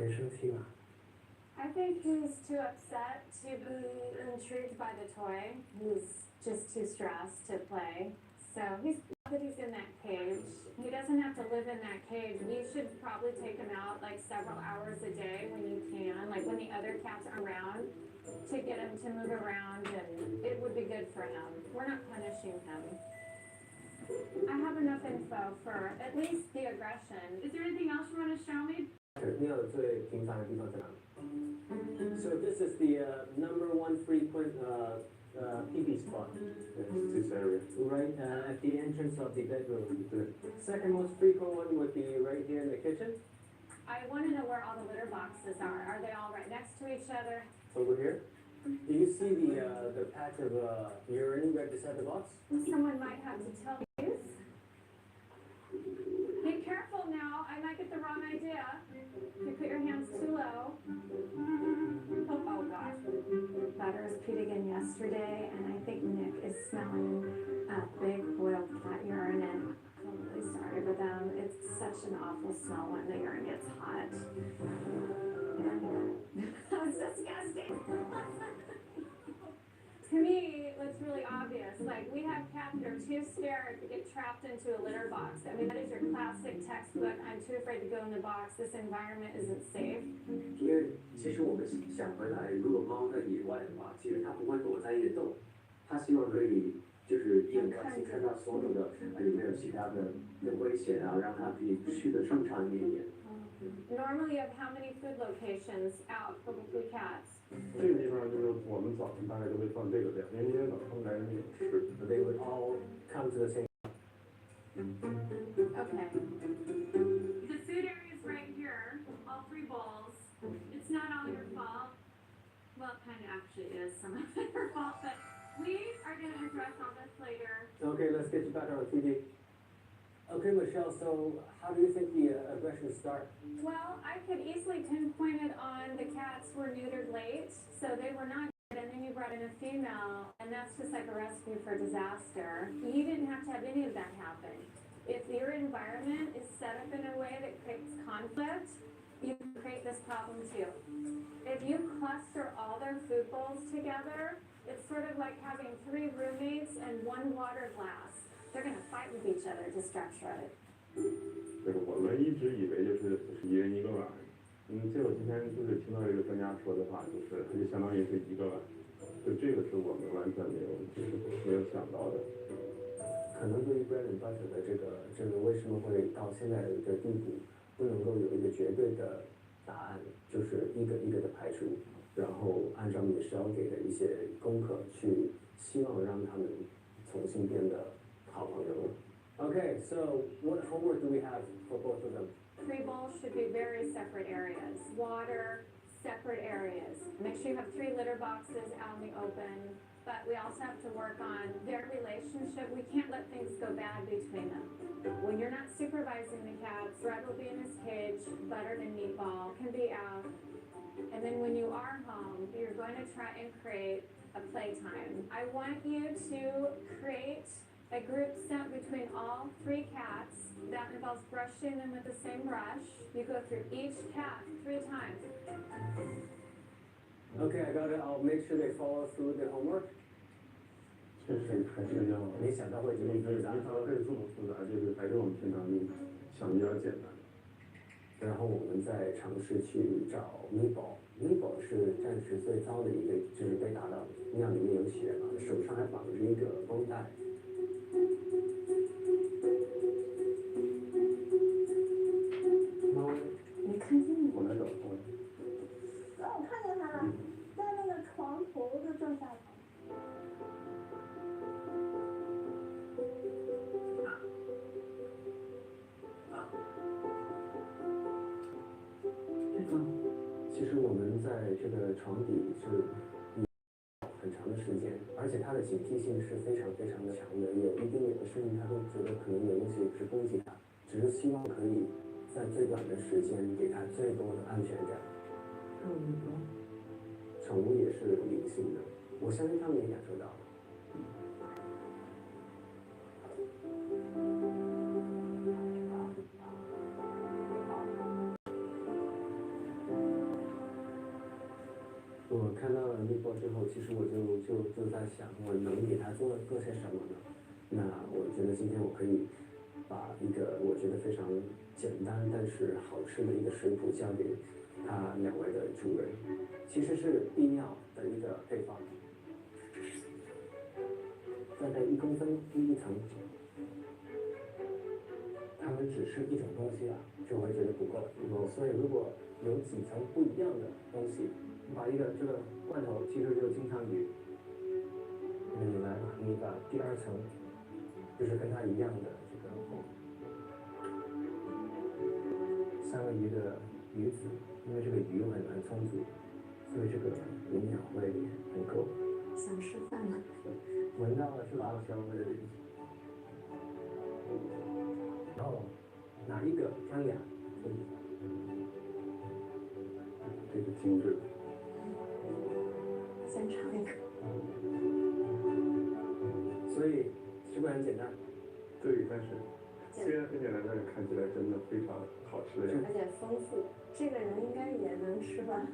I think he's too upset to be intrigued by the toy. He's just too stressed to play. So he's glad that he's in that cage. He doesn't have to live in that cage. You should probably take him out like several hours a day when you can, like when the other cats are around, to get him to move around, and it would be good for him. We're not punishing him. I have enough info for at least the aggression. Is there anything else you want to show me? So this is the number one frequent pee-pee spot. This area. Right at the entrance of the bedroom. Second most frequent one would be right here in the kitchen. I want to know where all the litter boxes are. Are they all right next to each other? Over here. Do you see the patch of urine right beside the box? Someone might have to tell you. Be careful now. I might get the wrong idea. You put your hands too low. Oh gosh. Butters peed again yesterday, and I think Nick is smelling big boiled cat urine, and I'm really sorry for them. It's such an awful smell when the urine gets hot. It's disgusting. To me, it's really obvious. Like, we have cats that are too scared to get trapped into a litter box. I mean, that is your classic textbook. I'm too afraid to go in the box. This environment isn't safe. 因为其实我们想回来，如果猫在野外的话，其实它不会躲在一个洞，它希望可以就是一眼关系看到所有的有没有其他的危险啊，让它可以去的顺畅一点点。Normally, you have how many food locations out for the cats? 这个地方就是我们早晨大概都会放这个量，因为今天早上他们来没有吃。They would all come to the same. Okay. The food area is right here, all three bowls. It's not all your fault. Well, it kind of actually is some of your fault, but we are going to address all this later. Okay, let's get you back on TV. Okay, Michelle, so how do you think the aggression started? Well, I could easily pinpoint it on the cats were neutered late, so they were not good, and then you brought in a female, and that's just like a recipe for disaster. You didn't have to have any of that happen. If your environment is set up in a way that creates conflict, you can create this problem too. If you cluster all their food bowls together, it's sort of like having 3 roommates and 1 water glass. They're going to fight with each other to structure it. 对，我们一直以为就是一人一个碗，结果今天就是听到这个专家说的话，就是它就相当于是一个碗，就这个是我们完全没有想到的。可能对于 bread and butter 的这个为什么会到现在的地步，不能够有一个绝对的答案，就是一个一个的排除，然后按照你是要给的一些功课去，希望让他们重新变得好朋友。Okay, so what homework do we have for both of them? 3 bowls should be very separate areas. Water, separate areas. Make sure you have 3 litter boxes out in the open. But we also have to work on their relationship. We can't let things go bad between them. When you're not supervising the cats, Red will be in his cage, Buttered and Meatball can be out. And then when you are home, you're going to try and create a playtime. I want you to create a group set between all 3 cats. That involves brushing them with the same brush. You go through each cat 3 times. Okay, I got it. I'll make sure they follow through their homework. 确实还是要，没想到会这么复杂。没想到会这么复杂，就是还是我们平常想比较简单。然后我们再尝试去找米宝，米宝是暂时最糟的一个，就是被打到尿里面有血嘛，手上还绑着一个绷带。猫，你看见了？我来找他。我看见他了，在那个床头的正下方。其实我们在这个床底是很长的时间，而且它的警惕性是非常非常的强的，有一丁点的声音，他都觉得可能有东西是攻击他，只是希望可以在最短的时间给他最多的安全感。宠物也是理性的，我相信他们也感受到了。我看到了绿波之后，其实我就在想，我能给他做些什么呢？那我觉得今天我可以把一个我觉得非常简单但是好吃的一个食谱交给他两位的主人，其实是必尿的一个配方，大概1公分一层。他们只吃一种东西啊，就会觉得不够。所以如果有几层不一样的东西，把这个罐头其实就是金枪鱼，你来吧，你把第2层，就是跟它一样的这个3个鱼的鱼籽，因为这个鱼很难充足，所以这个营养会很够。想吃饭了。闻到了是吧？香味。然后哪一个分俩？这个精致。先尝一个。所以是不是很简单？对，但是虽然很简单，但是看起来真的非常好吃的样子。而且丰富，这个人应该也能吃吧？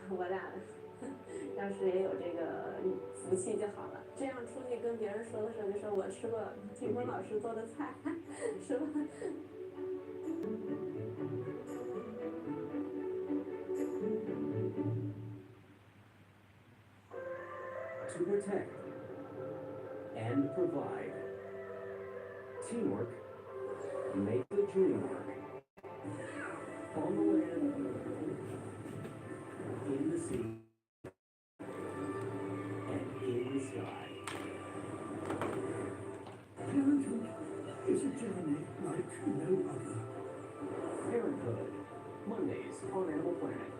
我俩要是也有这个福气就好了。这样出去跟别人说的时候，就说我吃过霆锋老师做的菜，是吧？To protect and provide. Teamwork make the dream work. On the land, in the sea, and in the sky. Parenthood is a journey like no other. Parenthood, Mondays on Animal Planet.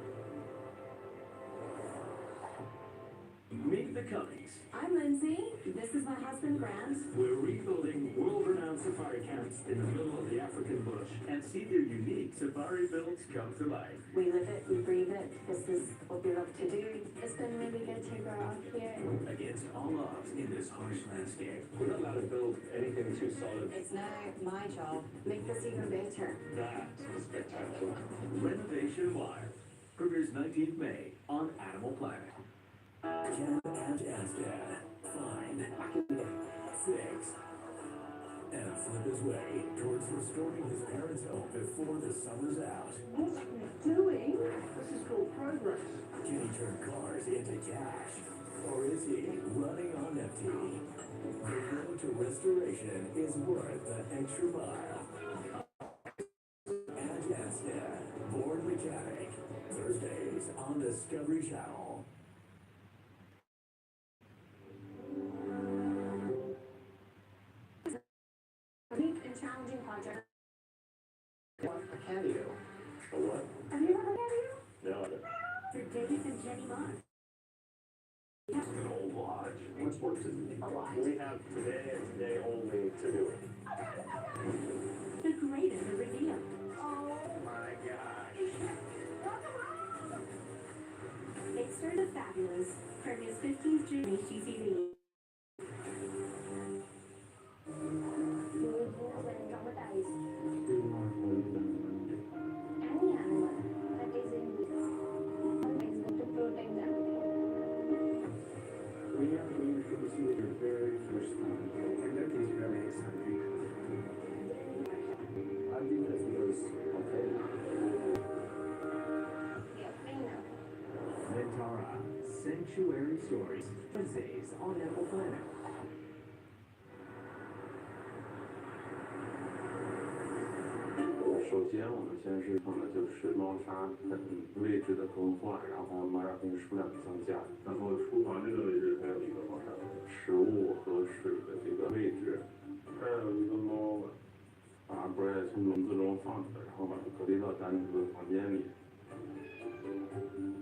Meet the Cummings. I'm Lindsay. This is my husband, Grant. We're rebuilding world-renowned safari camps in the middle of the African bush and see their unique safari builds come to life. We live it, we breathe it. This is what we love to do. It's been really good to grow up here. Against all odds in this harsh landscape, we're not allowed to build anything too solid. It's now my job. Make this even better. That is spectacular. Renovation Wild premieres 19th May on Animal Planet. Ken and Asdad find, fix, and flip his way towards restoring his parents' home before the summer's out. What are you doing? This is called progress. Can he turn cars into cash? Or is he running on empty? The road to restoration is worth the extra mile. And Asdad, Born Mechanic, Thursdays on Discovery Channel. Unique and challenging project. What a catio. A what? Have you ever heard of you? No, I don't. For David and Jenny Bond. An old lodge. What's work to do? A lot. We have today and today only to do it. The great and the reveal. Oh my gosh. Mixer the Fabulous. Premieres 15th June HGTV. ，Mentara Sanctuary Stories. Wednesdays on Animal Planet. 首先，我们先是放的就是猫砂位置的更换，然后还有猫砂盆数量的增加，然后厨房这个位置还有一个猫砂盆，食物和水的这个位置，还有一个猫把Brett从笼子中放出来，然后把它隔离到单独的房间里。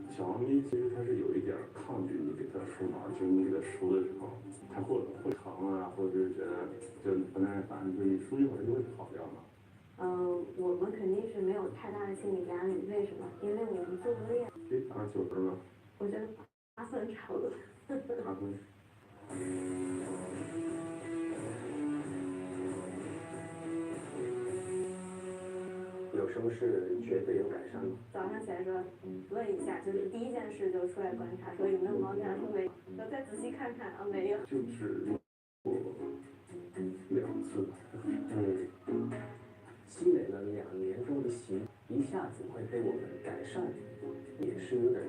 小猫咪其实它是有一点抗拒你给它梳毛，就是你给它梳的时候，它会疼啊，或者是觉得就不耐烦，就一梳一会儿就会跑掉嘛。我们肯定是没有太大的心理压力，为什么？因为我们做过练。可以打9分吗？我觉得8分差不多。8分。有什么是绝对有改善吗？早上起前说问一下，就是第一件事就出来观察，说有没有猫这样，说没有，然后再仔细看看啊，没有。就是过2次吧。积累了2年中的习，一下子会被我们改善，也是有点。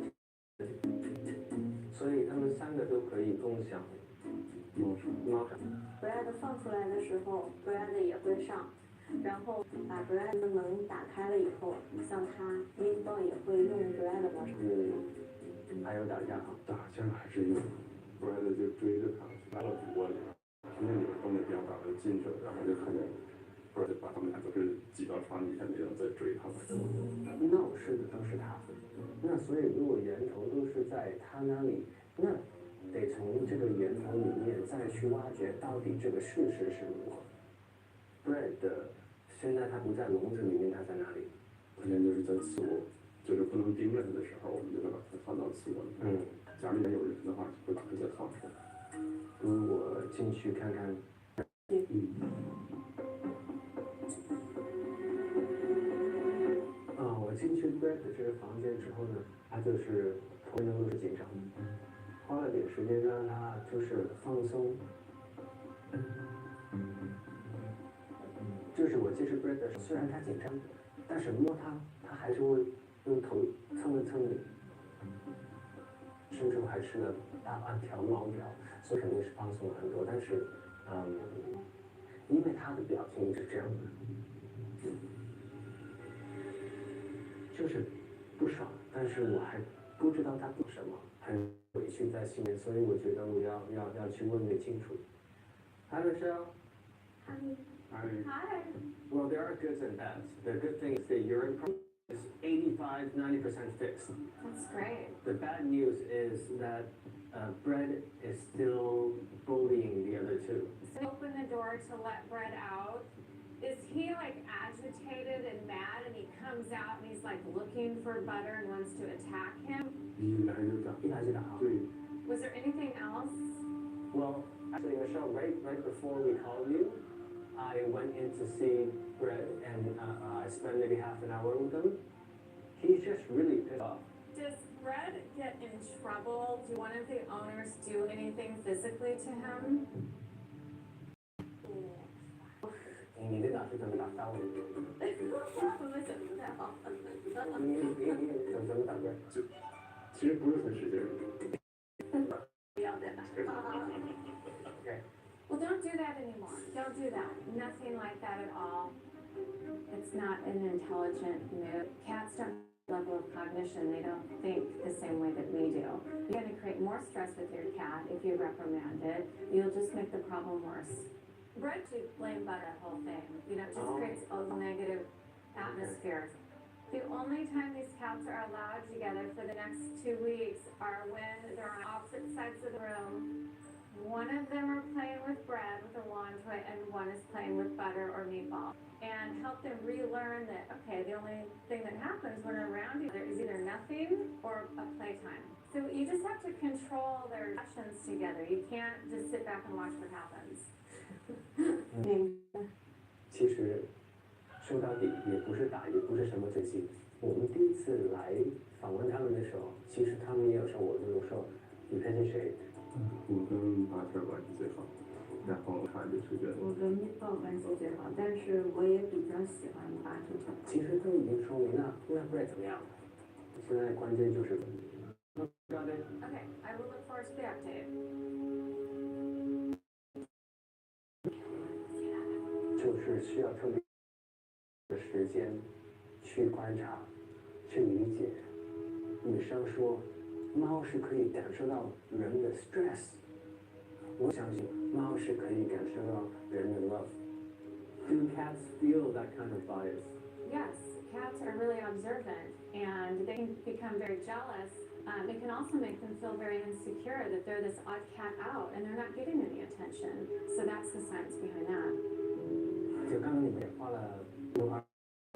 所以他们3个都可以共享猫砂。Brad 放出来的时候，Brad 也会上，然后把 Brad 的门打开了以后，像他 Meatball 也会用 Brad 的猫砂。还有打架哈，打架还是有，不然就追着他，来到主卧里，听见里边动静比较大，我就进去了，然后就看见，不是把他们俩都是挤到床底下那样在追他们。闹事的都是他，那所以如果源头都是在他那里，那得从这个源头里面再去挖掘到底这个事实是如何。Brad 现在他不在笼子里面，他在哪里？他现在就是在次卧，就是不能盯着他的时候，我们就把他放到次卧里。家里面有人的话，就会把他再放出来。如果进去看看。我进去 Brad 的这个房间之后呢，他就是头都是紧张，花了点时间让他就是放松。就是我接触 Brad 的时候，虽然他紧张，但是摸他，他还是会用头蹭了蹭你，甚至还吃了大半条猫条，所以肯定是放松了很多。但是，因为他的表情是这样的。就是不爽，但是我还不知道他做什么，很委屈在心里，所以我觉得我要去问清楚。Hi Michelle. Hi. Well, there are goods and bads. The good thing is the urine problem is 85-90% fixed. That's great. The bad news is that Brad is still bullying the other two. So open the door to let Brad out. Is he like agitated and mad and he comes out and he's like looking for Butter and wants to attack him? Was there anything else? Well, actually, Michelle, right before we called you, I went in to see Brad and I spent maybe half an hour with him. He's just really pissed off. Does Brad get in trouble? Do one of the owners do anything physically to him? 你的打是怎么打？打我。我们想不太好。你怎么打的？其实不是很使劲。不要再打。Well, don't do that anymore. Don't do that. Nothing like that at all. It's not an intelligent move. Cats don't have a level of cognition. They don't think the same way that we do. You're going to create more stress with your cat if you reprimand it. You'll just make the problem worse. Brad to blame Butter the whole thing. You know, it just creates a negative atmosphere. The only time these cats are allowed together for the next 2 weeks are when they're on opposite sides of the room. One of them are playing with Brad with a wand toy and one is playing with Butter or Meatball. And help them relearn that, okay, the only thing that happens when they're around each other is either nothing or a playtime. So you just have to control their actions together. You can't just sit back and watch what happens. 其实说到底也不是打，也不是什么罪行。我们第一次来访问他们的时候，其实他们也有说，我就说你偏心谁？我跟马特关系最好，然后他就是觉得我跟蜜爆关系最好，但是我也比较喜欢巴特。其实都已经说明那不然怎么样？现在关键就是。Okay, I will look forward to the update. 就是需要特别的时间去观察、去理解。女生说，猫是可以感受到人的 stress。我相信猫是可以感受到人的 love。Do cats feel that kind of bias? Yes, cats are really observant and they can become very jealous. It can also make them feel very insecure that they're this odd cat out and they're not getting any attention. So that's the science behind that. 就刚刚你们也花了20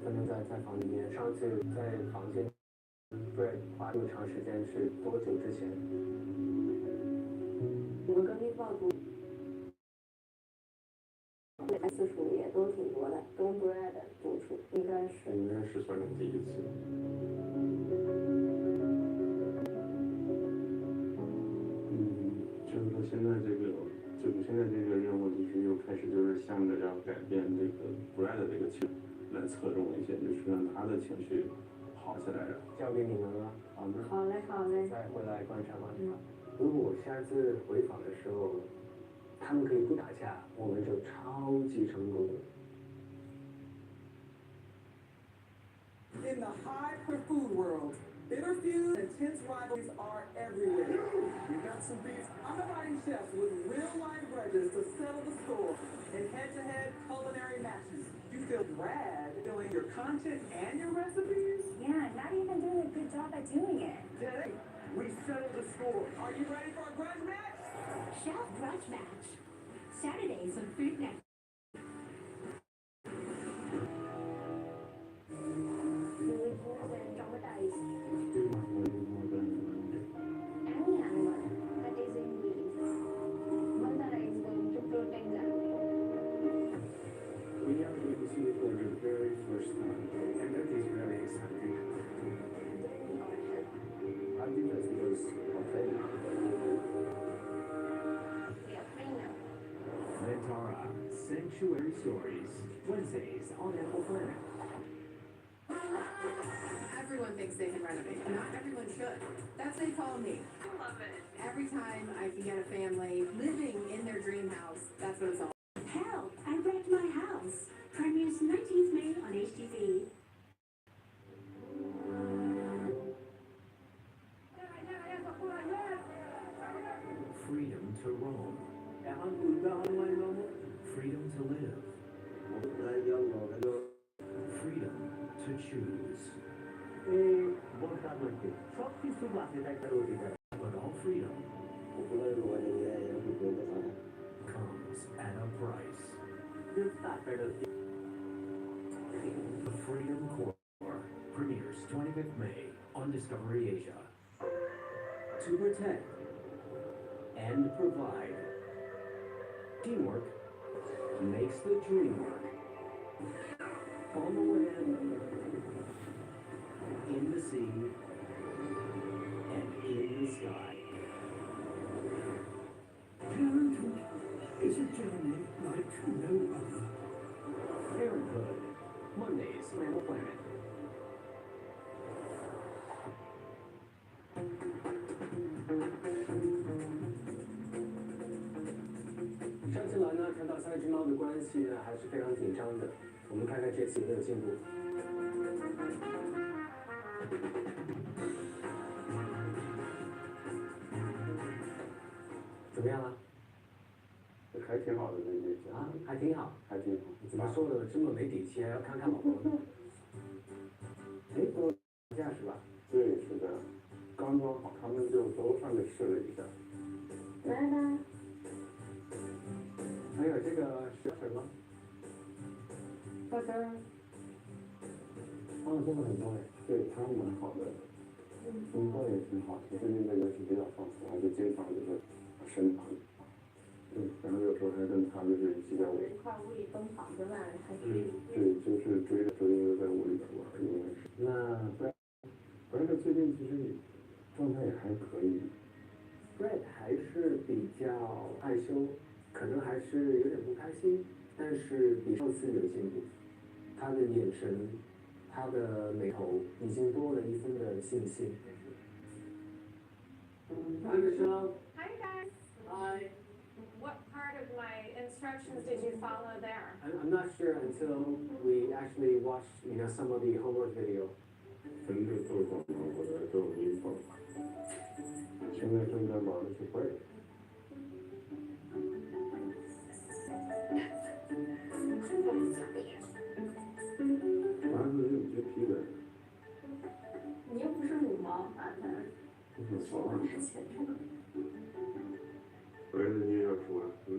分钟在房里面，上次在房间 Brad 花这么长时间是多久之前？我跟蜜爆独次数也都挺多的，跟 Brad 独处应该是算是第一次。开始就是向着要改变这个 Brad 这个情绪来侧重一些，就是让他的情绪好起来。交给你们了，好吗？好嘞，好嘞。再回来观察观察。如果下次回访的时候，他们可以不打架，我们就超级成功了。In the hyper-food world, bitter feuds and intense rivalries are everywhere. We've got some beef. I'm inviting chefs with real-life grudges to settle the score in head-to-head culinary matches. You feel Brad filling your content and your recipes? Yeah, not even doing a good job at doing it. Today, we settle the score. Are you ready for a grudge match? Chef Grudge Match. Saturdays on Food Network. Herbivores and dromedaries. Any animal that is in meat. One that is going to protect them. We are going to see it for the very first time, and that is very exciting. I think that's because of faith. We are free now. Ventara Sanctuary Stories, Wednesdays on Animal Planet. Everyone thinks they can renovate. Not everyone should. That's what they call me. I love it. Every time I can get a family living in their dream house, that's what it's all. Help! I wrecked my house. Premieres 19th May on HTV. Freedom to roam. Freedom to live. Freedom to choose. But all freedom comes at a price. The Freedom Corps premieres 25th May on Discovery Asia. To protect and provide. Teamwork makes the dream work. On the land, in the sea, and in the sky. Parenthood is a journey like no other. Parenthood, Mondays on Animal Planet. 上次来呢，看到3只猫的关系呢还是非常紧张的。我们看看这次有没有进步。怎么样了？还挺好的，这些啊，还挺好，还挺好。怎么说的这么没底气，还要看看老婆呢？哎，都打架是吧？对，是的。刚装好，他们就都上去试了一下。拜拜。还有这个是什么？大家他们做的很多哎，对他们蛮好的，工作也挺好，最近这个是比较放松，而且经常就是伸长，对，然后有时候还跟他就是一起在屋里。一块屋里奔跑着玩，还是对，就是追着周英在屋里边玩，应该是。那Brad 最近其实状态也还可以。Brad 还是比较害羞，可能还是有点不开心，但是比上次有进步。他的眼神，他的眉头已经多了一分的信心。Hi Michelle. Hi guys. Hi. What part of my instructions did you follow there? I'm not sure until we actually watch, some of the homework video. 跟着豆豆忙活的都有运动，现在正在忙的是 Brad。儿子有些疲惫。你又不是母猫，把它说话太虔诚了。儿子你也要说，你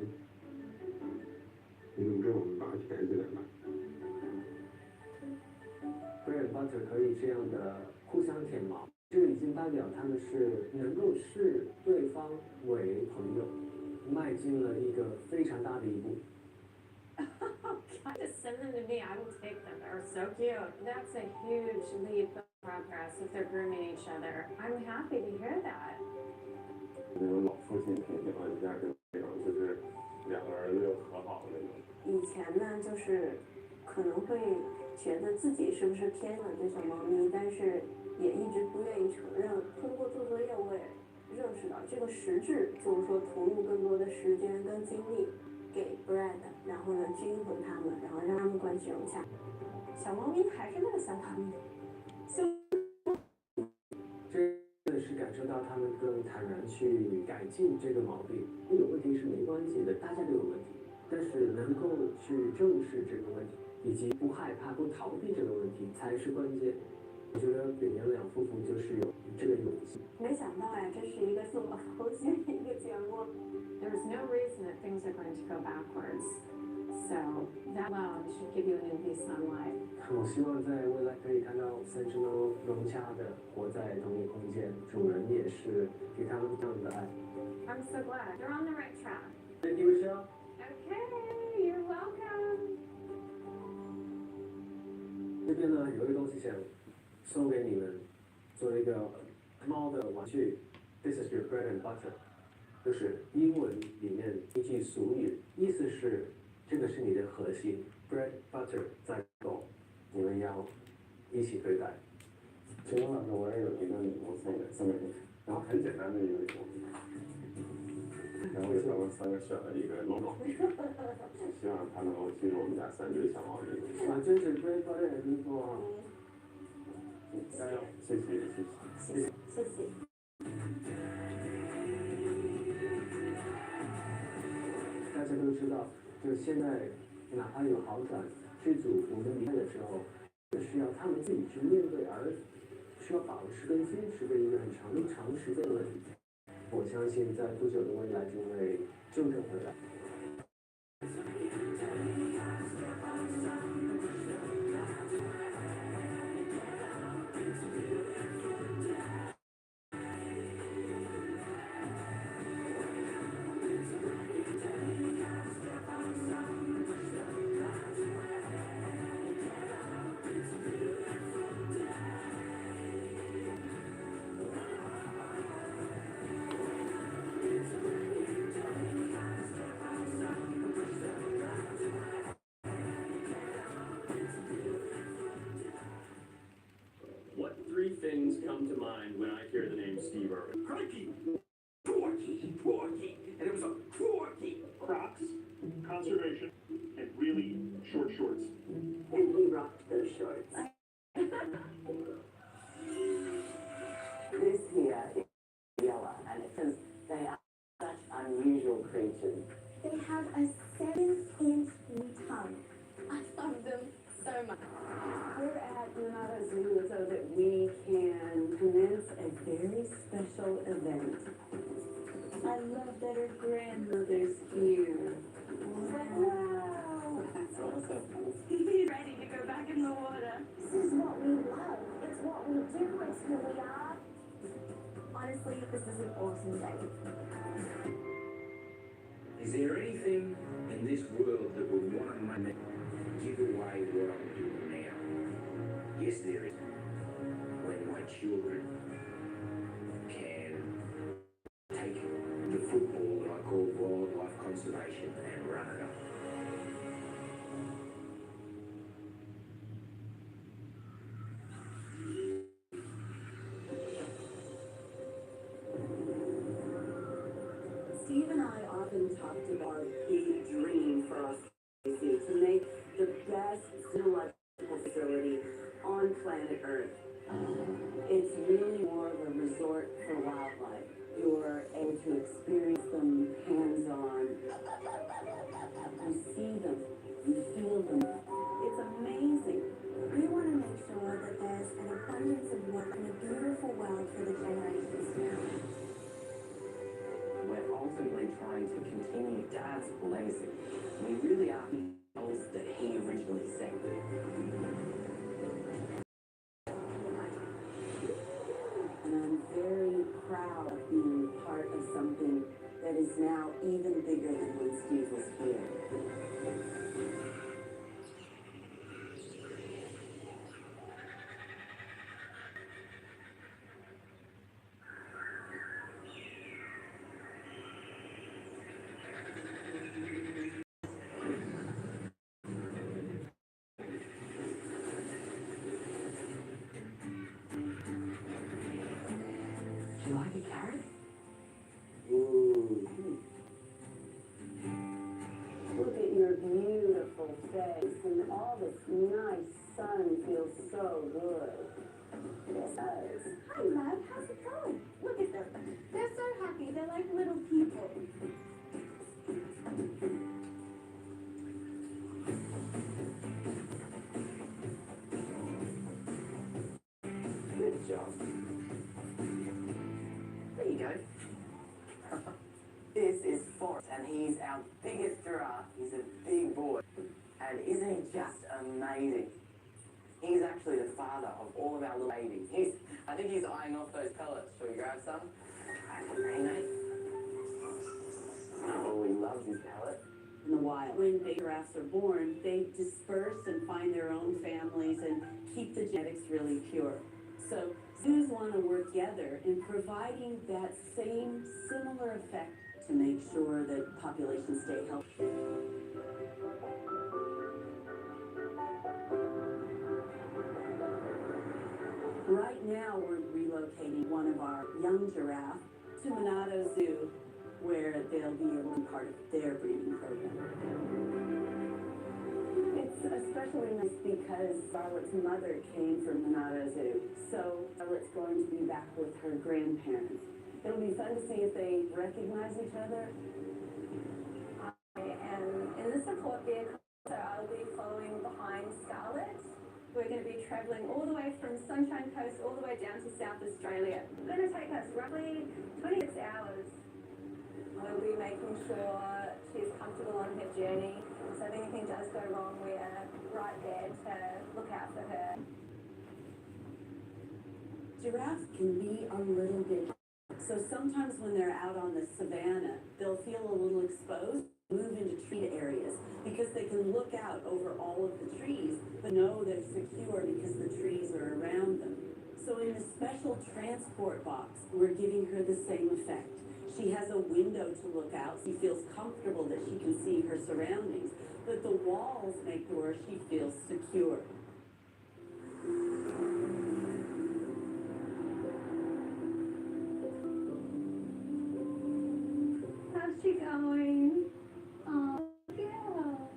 怎么这么拔起来起来了？ Brad Butter 可以这样的互相舔毛，这个已经代表他们是能够视对方为朋友，迈进了一个非常大的一步。Just send them to me. I will take them. They're so cute. That's a huge leap of progress if they're grooming each other. I'm happy to hear that. 那种老父亲挺喜欢人家跟那种就是两个儿子又和好的那以前呢，就是可能会觉得自己是不是偏了这小猫咪，但是也一直不愿意承认。通过做作业，我也认识到这个实质就是说投入更多的时间跟精力给 Brad， 然后呢均衡他们，然后让他们关系融洽。小猫咪还是那个小猫咪，真的是感受到他们更坦然去改进这个毛病。有问题是没关系的，大家都有问题，但是能够去正视这个问题，以及不害怕、不逃避这个问题才是关键。我觉得北娘两夫妇就是有这个勇气。没想到呀，这是一个这么猴血的一个节目。There's no reason that things are going to go backwards. So that alone should give you a new lease on life. 我希望在未来可以看到三只猫融洽的活在同一空间，主人也是给他们这样的爱。I'm so glad. You're on the right track. Thank you, Michelle. Okay, you're welcome. 这边呢有一个东西想送给你们，做一个猫的玩具。This is your bread and butter， 就是英文里面一句俗语，意思是这个是你的核心 ，bread butter 在狗，你们要一起对待。陈老师，我也有一个礼物送给你，然后很简单的一个礼物，然后也是我们三个选了一个 logo， 希望它能够记住我们家三只小猫咪。啊，真是 bread butter 很不错啊。加油！谢谢谢谢谢谢谢谢。大家都知道，就现在哪怕有好转，剧组我们离开的时候，是要他们自己去面对，而需要保持跟坚持的一个很长时间的问题。我相信在不久的未来就会纠正回来。What three things come to mind when I hear the name Steve Irwin? Crikey! Porky! And it was a porky! Crocs, conservation, and really short shorts. And he rocked those shorts. This here is yellow, and it says they are such unusual creatures. They have a 7-inch tongue. I love them so much. We're at Manada Zoo so that we can commence a very special event. I love that her grandmother's here. Wow! That's awesome. Ready to go back in the water. This is what we love. It's what we do. It's who we are. Honestly, this is an awesome day. Is there anything in this world that would want to give away what I'm doing now? Yes, there is. When my children can take the football that I call wildlife conservation and run it up. Steve and I often talked about our big dream for us to make the best zoological facility on planet Earth. It's really more of a resort for wildlife. You're able to experience them hands-on. You see them, you feel them. It's amazing. We want to make sure that there's an abundance of water and a beautiful world for the generations to come. We're ultimately trying to continue Dad's legacy. We really are animals that he originally set. And I'm very proud of being part of something that is now even bigger than when Steve was here. parrot? Ooh. Look at your beautiful face, and all this nice sun feels so good. Yes, it does. Hi, love. How's it going? Look at them. They're so happy. They're like little people. Good job. There you go. This is Forrest, and he's our biggest giraffe. He's a big boy. And isn't he just amazing? He's actually the father of all of our little babies. I think he's eyeing off those pellets. Shall we grab some? Renee? Oh, he loves his pellet. In the wild, when baby giraffes are born, they disperse and find their own families and keep the genetics really pure. So zoos want to work together in providing that same similar effect to make sure that populations stay healthy. Right now, we're relocating one of our young giraffes to Monado Zoo, where they'll be able to be part of their breeding program. It's especially nice because Charlotte's mother came from Monado Zoo, so Charlotte's going to be back with her grandparents. It'll be fun to see if they recognize each other. I am in the support vehicle, so I'll be following behind Scarlett. We're going to be travelling all the way from Sunshine Coast all the way down to South Australia. It's going to take us roughly 26 hours. We'll be making sure she's comfortable on her journey, so if anything does go wrong, we are right there to look out for her. Giraffes can be a little bit, so sometimes when they're out on the savannah, they'll feel a little exposed, move into treated areas, because they can look out over all of the trees, but know they're secure because the trees are around them. So in the special transport box, we're giving her the same effect. She has a window to look out. She feels comfortable that she can see her surroundings, but the walls make sure she feels secure. How's she going? Oh, girl.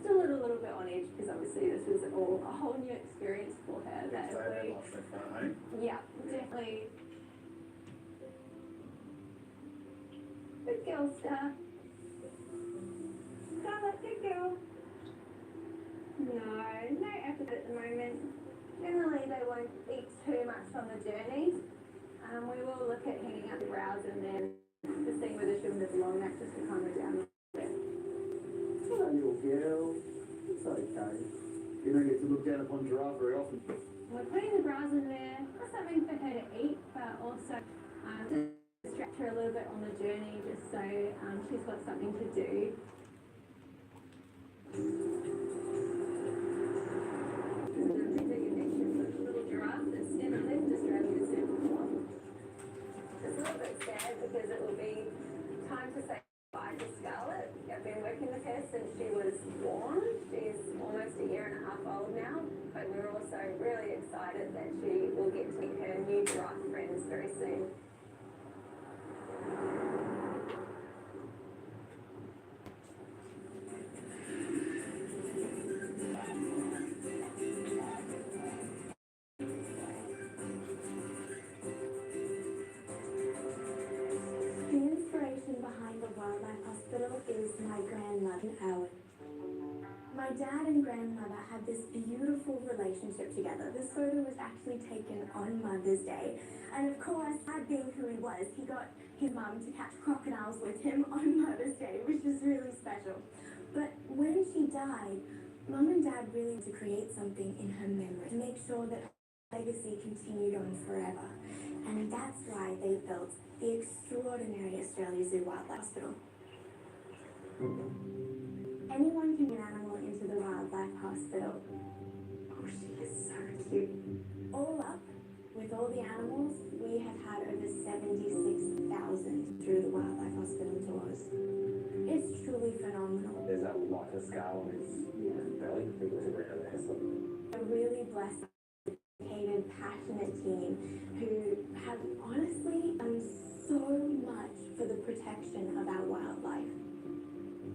Still a little bit on edge because obviously this was all a whole new experience for her. That yeah, definitely. Good girl, Star. Scarlett, good girl. No effort at the moment. Generally, they won't eat too much on the journey. We will look at hanging out the browse and then just seeing whether she'll move along. That's just to calm her down a bit. Hello, little girl. It's okay. You don't get to look down upon giraffe very often. We're putting the browse in there for something for her to eat, but also to distract her a little bit on the journey, just so she's got something to do. Little giraffe that's never left Australia zoo before. It's a little bit sad because it will be time to say goodbye to Scarlett. I've been working with her since she was born. She's almost a year and a half old now, but we're also really excited that she will get to meet her new giraffe friends very soon. The inspiration behind the Wildlife Hospital is my grandmother, Howard. My dad and grandmother had this beautiful relationship together. This photo was actually taken on Mother's Day. And of course, Dad being who he was, he got his mum to catch crocodiles with him on Mother's Day, which is really special. But when she died, Mum and Dad really wanted to create something in her memory to make sure that her legacy continued on forever. And that's why they built the extraordinary Australia Zoo Wildlife Hospital. Anyone can bring an animal into the Wildlife Hospital. Oh, she is so cute. All up, with all the animals, we have had over 76,000 through the Wildlife Hospital tours. It's truly phenomenal. There's a lot of scar on his belly. I think it was around there. So. A really blessed, dedicated, passionate team who have honestly done so much for the protection of our wildlife.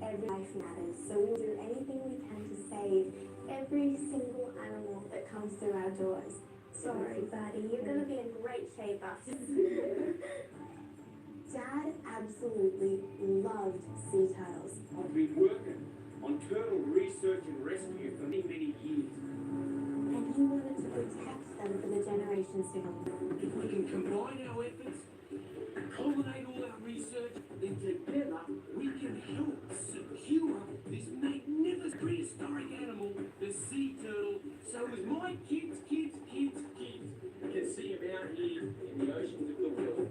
Every life matters, so we will do anything we can to save every single animal that comes through our doors. Sorry, buddy, you're gonna be in great shape after this. Dad absolutely loved sea turtles. I've been working on turtle research and rescue for many, many years. And he wanted to protect them for the generations to come. If we can combine our efforts, culminate all our research, then together we can help secure this magnificent prehistoric animal, the sea turtle, so as my kids can see him out here in the oceans of the world.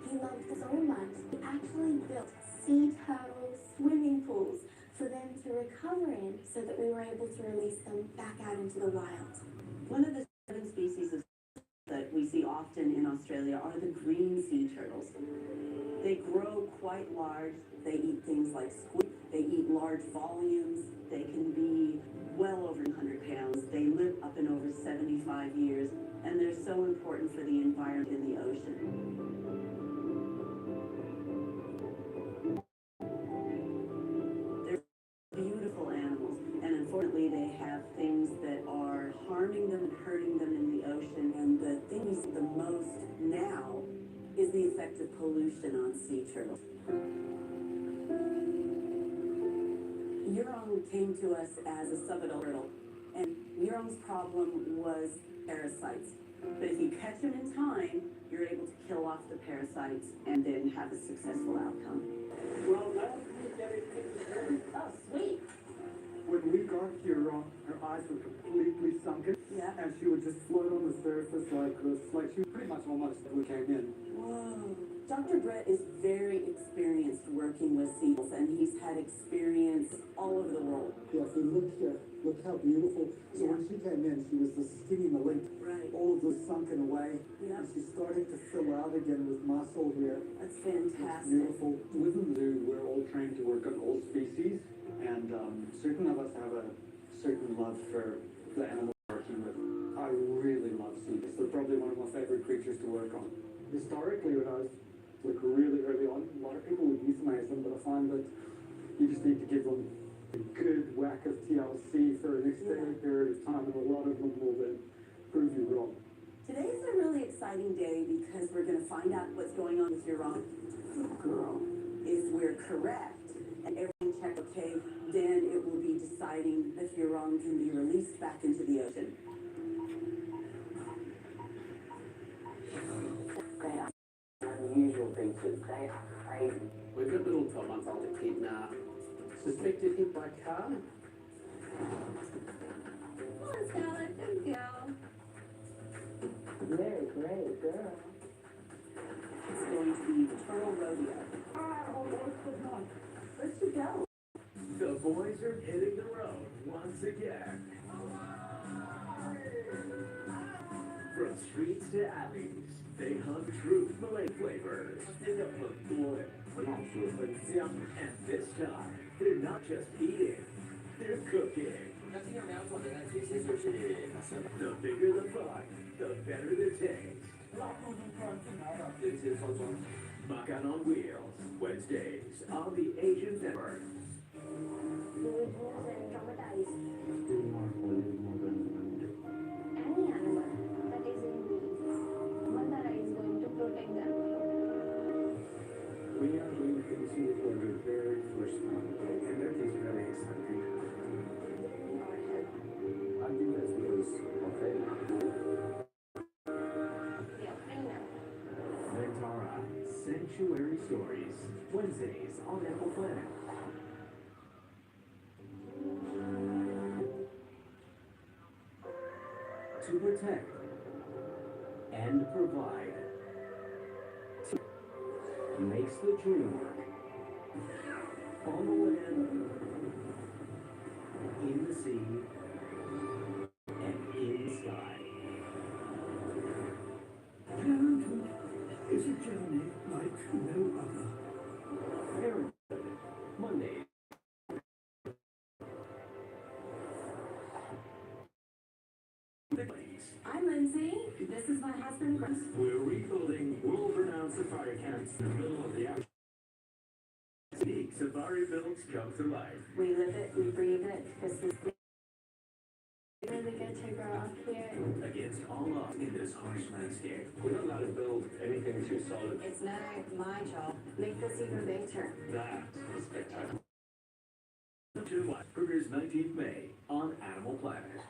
He loved so much, he actually built sea turtle swimming pools for them to recover in so that we were able to release them back out into the wild. One of the 7 species of that we see often in Australia are the green sea turtles. They grow quite large. They eat things like squid. They eat large volumes. They can be well over 100 pounds. They live up in over 75 years, and they're so important for the environment in the ocean. They're beautiful animals, and unfortunately they have things that are harming them and hurting them in the ocean, and the thing we see the most now is the effect of pollution on sea turtles. Yurong came to us as a subadult turtle, and Yurong's problem was parasites. But if you catch them in time, you're able to kill off the parasites and then have a successful outcome. Well, Oh, sweet. when we got here, her eyes were completely sunken, Yeah. and she would just float on the surface like she was pretty much almost when we came in. Whoa. Dr. Brett is very experienced working with seals, and he's had experience all over the world. Yeah, if you look here, look how beautiful. So when she came in, she was the skinny malink. Right. All of this sunken away, Yeah. and she's starting to fill out again with muscle here. That's It's fantastic. beautiful. Within the zoo, we're all trained to work on all species, and certain of us have a certain love for the animal we're working with. I really love seals. They're probably one of my favorite creatures to work on. Historically, when I was like really early on, a lot of people would euthanize them, but I find that you just need to give them a good whack of TLC for an extended period of time, and a lot of them will then prove you wrong. Today's a really exciting day because we're going to find out what's going on with Yurong. Girl, if we're correct and everything checked okay, then it will be deciding if Yurong can be released back into the ocean. They are unusual creatures. They are crazy. We've got little 12-month-old echidna, suspected hit by car. Come on, Scarlett, good girl. Very great girl. It's going to be the Turtle Rodeo. Where'd you go? The boys are hitting the road once again. From streets to alleys, they hunt true Malay flavors in the Pagul. And this time, they're not just eating, they're cooking. The bigger the fun, the better the taste. Makan on Wheels, Wednesdays on the Asian Network. Any animal that is in need, Mandara is going to protect them. We are going to see it for the very first time, and that is very exciting. I think that's because of it. Yeah, I know. Vantara, Sanctuary Stories, Wednesdays on Apple Planet. To protect and provide makes the dream work. On the land, in the sea, and in the sky. Parenthood is a journey like no other. Parenthood, Mondays. I'm Lindsay. This is different groups. We're rebuilding world-renowned safari camps in the middle of the African. Safari builds come to life. We live it, we breathe it, this is Really good to grow up here. Against all odds in this harsh landscape. We're not allowed to build anything too solid. It's now my job. Make this even better. That is spectacular. Premieres 19th May on Animal Planet.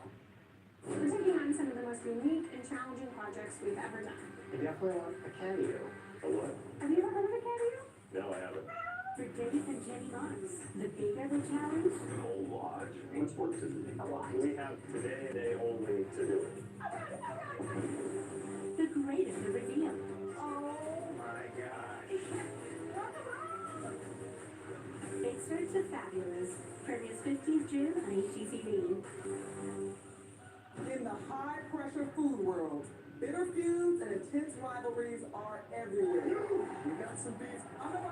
We're taking on some of the most unique and challenging projects we've ever done. Have you ever heard a cameo? A what? Have you ever heard of a cameo? No, I haven't. For Dave and Jenny Box, the bigger the challenge, A whole lot. What's work to do? A lot. We have today only to do it. the greater the reveal. Oh my gosh. Big Search of Fabulous, premieres 15th June on HGTV. In the high-pressure food world, bitter feuds and intense rivalries are everywhere. We got some beefs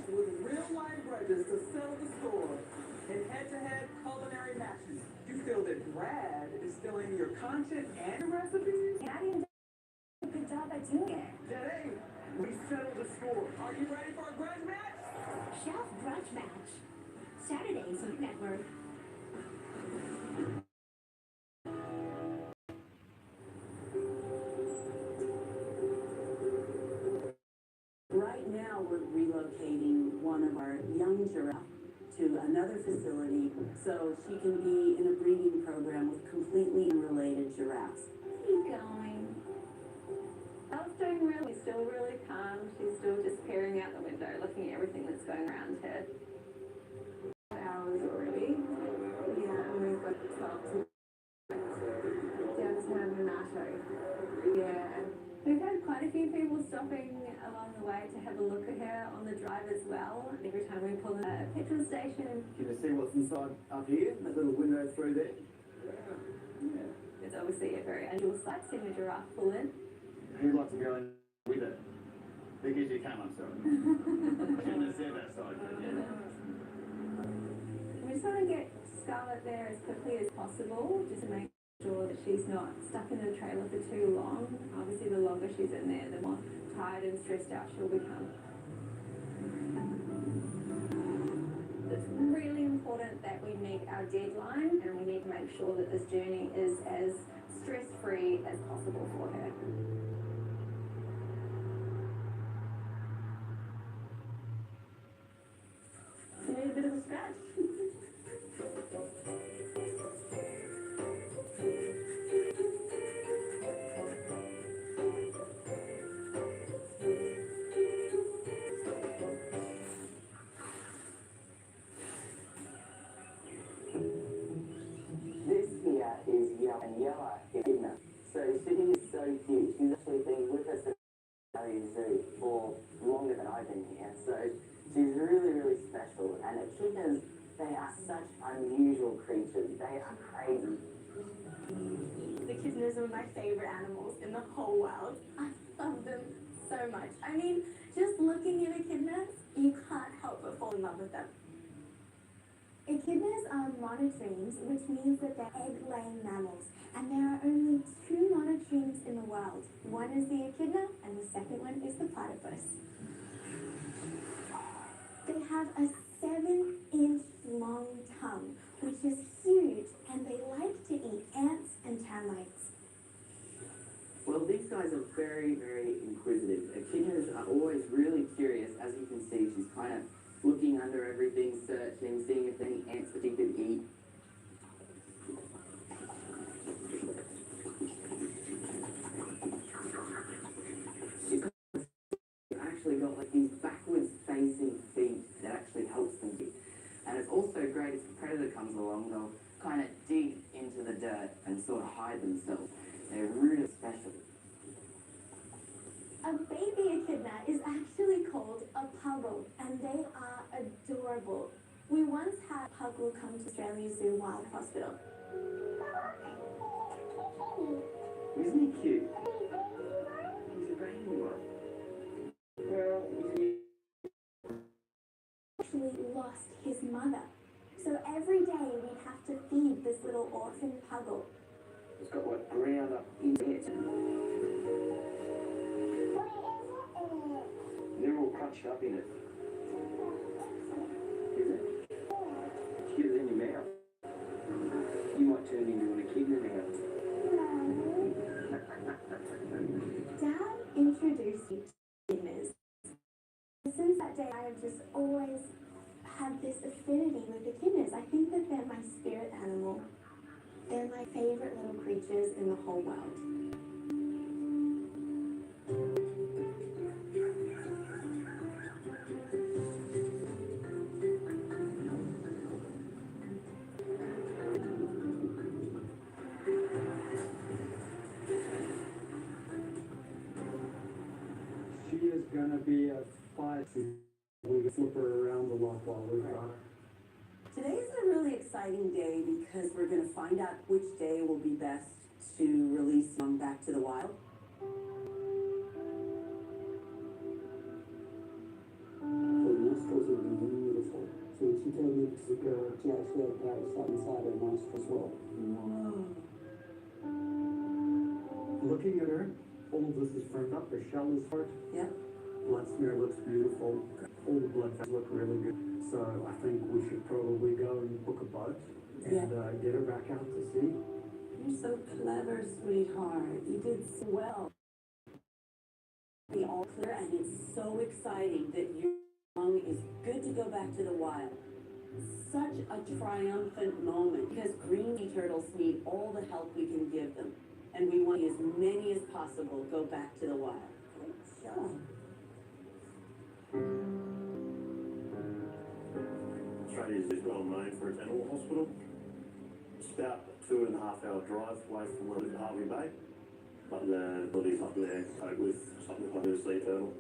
with real-life grudges to settle the score in head-to-head culinary matches. You feel that Brad is stealing your content and your recipes? Daddy did a good job at doing it. Today, we settle the score. Are you ready for a grudge match? Chef Grudge Match, Saturdays on Network. Right now, we're relocating one of our young giraffes to another facility so she can be in a breeding program with completely unrelated giraffes. Keep going. Belle's doing really, still really calm. She's still just peering out the window, looking at everything that's going around her. Hours already. Yeah, and we've got 12 to downtown Renato. Yeah. We've had quite a few people stopping along the way to have a look at her on the drive as well. Every time we pull in a petrol station, Can you see what's inside up here? That little window through there? it's obviously a very unusual sight seeing a giraffe pull in. Who'd like to go in with it? Because you can, I'm sorry. I shouldn't have said that side, but yeah. We just want to get Scarlett there as quickly as possible, just to make sure that she's not stuck in the trailer for too long. Obviously, the longer she's in there, the more tired and stressed out she'll become. It's really important that we meet our deadline, and we need to make sure that this journey is as stress-free as possible for her. You need a bit of a scratch. This here is Yella, and Yella is Edna. So Sydney is so cute. She's actually been with us at the Zoo for longer than I've been here. So she's really, really special. And echidnas, they are such unusual creatures. They are crazy. The echidnas are my favorite animals in the whole world. I love them so much. I mean, just looking at echidnas, you can't help but fall in love with them. Echidnas are monotremes, which means that they're egg-laying mammals, and there are only 2 monotremes in the world. One is the echidna, and the second one is the platypus. They have a 7-inch long tongue, which is huge, and they like to eat ants and termites. Well, these guys are very, very inquisitive. Echidnas are always really curious. As you can see, she's kind of looking under everything, searching, seeing if any ants that she could eat. She's actually got like these backwards facing feet that actually helps them eat. And it's also great if a predator comes along, they'll kind of dig into the dirt and sort of hide themselves. They're really special. A baby echidna is actually called a puggle, and they are adorable. We once had a puggle come to Australia Zoo Wild Hospital. Isn't he cute? He's a baby one. Well, Actually lost his mother. So every day we'd have to feed this little orphan puggle. he's got what ground up in it. wrapped up in it. Is it? Get it in your mouth. You might turn into an echidna now. Dad introduced me to echidnas. Since that day, I have just always had this affinity with echidnas. I think that they're my spirit animal. They're my favorite little creatures in the whole world. She is gonna be a fight. We can flip her around the lot while we've got her. Today's a really exciting day because we're going to find out which day will be best to release Young back to the wild. Her nostrils are beautiful. So she told me she actually had a parasite inside her nostril as well. Whoa. Looking at her, all of this is firmed up. Her shell is hard. Yep. Blood smear looks beautiful. All the blood vessels look really good. So I think we should probably go and book a boat and get her back out to sea. You're so clever, sweetheart. You did so well. Be all clear, and it's so exciting that your young is good to go back to the wild. Such a triumphant moment because green sea turtles need all the help we can give them, and we want as many as possible go back to the wild. Good job. Australia is well known for its animal hospital. It's about a 2.5-hour drive away from where we live at Harvey Bay. But the abilities up there cope with something like a sea turtle.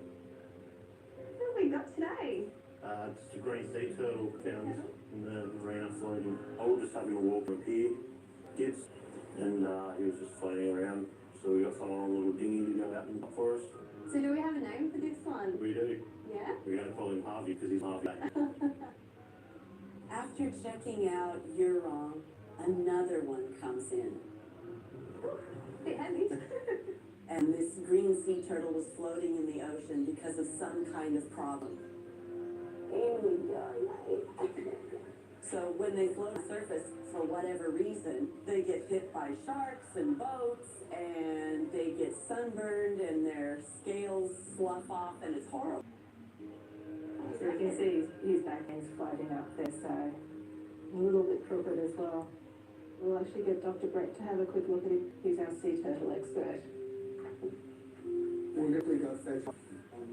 What have we got today? Just a green sea turtle found in the marina floating. I was just having a walk from here, kids, and he was just floating around. So we got someone on a little dinghy to go out and look for us. So do we have a name for this one? We do. Yeah? We're going to call him Harvey because he's Harvey. After checking out You're Wrong, another one comes in. Bit heavy. And this green sea turtle was floating in the ocean because of some kind of problem. So when they float on the surface, for whatever reason, they get hit by sharks and boats, and they get sunburned, and their scales slough off, and it's horrible. So you can see his back end's floating up there, so a little bit crooked as well. We'll actually get Dr. Brett to have a quick look at him. He's our sea turtle expert. We'll definitely go fetch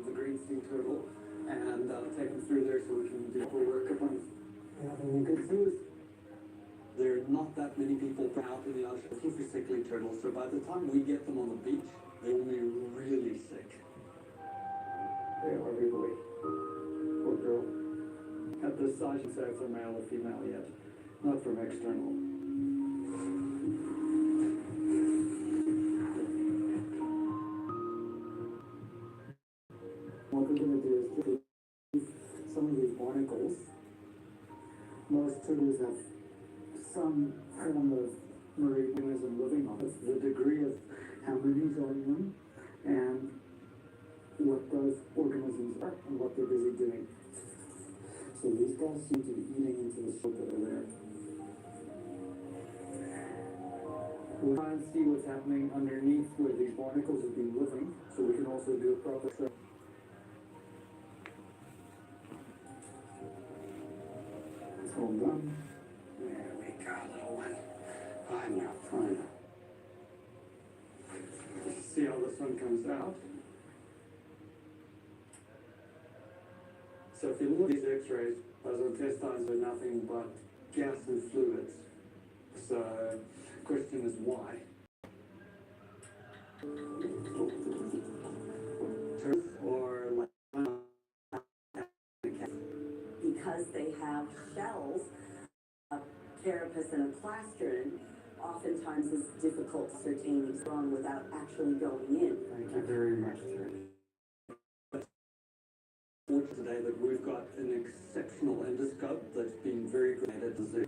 the green sea turtle and take him through there so we can do our work upon it. Yeah, and you can see there are not that many people out in the ocean looking for sickly turtles, so by the time we get them on the beach, they will be really sick. They are really. Poor girl. At this size, you say if they're male or female yet, not from external. What we're going to do is to leave some of these barnacles. Most turtles have some form of marine organism living on it. The degree of how many are in them and what those organisms are and what they're busy doing. So these guys seem to be eating into the soup that are there. We'll try and see what's happening underneath where these barnacles have been living, so we can also do a proper check. It's all done. There we go, little one. I'm now trying to see how the sun comes out. So if you look at these x-rays, those intestines are nothing but gas and fluids. So the question is why? Or Because they have shells, a carapace and a plastron, oftentimes it's difficult to ascertain what's wrong without actually going in. Thank you very much, Terry. Today that we've got an exceptional endoscope that's been very great at the zoo.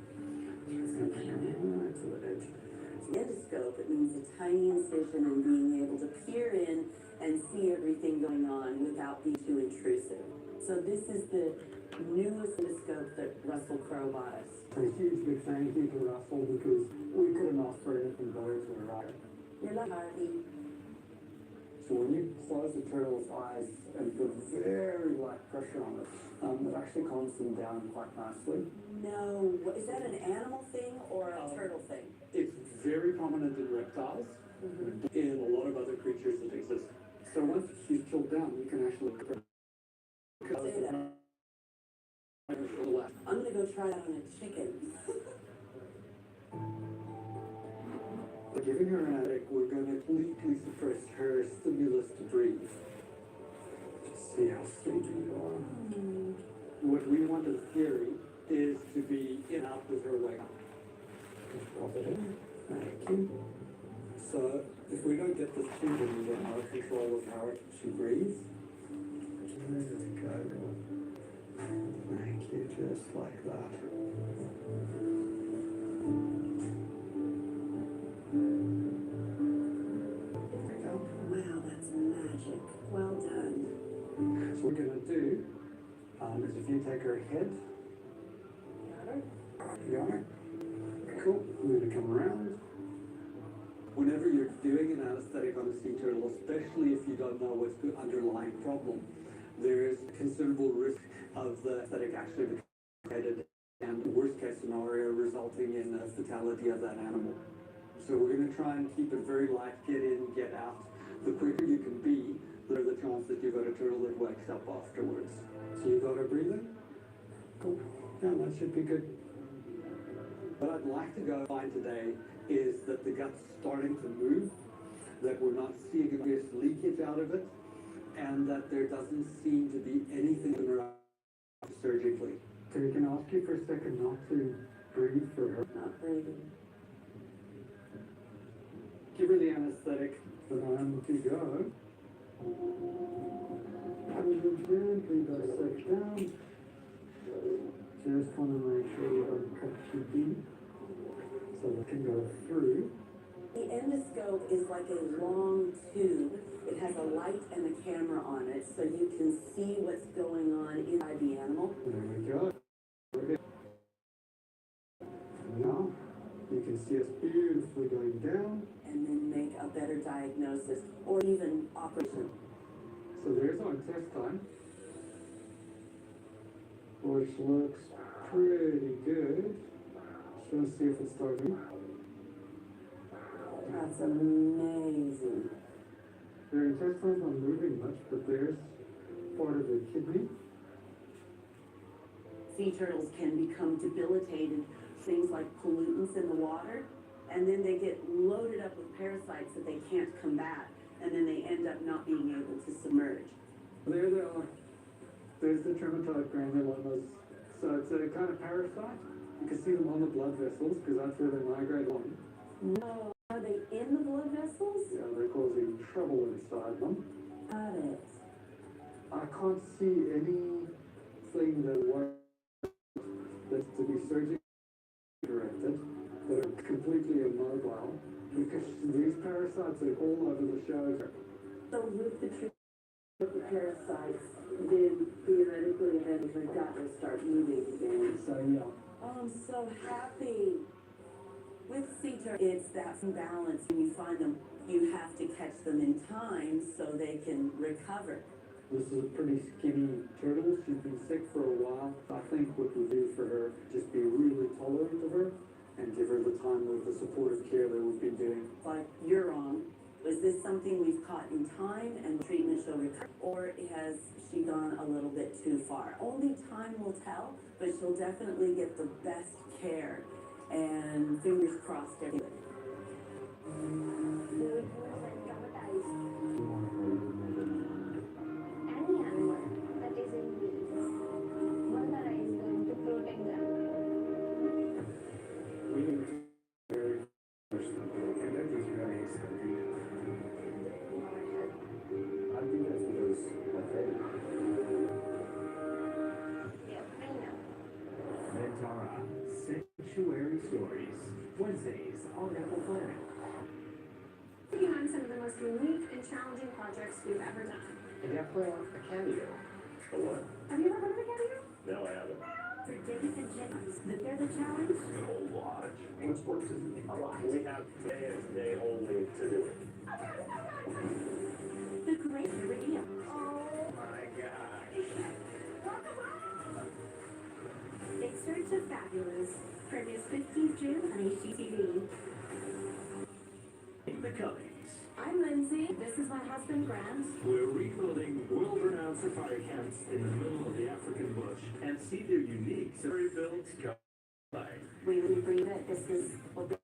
Endoscope, it means a tiny incision and being able to peer in and see everything going on without being too intrusive. So this is the newest telescope that Russell Crowe bought us. A huge big thank you to Russell because we couldn't ask for anything better to arrive. You're lucky, Harvey. So when you close the turtle's eyes and put very light pressure on it, it actually calms them down quite nicely. No, is that an animal thing or a turtle thing? It's very prominent in reptiles, in a lot of other creatures that exist. So once she's chilled down, you can actually Say that. I'm gonna go try that on a chicken. By giving her an addict, we're going to completely suppress her stimulus to breathe. Just see how sleepy you are. What we want in theory is to be in out with her wake up. Thank you. So if we don't get this chicken under our control of how she breathes, there we go. Thank you, just like that. Wow, that's magic. Well done. So what we're going to do is if you take her head, got it? Cool. We're going to come around. Whenever you're doing an anesthetic on a sea turtle, especially if you don't know what's the underlying problem, there is considerable risk of the anesthetic actually becoming irritated and worst case scenario resulting in the fatality of that animal. So we're going to try and keep it very light, get in, get out. The quicker you can be, the the chance that you've got a turtle that wakes up afterwards. So you got her breathing? Cool. Yeah, that should be good. What I'd like to go find today is that the gut's starting to move, that we're not seeing obvious leakage out of it, and that there doesn't seem to be anything surgically. So you can ask you for a second not to breathe for her. Not breathing. Give her the anesthetic, but I'm to go. And we'll gently dissect down. Just want to make sure we don't cut too deep, so we can go through. The endoscope is like a long tube. It has a light and a camera on it, so you can see what's going on inside the animal. There we go. Now, you can see us beautifully going down. And then make a better diagnosis or even operation. So there's our intestine, which looks pretty good. Just want to see if it's starting. That's amazing. Their intestine's not moving much, but there's part of the kidney. Sea turtles can become debilitated, things like pollutants in the water, and then they get loaded up with parasites that they can't combat, and then they end up not being able to submerge. There they are. There's the traumatized granulomas. So it's a kind of parasite. You can see them on the blood vessels because that's where they migrate on. No, are they in the blood vessels? Yeah, they're causing trouble inside them. Got it. I can't see anything that works that's to be surgically directed that are completely immobile because these parasites are all over the shoulder. So with the treatment of the parasites, then theoretically then the gut will start moving again. So yeah. Oh, I'm so happy. With sea turtles, it's that balance. When you find them, you have to catch them in time so they can recover. This is a pretty skinny turtle. She's been sick for a while. I think what we'll do for her, just be really tolerant of her and give her the time of the supportive care that we've been doing. Like you're on. Was this something we've caught in time and treatment she'll recover? Or has she gone a little bit too far? Only time will tell, but she'll definitely get the best care. And fingers crossed everything. Any animal that is in need, Mother is going to protect them. We need to very personal, and that is very exciting. I think that's because Ventara Sanctuary Stories, Wednesdays on Apple Planet. Working on some of the most unique and challenging projects we've ever done. And after a cameo. For what? Have you ever heard of a caviar? No, I haven't. For David and Jenny's. They're the challenge. A whole lot. How much work does it take? A lot. We have today and today only to do it. The Great Reveal. Oh my gosh. Big Search of Fabulous. Premieres 15th June on HGTV. In the Cubbies, I'm Lindsay. This is my husband, Grant. we're rebuilding world-renowned safari camps in the middle of the African bush and see their unique safari-built life. We breathe it. This is what we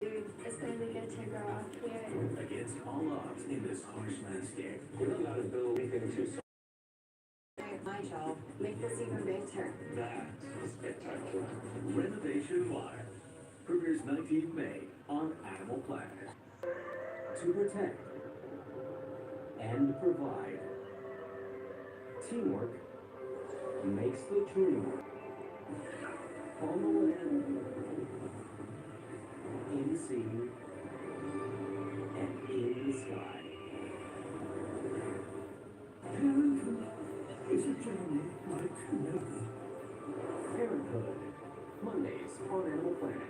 do. It's going to get to grow up here. Against all odds in this harsh landscape. You're not allowed to build anything too small. My job, make this even better. That is spectacular. Renovation Live premieres 19th May on Animal Planet. To protect and provide. Teamwork makes the dream work. On the land, in the sea, and in the sky. Parenthood is a journey like no other. Parenthood, Mondays on Animal Planet.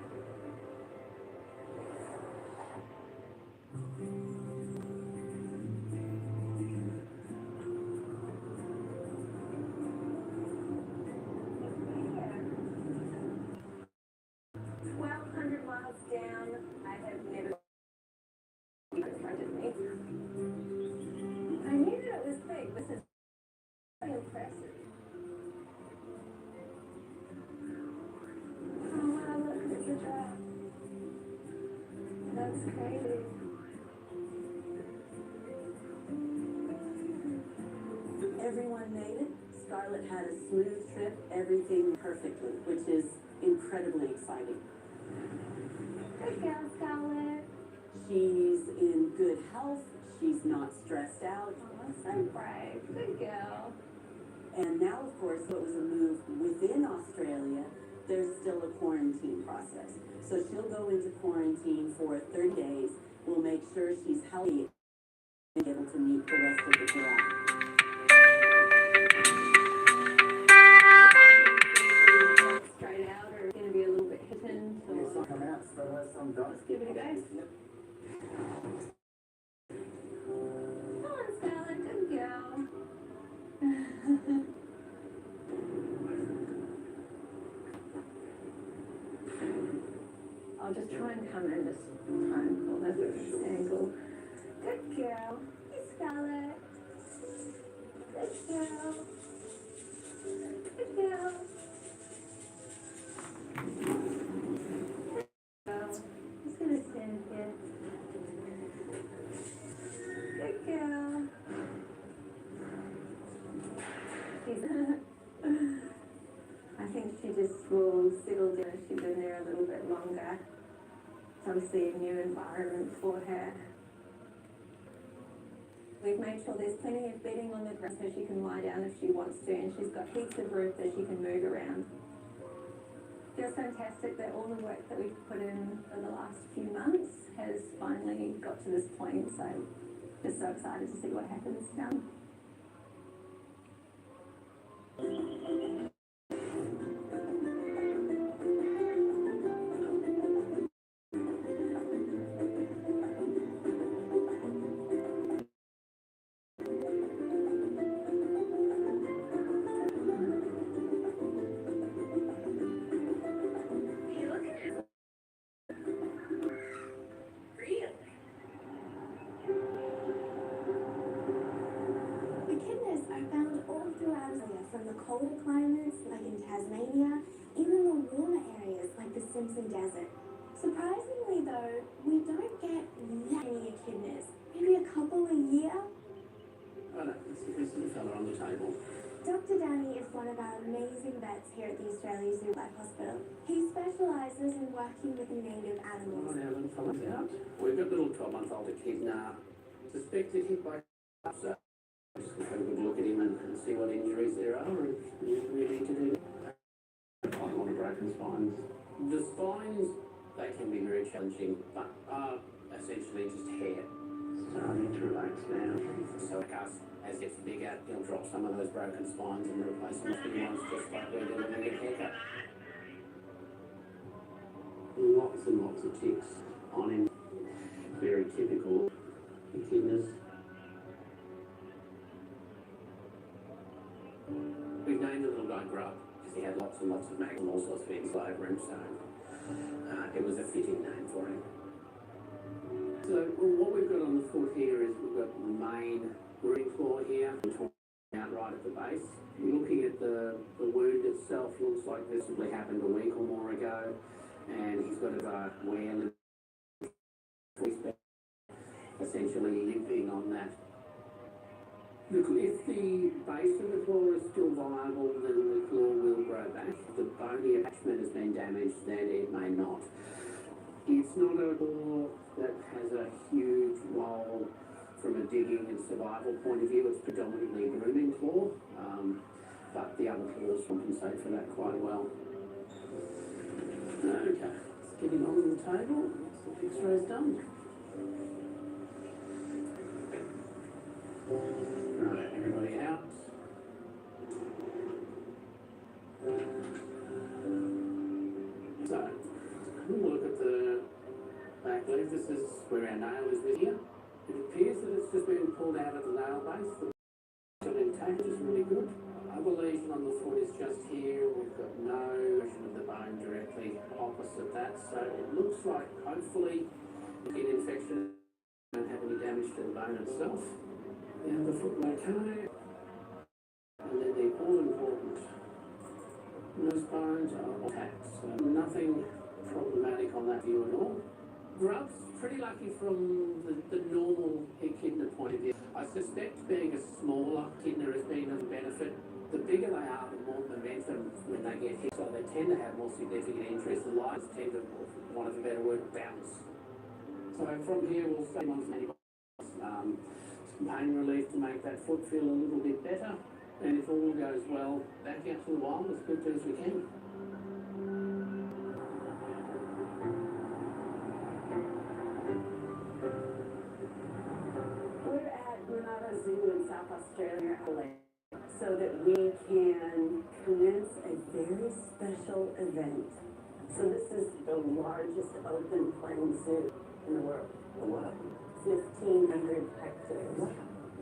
Miles down, I have never in front of me. I knew that it was big. This is very impressive. Oh wow, look, there's a giraffe. That's crazy. Everyone made it. Scarlett had a smooth trip, everything perfectly, which is incredibly exciting. Good girl, Scarlett. She's in good health. She's not stressed out. Oh, so brave. Good girl. And now, of course, what was a move within Australia, there's still a quarantine process. So she'll go into quarantine for 30 days. We'll make sure she's healthy and be able to meet the rest of the giraffe. Straight out or going to be a little bit hidden? So Come out, so some dogs. let's give it a go. Come on, Scarlett. Good girl. I'll just try and come in this time. Pull this angle. Good girl. Hey, Scarlett. Good girl. Good girl. Just gonna stand here. Good girl. I think she just will settle down. She's been there a little bit longer. It's obviously a new environment for her. We've made sure there's plenty of bedding on the ground so she can lie down if she wants to, and she's got heaps of room that she can move around. Feels fantastic that all the work that we've put in for the last few months has finally got to this point, so just so excited to see what happens now. Echidnas are found all throughout Australia, from the colder climates like in Tasmania, even the warmer areas like the Simpson Desert. Surprisingly though, we don't get that many echidnas, maybe a couple a year. Oh no, this is a fella on the table. Dr. Danny is one of our amazing vets here at the Australia Zoo Life Hospital. He specialises in working with native animals. Oh, now little fella's out. We've got little 12-month-old echidna suspected hit by so just have a good look at him and see what injuries there are and we need to do. Quite a lot of broken spines. The spines, they can be very challenging, but are essentially just hair. starting to relax now. So us, as it gets bigger, he'll drop some of those broken spines and replace them with new ones, just like we're doing a haircut. Lots and lots of ticks on him. Very typical echidnas. We've named the little guy Grub because he had lots and lots of mags and all sorts of things over him, so it was a fitting name for him. So what we've got on the foot here is we've got the main rib claw here, torn out right at the base. Looking at the wound itself, looks like this probably happened a week or more ago, and he's got a wear essentially limping on that. Look, if the base of the claw is still viable, then the claw will grow back. If the bony attachment has been damaged, then it may not. It's not a claw that has a huge role from a digging and survival point of view. It's predominantly a grooming claw, but the other claws compensate for that quite well. Okay, let's get him on the table. The X-ray's done. Right, everybody out. So, we'll look at the back leg. This is where our nail is with here. It appears that it's just been pulled out of the nail base. The intact is really good. Other lesion on the foot is just here. We've got no lesion of the bone directly opposite that. So it looks like hopefully skin infection don't have any damage to the bone itself. The other foot okay. And then the all important nose bones are intact. So nothing problematic on that view at all. Grub's pretty lucky from the normal echidna point of view. I suspect being a smaller echidna has been of benefit. The bigger they are, the more momentum when they get hit. So they tend to have more significant injuries. The lions tend to, for want of a better word, bounce. So from here we'll stay on some pain relief to make that foot feel a little bit better. And if all goes well, back out to the wild as quickly as we can. We're at Granada Zoo in South Australia so that we can commence a very special event. So this is the largest open plain zoo in the world. Wow. 1,500 hectares.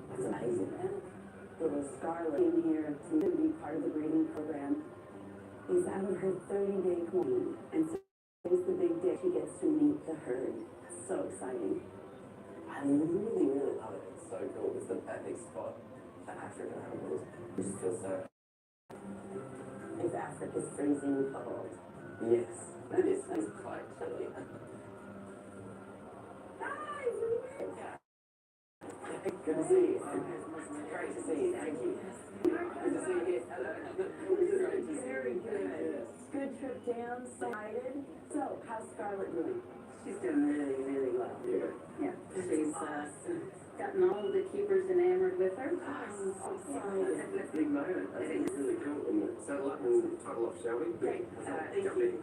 That's amazing, man. Little Scarlet in here to be part of the breeding program is out of her 30-day queen. And so it's the big day she gets to meet the herd. So exciting. I really, really love it. It's so cool. It's the perfect spot for African animals. It just feels so... If Africa's freezing cold. Yes, that is quite chilly. Good to see you. Great to see you. Thank you. Good to see you. Hello. Great to see you. Very good. Good trip down. So excited. So, how's Scarlett doing? She's doing really, really well. Yeah. She's gotten all the keepers enamored with her. It's a big moment. I think it's really cool. And settle up and title off, shall we? Great. Thank Jump you. in.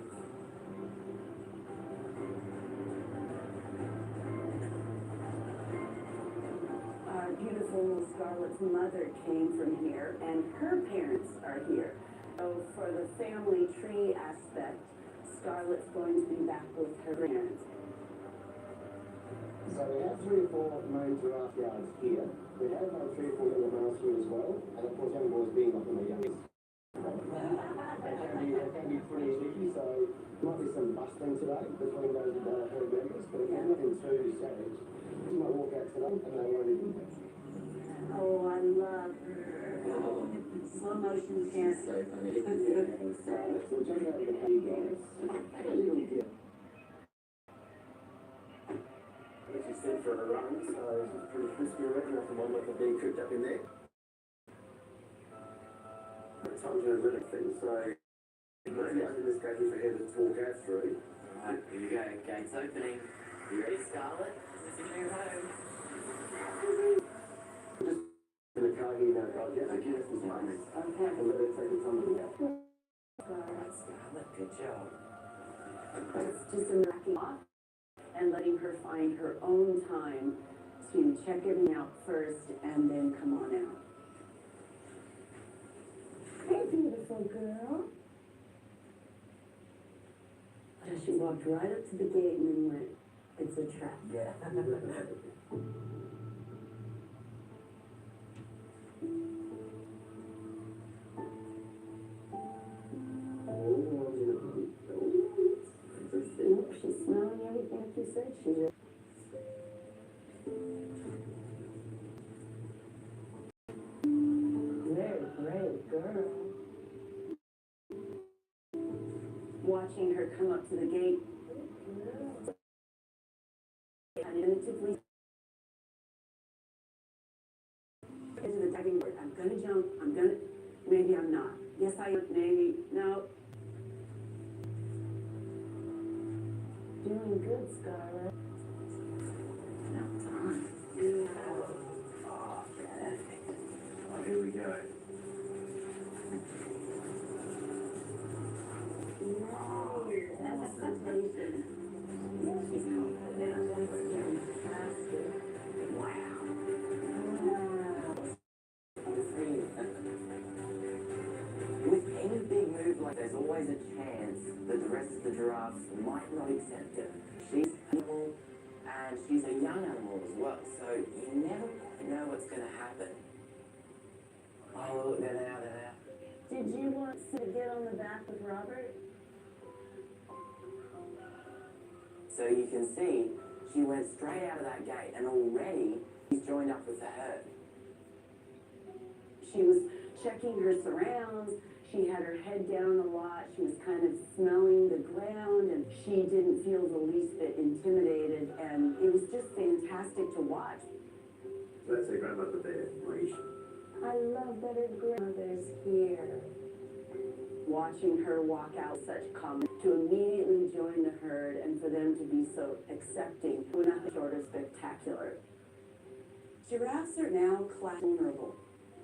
Beautiful Scarlett's mother came from here, and her parents are here. So for the family tree aspect, Scarlett's going to be back with her parents. So we have 3 or 4 main giraffe yards here. We have 3 or 4 little males here as well, and of course young boys being up in the youngest. They can be pretty sneaky, so there might be some busting today between those herd members, but again, nothing too savage. You might walk out today and they won't even touch you. Oh, I love slow motion can't. So we'll jump out of the hay guys. She's sent for a run, so she's pretty crispy, I reckon, after one with the being cooked up in there. It's time to let it thing, so maybe in this case we head to talk out through. Right, here we go. Gates opening. You ready, Scarlett? This is your home. Just in the car here now, guys. Yeah, okay, this is fine. Okay. And let it take its time to get. Alright, Scarlett, good job. It's just a knocking off and letting her find her own time to check everything out first and then come on out. Hey, beautiful girl. And she walked right up to the gate and then went, it's a trap. Yeah. She's smelling everything like you said she would. Very brave girl. Watching her come up to the gate, tentatively into the diving board. I'm gonna jump. Maybe I'm not. Yes, I am. Maybe. No. Doing good, Scarlett. Now it's on. Oh, perfect. Oh, here we go. With any big move like there's always a chance that the rest of the giraffes might not accept it. She's an animal and she's a young animal as well, so you never quite know what's going to happen. Oh, look, they're there. Did you want to get on the back with Robert? So you can see, she went straight out of that gate and already she's joined up with the herd. She was checking her surrounds. She had her head down a lot. She was kind of smelling the ground and she didn't feel the least bit intimidated, and it was just fantastic to watch. Let's say grandmother there, Maurice. I love that her grandmother's here. Watching her walk out such calm, to immediately join the herd and for them to be so accepting, were nothing short of spectacular. Giraffes are now class vulnerable,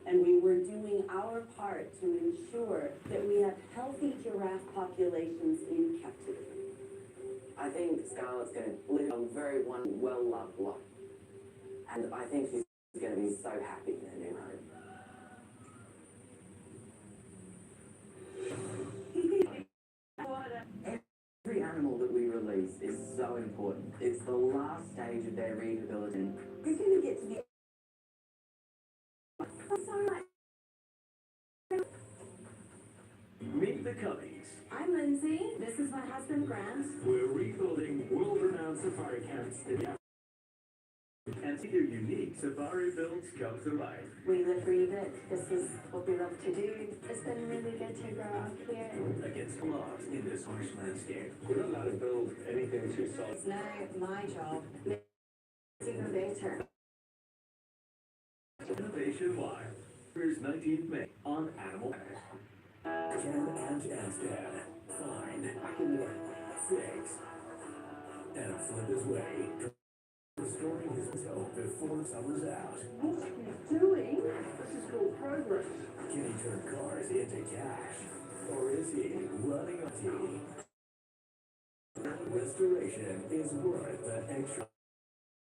and we were doing our part to ensure that we have healthy giraffe populations in captivity. I think Scarlett's going to live a very well-loved life. And I think she's going to be so happy in her new home. Every animal that we release is so important. It's the last stage of their rehabilitation. You're going to get to the... I'm sorry. Meet the Cubbies. I'm Lindsay. This is my husband, Grant. We're rebuilding world-renowned safari camps in Africa. And see their unique safari builds come to life. We live, breathe it. This is what we love to do. It's been really good to grow up here. Against odds in this harsh landscape. We're not allowed to build anything too solid. It's now my job. It's even better. Innovation Wild. Here's 19th May on Animal Planet. Ken and Amstad. Fine. 6. And a flip his way. Restoring his toe before summer's out. What's he doing? This is called progress. Can he turn cars into cash? Or is he running a tea? Restoration is worth the extra.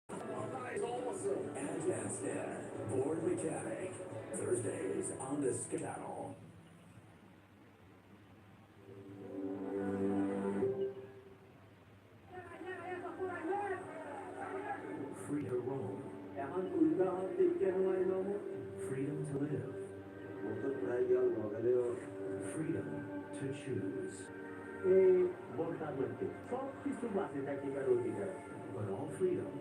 And Amstad, Born Mechanic. Thursdays on the Channel. Free to roam. Freedom to live. Freedom to choose. But all freedom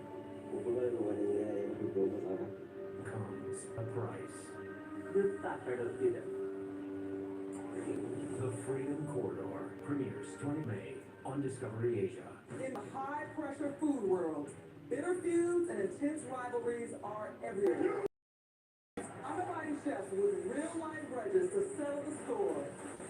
comes a price. The Freedom Corridor premieres 20 May on Discovery Asia. In the high-pressure food world, bitter feuds and intense rivalries are everywhere. I'm inviting chefs with real-life grudges to settle the score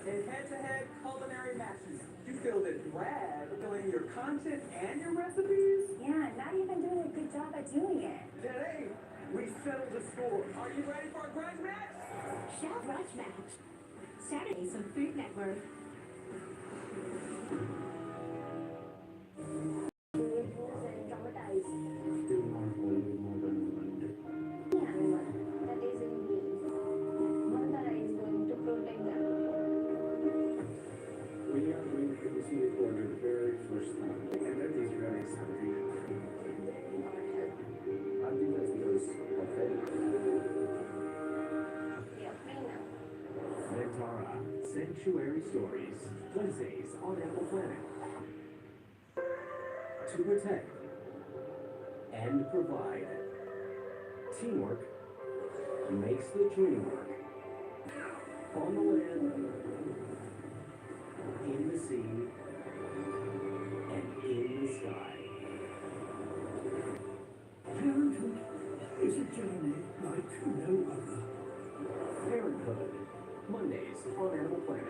in head-to-head culinary matches. You feel that Brad filling your content and your recipes? Yeah, not even doing a good job at doing it. Today, we settled the score. Are you ready for a grudge match? Chef Grudge Match. Saturdays on Food Network. Sanctuary Stories, Wednesdays on Animal Planet. To protect and provide. Teamwork makes the dream work. On the land, in the sea, and in the sky. Parenthood is a journey like no other. Parenthood, Mondays on Animal Planet.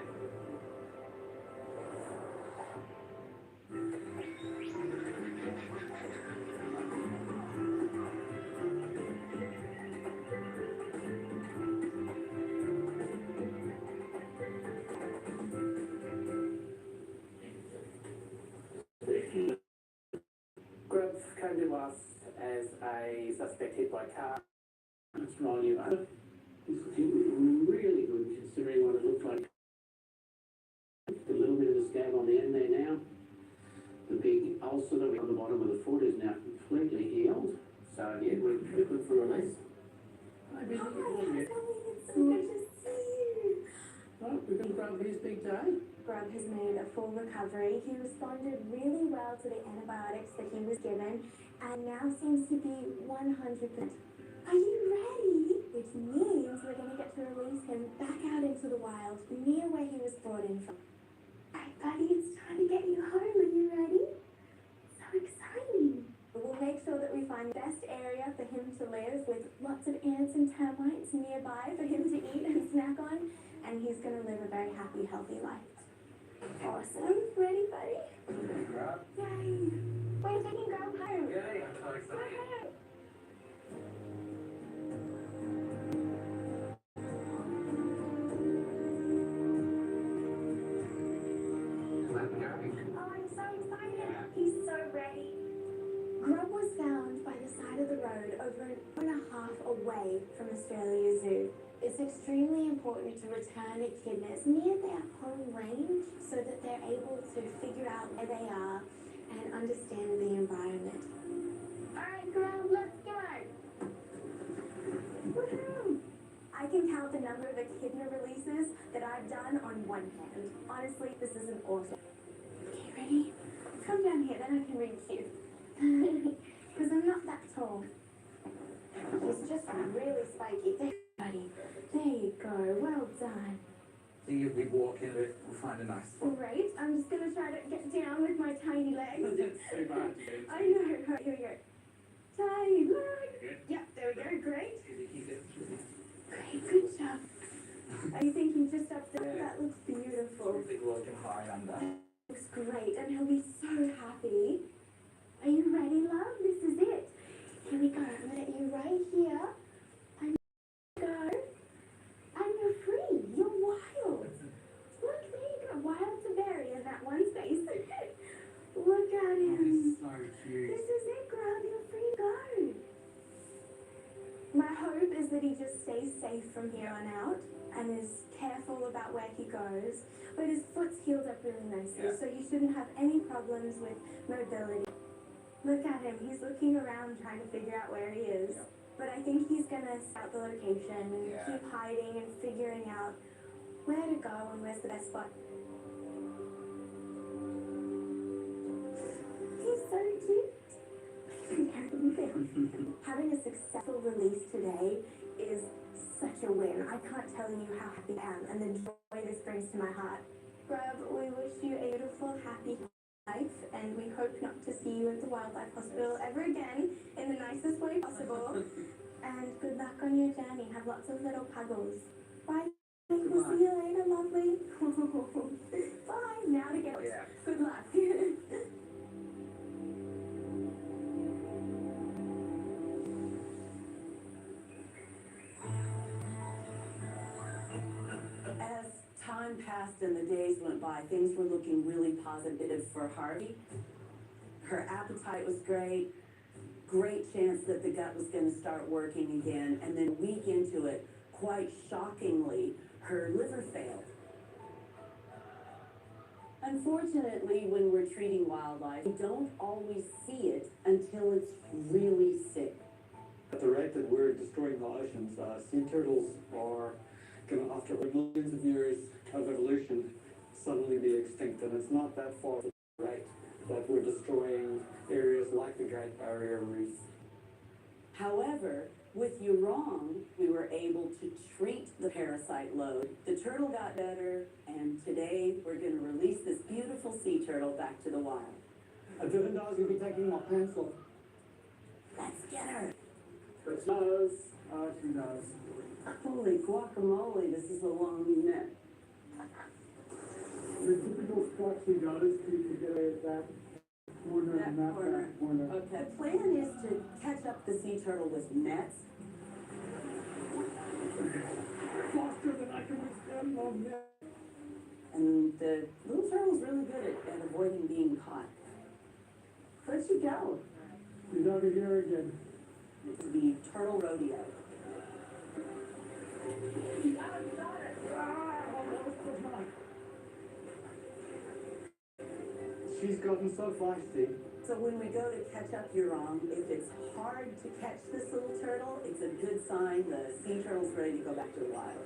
Grub came to us as a suspected by car. It's wrong, you know. He was really good considering what it looked like. A little bit of a scab on the end there now. The big ulcer that we on the bottom of the foot is now completely healed. So yeah, we're good for release. Hi, Billy. Hi, Ellie, it's so good to see you. Well, we're going to grab his big day. Grub has made a full recovery. He responded really well to the antibiotics that he was given and now seems to be 100%. Are you ready? Which means we're going to get to release him back out into the wild, near where he was brought in from. Hey, buddy, it's time to get you home. Are you ready? So exciting. We'll make sure that we find the best area for him to live with lots of ants and termites nearby for him to eat and snack on, and he's going to live a very happy, healthy life. Awesome. Ready, buddy? Yay. We're taking Grub home. Yay, I'm so excited. Woohoo. Oh, I'm so excited. He's so ready. Grub was found by the side of the road over an hour and a half away from Australia Zoo. It's extremely important to return echidnas near their home range so that they're able to figure out where they are and understand the environment. Alright, Grub, let's go! Woohoo! I can count the number of echidna releases that I've done on one hand. Honestly, this is an awesome. Okay, ready? Come down here, then I can reach you. Because I'm not that tall. He's just really spiky. There, buddy. There you go. Well done. So you'll be walking it, we'll find a nice spot. Great. I'm just going to try to get down with my tiny legs. That's so bad to do. I know. Right, here we go. Tiny legs. Yep, there we go. Great. Great. Good job. Are you thinking just up there? Yeah. That looks beautiful. Something looking high under. Looks great, and he'll be so happy. Are you ready, love? This is it. Here we go. I'm going to get you right here. And go. And you're free. You're wild. Look, there you go. Wild to berry in that one space. Look at him. This is so cute. This is it, Grub. You're free to go. My hope is that he just stays safe from here on out and is careful about where he goes. But his foot's healed up really nicely, so he shouldn't have any problems with mobility. Look at him. He's looking around trying to figure out where he is. But I think he's going to scout the location and keep hiding and figuring out where to go and where's the best spot. He's so cute. Having a successful release today is such a win. I can't tell you how happy I am and the joy this brings to my heart. Grub, we wish you a beautiful, happy life, and we hope not to see you at the Wildlife Hospital ever again in the nicest way possible. And good luck on your journey. Have lots of little puggles. Bye. We'll see you later, lovely. Bye. Now to get. Yeah. Good luck. As time passed and the days went by, things were looking really positive for Harvey. Her appetite was great. Great chance that the gut was going to start working again. And then a week into it, quite shockingly, her liver failed. Unfortunately, when we're treating wildlife, we don't always see it until it's really sick. At the rate that we're destroying the oceans, sea turtles are going to, after millions of years of evolution, suddenly be extinct. And it's not that far right that we're destroying areas like the Great Barrier Reef. However, with Yurong, we were able to treat the parasite load. The turtle got better, and today we're going to release this beautiful sea turtle back to the wild. Divindar's going to be taking my pencil. Let's get her. But she knows. Oh, she knows. Holy guacamole, this is a long neck. The typical spot she got is to get away with that corner and that corner. Okay. The plan is to catch up the sea turtle with nets. Faster than I can withstand long net. And the little turtle's really good at avoiding being caught. Where'd she go? She's over here again. It's the turtle rodeo. She's gotten so feisty. So when we go to catch up Yurong, if it's hard to catch this little turtle, it's a good sign the sea turtle's ready to go back to the wild.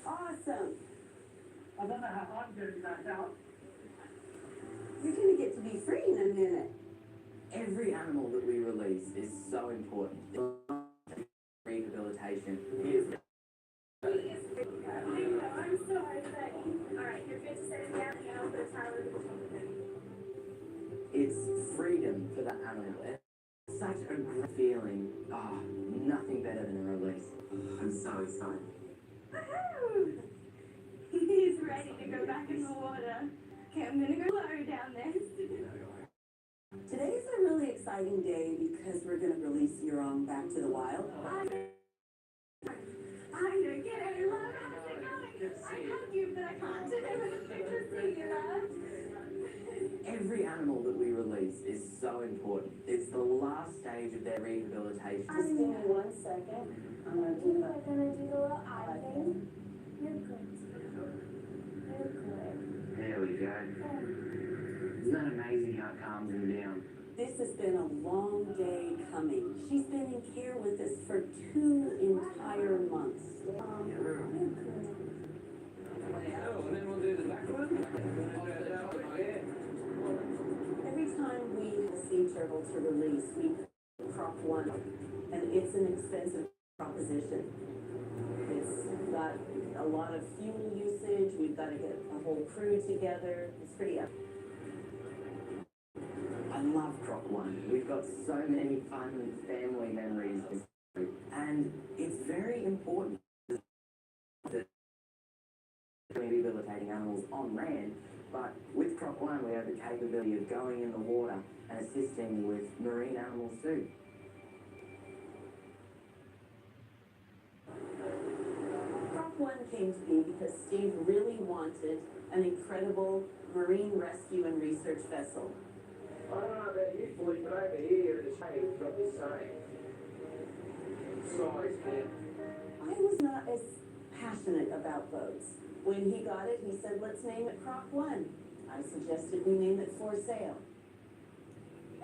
Awesome. I don't know how I'm getting back out. You're gonna get to be free in a minute. Every animal that we release is so important. Rehabilitation is. I'm so excited. Alright, you're good to sit down and I'll put a towel over the top. It's freedom for the animal. It's such a great feeling. Oh, nothing better than a release. I'm so excited. Woohoo! He's ready to go back in the water. Okay, I'm gonna go low down there. Today's a really exciting day because we're gonna release Yurong back to the wild. I'm gonna get her. Love, how's it going? I hug you, but I can't. It's good to see you, love. Every animal that we release is so important. It's the last stage of their rehabilitation. Just give me 1 second. I'm gonna do You that. are gonna do the little eye thing. You're good. You're good. There we go. Isn't that amazing how it calms him down? This has been a long day coming. She's been in care with us for 2 entire months. You're good. And then we'll do the back one. Every time we have a sea turtle to release, we crop one, and it's an expensive proposition. It's got a lot of fuel usage. We've got to get a whole crew together. It's pretty up. I love Crop One. We've got so many fun family memories. And it's very important that rehabilitating animals on land, but with Crop One we have the capability of going in the water and assisting with marine animals too. Crop One came to me because Steve really wanted an incredible marine rescue and research vessel. I don't know about you boys, but over here the shape's not the same. Size, man. I was not as passionate about boats. When he got it, he said, let's name it Crop One. I suggested we name it For Sale.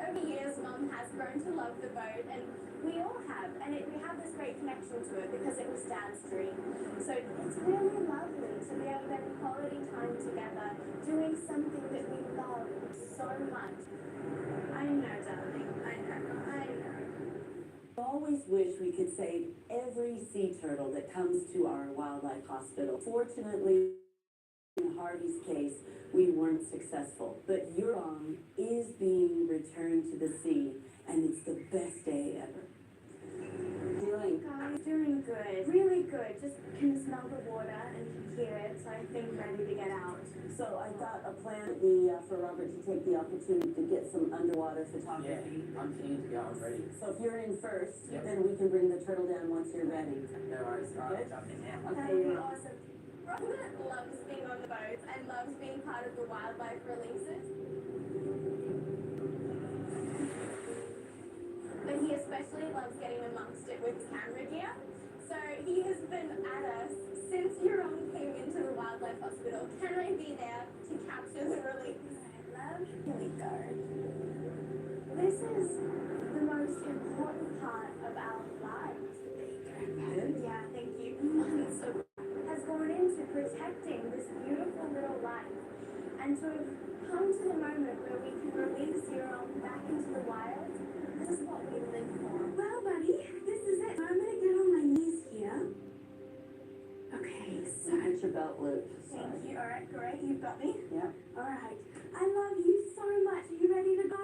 Over the years, Mum has grown to love the boat, and we all have. And we have this great connection to it because it was Dad's dream. So it's really lovely to be able to have quality time together, doing something that we love so much. I know, darling. I know. I always wish we could save every sea turtle that comes to our wildlife hospital. Fortunately, in Harvey's case, we weren't successful. But Yurong is being returned to the sea, and it's the best day ever. Doing? Guys, doing good. Really good. Just can smell the water and hear it, so I think ready to get out. So I thought a plan would be for Robert to take the opportunity to get some underwater photography. I'm keen to go. I'm ready. So if you're in first, Yep. then we can bring the turtle down once you're ready. No worries. All right, Good? jump in now. That Okay. would be awesome. Robert loves being on the boat and loves being part of the wildlife releases. But he especially loves getting amongst it with camera gear. So he has been at us since Yurong came into the wildlife hospital. Can I be there to capture the release? I love. Here we go. this is the most important part of our lives. Yeah, thank you. So has gone into protecting this beautiful little life, and to have come to the moment where we can release Zero back into the wild. This is what we live for. Well, buddy, this is it. I'm gonna get on my knees here. Okay, so Get your belt loop. thank you. All right, great. You've got me. Yeah. All right. I love you so much. Are you ready to go?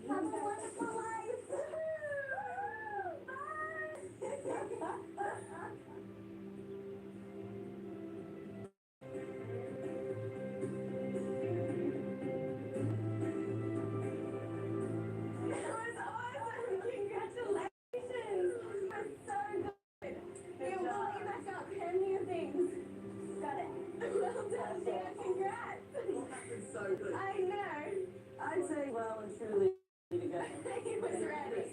Have a wonderful life. Bye. That was awesome. Congratulations. That's so good. Here, we'll let you back up. Hand me your things. Got it. Well done, Dad. Congrats. It's so good. I know. I'd say well and truly ready to go. He was ready.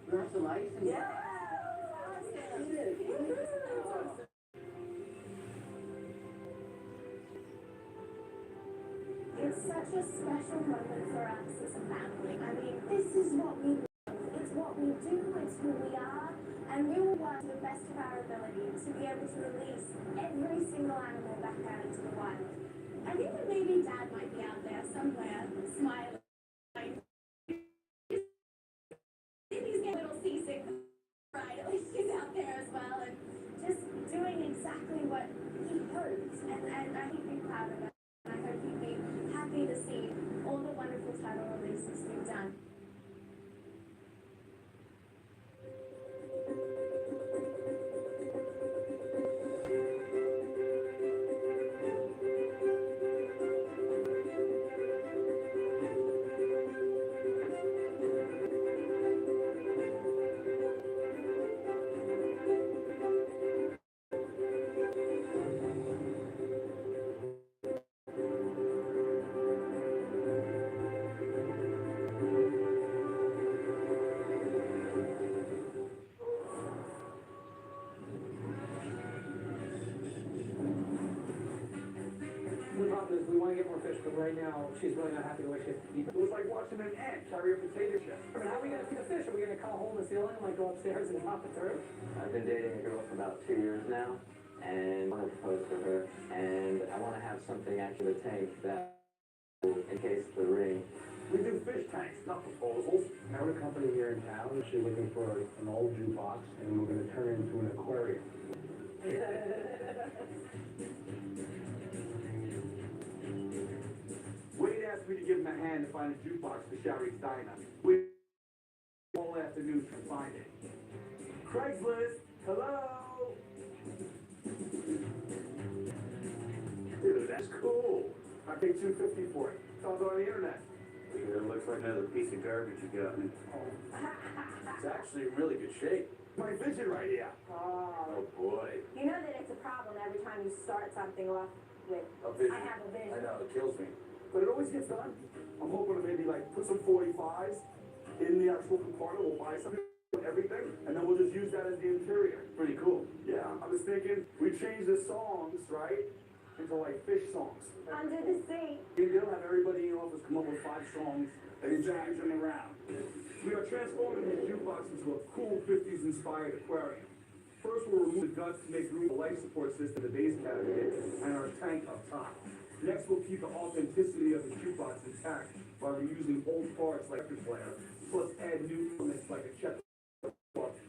Congratulations. Yeah. It's such a special moment for us as a family. I mean, this is what we do. It's what we do. It's who we are. And we will work to the best of our ability to be able to release every single animal back out into the wild. I think that maybe Dad might be out there somewhere, smiling. He's getting a little seasick, right? At least he's out there as well, and just doing exactly what he hoped. And I think he'd be proud of it. And I hope he'd be happy to see all the wonderful title releases we've done. The problem is we want to get more fish, but right now she's really not happy the way she has to keep it. It was like watching an ant carry a potato chip. I mean, how are we going to see the fish? Are we going to cut a hole in the ceiling and like go upstairs and pop it through? I've been dating a girl for about 2 years now, and I want to propose to her, and I want to have something actually tank that will encase the ring. We do fish tanks, not proposals. I own a company here in town. She's looking for an old jukebox, and we're going to turn it into an aquarium. Wade asked me to give him a hand to find a jukebox for Sherry's Diner. We all afternoon to find it. Craigslist, hello? Dude, that's cool. I paid $250 for it. It's all on the internet. It looks like another piece of garbage you got. It's actually in really good shape. My vision right here. Oh boy. You know that it's a problem every time you start something off with, A vision. I have a vision. I know, it kills me. But it always gets done. I'm hoping to maybe like put some 45s in the actual compartment. We'll buy something, everything, and then we'll just use that as the interior. Pretty cool. Yeah, I was thinking we change the songs, right, into like fish songs. Under the sea. You don't have everybody in the office come up with 5 songs and change them around. We are transforming the jukebox into a cool 50s inspired aquarium. First, we'll remove the guts to make room for the life support system, the base cabinet, and our tank up top. Next, we'll keep the authenticity of the jukebox intact by reusing old parts like record player, plus add new elements like a check,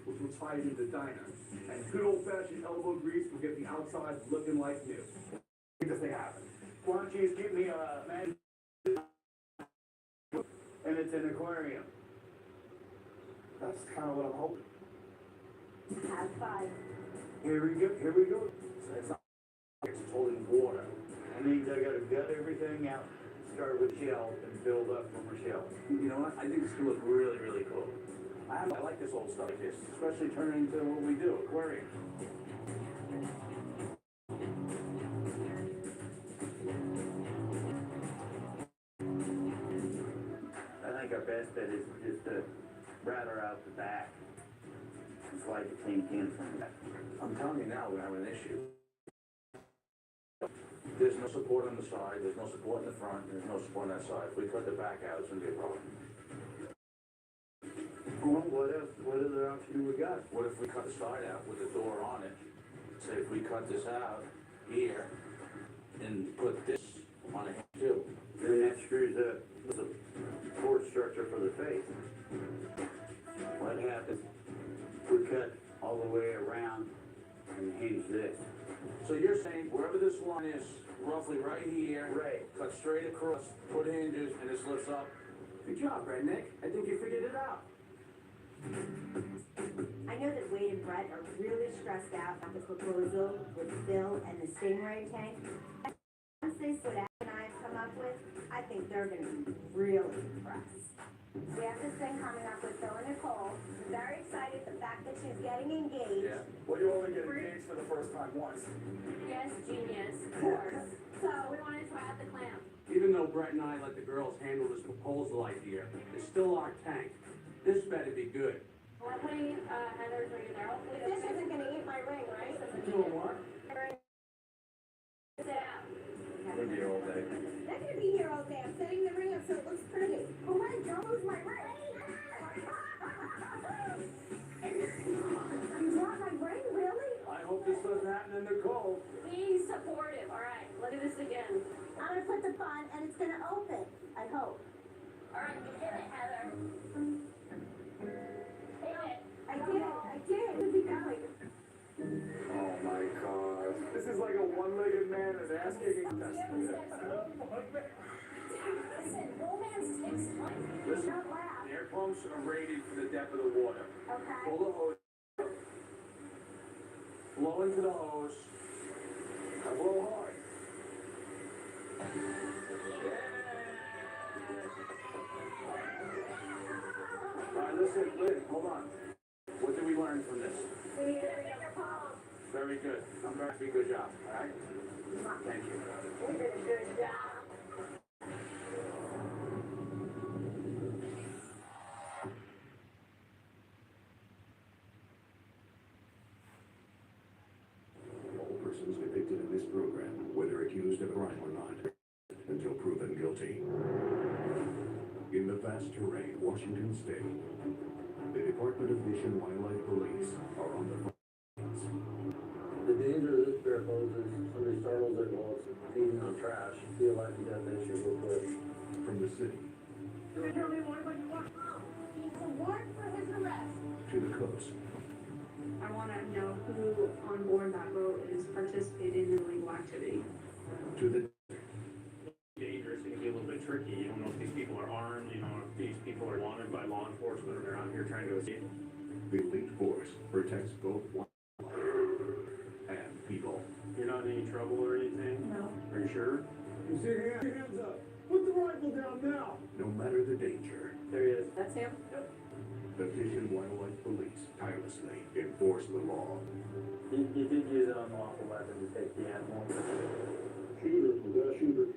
which will tie into the diner. And good old-fashioned elbow grease will get the outside looking like new. Make this thing happen. Why don't you just give me a man? And it's an aquarium. That's kind of what I'm hoping. Have fun. Here we go. So it's not it's holding water. That means I gotta gut everything out, start with shell, and build up from a shell. You know what? I think this could look really, really cool. I like this old stuff like this, especially turning into what we do, aquarium. I think our best bet is just to rat her out the back and slide the clean can from the back. I'm telling you now, we're having an issue. There's no support on the side, there's no support in the front, there's no support on that side. If we cut the back out, it's gonna be a problem. Well, what other option we got? What if we cut the side out with a door on it? Say if we cut this out here and put this on it too. Then that screws up the support structure for the face. What happens? We cut all the way around and hinge this. So you're saying wherever this line is, roughly right here. Right. Cut straight across, put hinges, and this lifts up. Good job, Redneck. I think you figured it out. I know that Wade and Brett are really stressed out about the proposal with Phil and the Stingray tank. Once they see what Adam and I have come up with, I think they're gonna be really impressed. We have this thing coming up with Phil and Nicole. I'm very excited the fact that she's getting engaged. Yeah. Well, you only get engaged for the first time once. Yes, genius, of course. So we want to try out the clamp. Even though Brett and I let the girls handle this proposal idea, it's still our tank. This better be good. We're putting Heather's ring in there. Hopefully This isn't gonna eat my ring, right? Doing what? Sit out. We'll be here all day. They're gonna be here all day. I'm setting the ring up so it looks pretty. Oh, wait, don't lose my ring. You want my ring, really? I hope this doesn't happen in the cold. Be supportive. All right, let's do this again. I'm gonna put the bun and it's gonna open. I hope. All right, you did it, Heather. I did. Where's he going? Oh my God. This is like a one-legged man and ass kicking contest. Listen, romance takes time. Listen, Don't laugh. the air pumps are rated for the depth of the water. Okay. Pull the hose. Blow into the hose. Now blow hard. All right, listen, Lynn, hold on. What did we learn from this? We need to read your palm. Very good. I'm very happy. Good job. All right? Thank you. We did a good job. All persons depicted in this program, whether accused of a crime or not, until proven guilty. In the vast terrain, Washington State, the Department of Fish and Wildlife Police are on the front lines. The danger of this bear poses, somebody startles it while it's feeding on trash, be a life and death issue real quick. From the city He's a warrant for his arrest. to the coast, I want to know who on board that boat is participating in illegal activity. to the Dangerous, it can be a little bit tricky. You don't know if these people are armed, you don't know if these people are wanted by law enforcement or they're out here trying to escape. the elite force protects both wildlife and people. You're not in any trouble or anything? No. Are you sure? You see your hands up. Put the rifle down now. No matter the danger, There he is. That's him? the Fish and Wildlife Police tirelessly enforce the law. You did use an unlawful weapon to take the animal. Shooter, we got a shooter.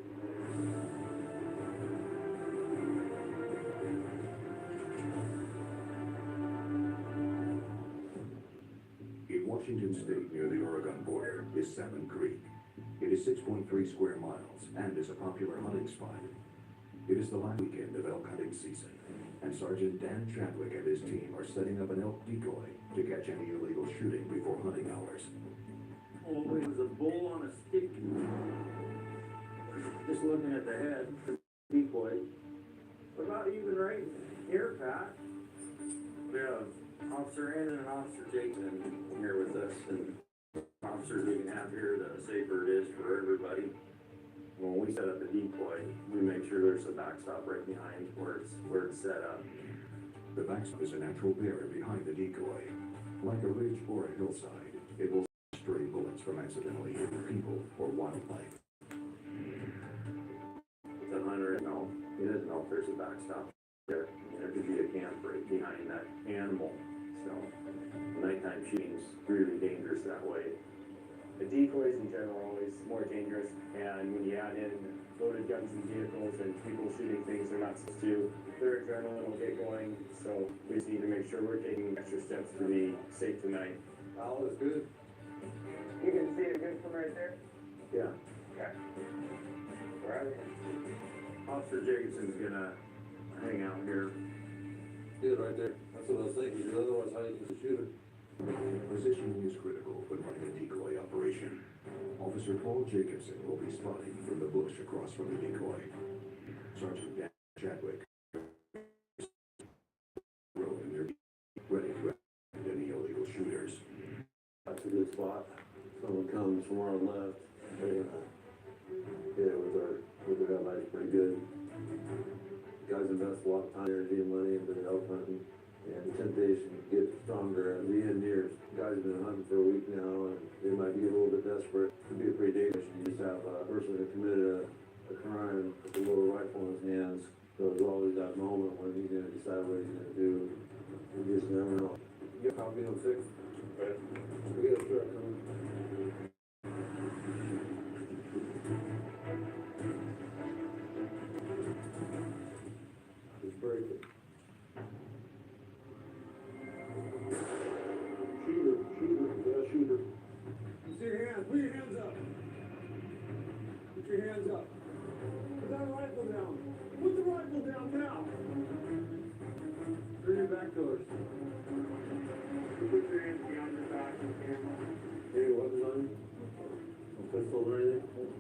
In Washington State, near the Oregon border, is Salmon Creek. It is 6.3 square miles and is a popular hunting spot. It is the last weekend of elk hunting season, and Sergeant Dan Chadwick and his team are setting up an elk decoy to catch any illegal shooting before hunting hours. Oh, it was a bull on a stick. Just looking at the head, the decoy. What about even right here, Pat? We have Officer Ann and Officer Jason here with us, and officers we can have here, the safer it is for everybody. When we set up a decoy, we make sure there's a backstop right behind where it's set up. The backstop is a natural barrier behind the decoy. Like a ridge or a hillside, it will stray bullets from accidentally hitting people or wildlife. The hunter, he doesn't know if there's a backstop there. There could be a camp right behind that animal. So nighttime shooting's really dangerous that way. The decoys in general are always more dangerous, and when you add in loaded guns and vehicles and people shooting things they're not supposed to, their adrenaline will get going. So we just need to make sure we're taking extra steps to be safe tonight. All is good. You can see it good from right there? Yeah. Okay. Where are they? Officer Jacobson's gonna hang out here. Good right there. That's what I was thinking, because otherwise how you can shoot it? Positioning is critical when running a decoy operation. Officer Paul Jacobson will be spotting from the bush across from the decoy. Sergeant Dan Chadwick row in their ready to act any illegal shooters. That's a good spot. Someone comes from our left, they're gonna hit it with their headlights pretty good. Guys invest a lot of time, energy, and money into elk hunting, and the temptation gets stronger as the end nears. Guys have been hunting for a week now, and they might be a little bit desperate. It could be a pretty dangerous. You just have a person that committed a crime with a little rifle in his hands. So there's always that moment when he's gonna decide what he's gonna do. You just never know. You got copy on 6? Right. We got a truck coming. Just break it. Shooter. Put your hands up. Put your hands up. Put that rifle down. Put the rifle down now. Turn your back to us. Put your hands behind your back. Any weapons on you? No pistols or anything?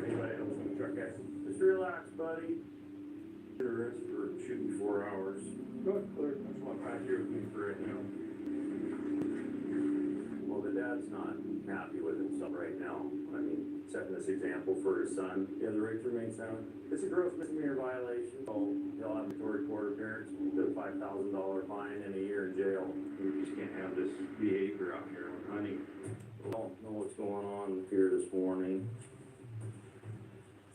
Anybody else in the truck, guys? Just relax, buddy. Arrest for shooting 4 hours. Good, clear. That's what back here with me for right now. Well, the dad's not happy with himself right now. I mean, setting this example for his son. Yeah, the rates remain sound. It's a gross misdemeanor violation. So he'll have a court appearance, a $5,000 fine, and a year in jail. We just can't have this behavior out here when hunting. I don't know what's going on here this morning.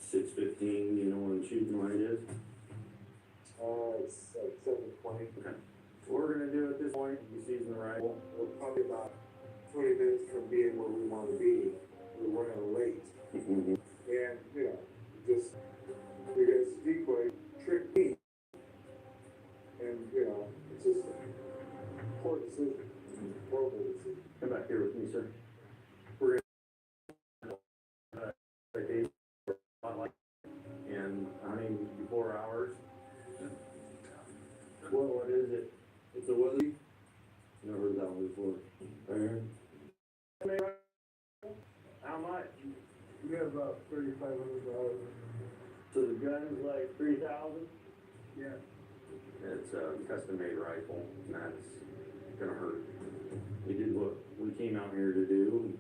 6:15, you know when the shooting line is? It's like 7:20. Okay. So what we're gonna do at this point, you season the rifle. We're probably about 20 minutes from being where we want to be. We're running late. And, just because decoy tricked me. And, it's just a poor decision. Horrible decision. Come back here with me, sir. We're gonna and hunting 4 hours. Well, what is it? It's a Willie? Never heard that one before. Aaron? How much? We have about $3,500. So the gun's like 3,000? Yeah. It's a custom-made rifle, and that's gonna hurt. We did what we came out here to do.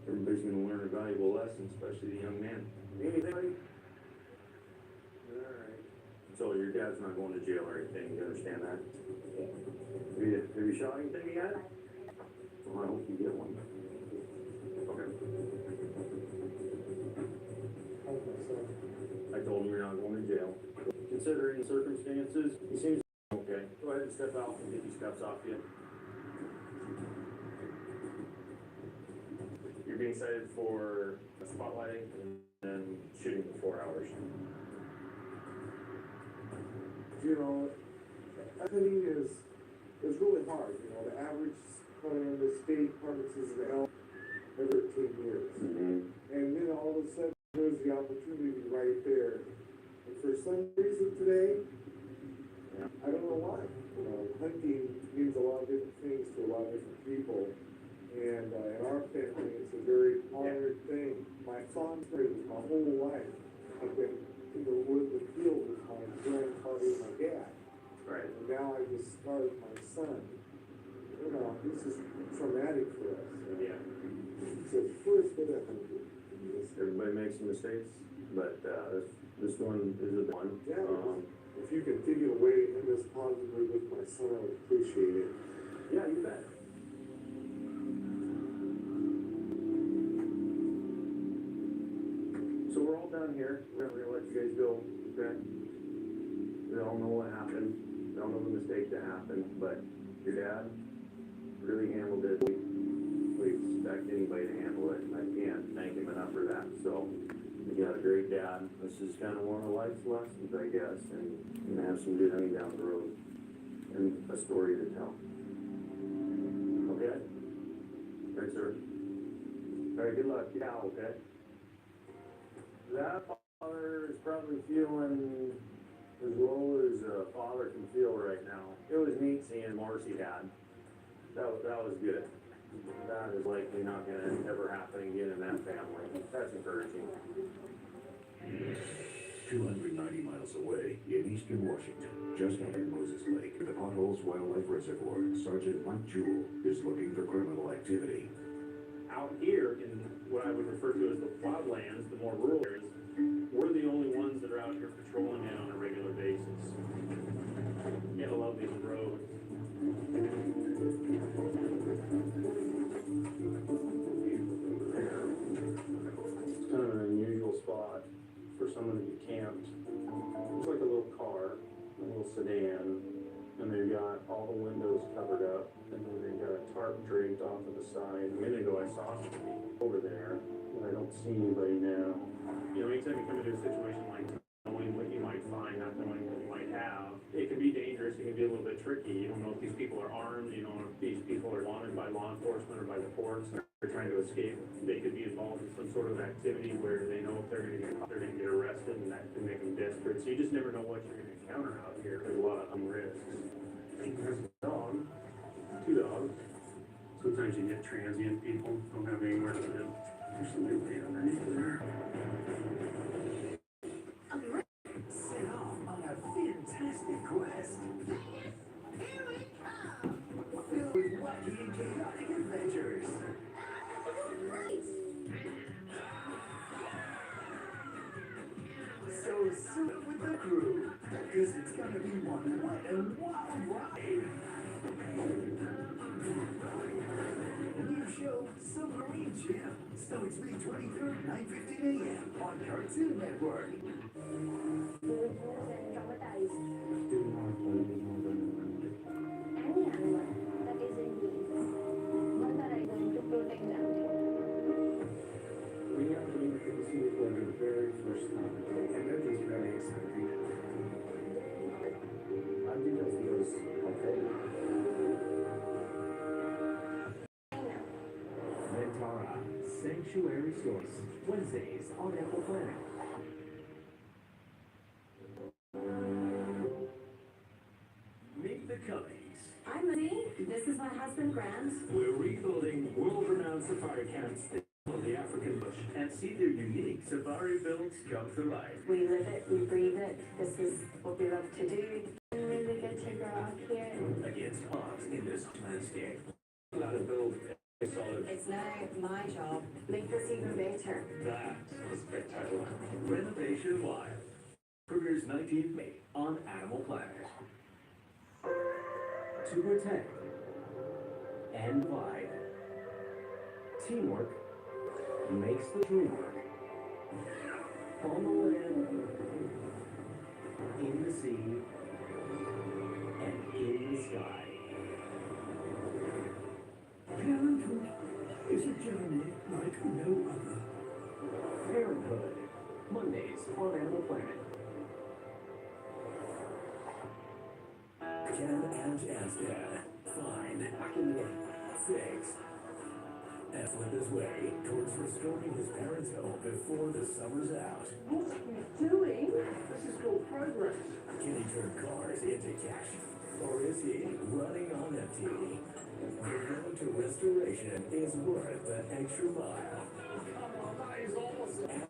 Everybody's gonna learn a valuable lesson, especially the young man. Anything? Alright. So your dad's not going to jail or anything, you understand that? Yeah. Have you shot anything yet? Well, I hope you get one. Okay. I told him you're not going to jail. Considering the circumstances, he seems okay. Go ahead and step out and get these cuffs off you. You're being cited for spotlighting and then shooting for 4 hours. Hunting is really hard. The average hunter in the state harvests an elk every 13 years. And then all of a sudden, there's the opportunity right there. And for some reason today, I don't know why. Hunting means a lot of different things to a lot of different people. And in our family, it's a very honored thing. My son's raised my whole life. I've been in the wood, the field with my grandfather and my dad. Right. And now I just started my son. This is traumatic for us. Yeah. It's the first bit of hunting. Everybody makes some mistakes, but this one is a one. Yeah. If you can figure a way to end this positively with my son, I would appreciate it. Yeah, you bet. So we're all done here. We're gonna let you guys go, okay? We all know what happened. We all know the mistake that happened, but your dad really handled it. We expect anybody to handle it, and I can't thank him enough for that. So you got a great dad. This is kind of one of life's lessons, I guess, and you're gonna have some good hunting down the road and a story to tell. Okay? Right, sir. All right, good luck. Yeah, okay? That father is probably feeling as low as a father can feel right now. It was neat seeing Marcy had. That was good. That is likely not gonna ever happen again in that family. That's encouraging. 290 miles away in eastern Washington, just under Moses Lake, the Potholes Wildlife Reservoir, Sergeant Mike Jewell is looking for criminal activity. Out here in what I would refer to as the wildlands, the more rural areas, we're the only ones that are out here patrolling it on a regular basis. You gotta love these roads. It's kind of an unusual spot for someone to be camped. It's like a little car, a little sedan, and they've got all the windows covered up, and then they've got a tarp draped off of the side. A minute ago I saw somebody over there, but I don't see anybody now. You know, anytime you come into a situation like knowing what you might find, not knowing what you might have, it can be dangerous, it can be a little bit tricky. You don't know if these people are armed, you don't know if these people are wanted by law enforcement or by the courts, and they're trying to escape. They could be involved in some sort of activity where they know if they're gonna get caught, they're gonna get arrested, and that can make them desperate. So you just never know what you're gonna encounter out here. There's a lot of risks. I think there's a dog, 2 dogs. Sometimes you get transient people, don't have anywhere to live. There's somebody laying underneath there. Set off on a fantastic quest. Here we come! Filled with wacky and chaotic adventures. So suit up with the crew, because it's gonna be one wet and wild ride. New show, Submarine Gym, starts May 23rd, 9:15 a.m. on Cartoon Network. We are going to see it for the very first time, and that is very exciting. Adidas was okay. Ventara, Sanctuary Stores, Wednesdays on Apple Planet. Meet the Cubbies. I'm Minnie. This is my husband, Grant. We're rebuilding world-renowned safari camps of the African bush and see their unique safari builds come to life. We live it, we breathe it. This is what we love to do. It's really good to grow up here. Against odds in this landscape. How to build a solid. It's now my job. Make this even better. That is spectacular. Renovation Wild. Premieres 19th May on Animal Planet. To protect and provide. Teamwork makes the dream work. On the land, in the sea, and in the sky. Parenthood is a journey like no other. Parenthood, Mondays on Animal Planet. Ken and Asdad find Academic 6. As led his way towards restoring his parents' home before the summer's out. What are you doing? This is called progress. Can he turn cars into cash? Or is he running on empty? The road to restoration is worth the extra mile. Come on, that is awesome.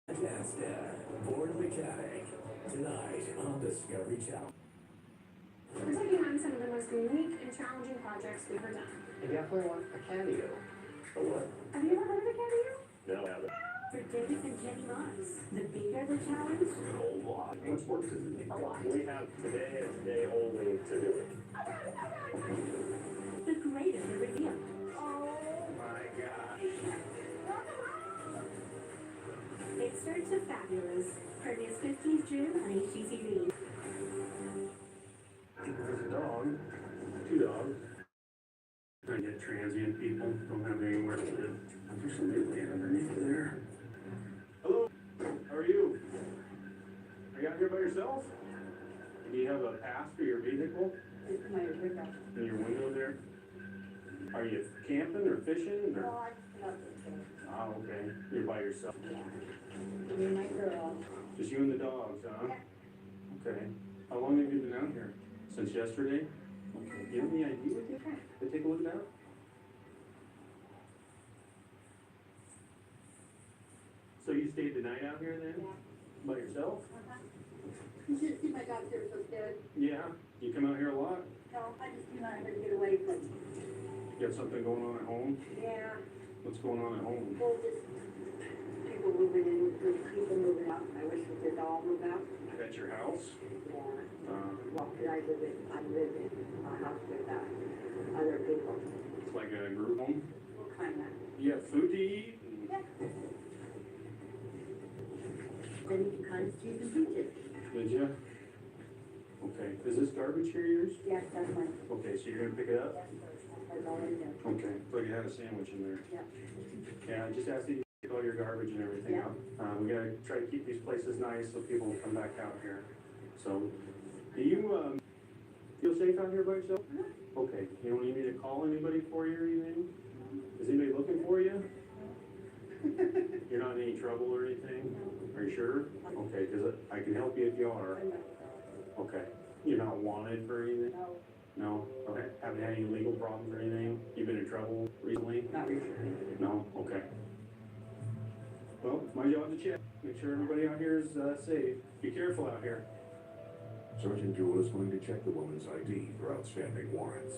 And Asdad, Born Mechanic, tonight on Discovery Channel. We're taking on some of the most unique and challenging projects we've ever done. I definitely want a cameo. A what? Have you ever heard of a cameo? No, I haven't. For David and Kenny Moss, the bigger the challenge, A whole lot. Much work does it take? a lot. We have today and today only to do it. The greater the reveal. Oh my gosh. It starts with Fabulous. Premieres 15th June on HGTV. There's a dog, 2 dogs. I get transient people, don't have anywhere to live. There's somebody laying underneath there. Hello, how are you? Are you out here by yourself? Do you have a pass for your vehicle? In your window there? Are you camping or fishing or? Ah, okay. You're by yourself. Me and my girl. Just you and the dogs, huh? Okay. How long have you been out here? Since yesterday? Okay. Do you have any ID with you? To take a look at that? So you stayed the night out here then? Yeah. By yourself? You should see my dog here, so good. Yeah. You come out here a lot? No, I just do not ever get away from. You have something going on at home? Yeah. What's going on at home? Well, just people moving in, people moving out. I wish we could all move out. At your house? Yeah. Uh, Well, I live in a house with other people. it's like a group home? What kind of? You have food to eat? Yeah. Then you can kind of see the beaches. Did you? Okay. Is this garbage here yours? Yes, that's mine. Okay, so you're gonna pick it up? That's all in there. Okay. So you had a sandwich in there? Yeah. Yeah, I just asked you to take all your garbage and everything Yeah. out. We gotta try to keep these places nice so people will come back out here. So, do you, feel safe out here by yourself? Okay. You don't need me to call anybody for you or anything? Is anybody looking for you? You're not in any trouble or anything? Are you sure? Okay, because I can help you if you are. Okay. You're not wanted for anything? No? Okay. Haven't had any legal problems or anything? You've been in trouble recently? Not recently. No? Okay. Well, it's my job to check. Make sure everybody out here is safe. Be careful out here. Sergeant Jewell is going to check the woman's ID for outstanding warrants.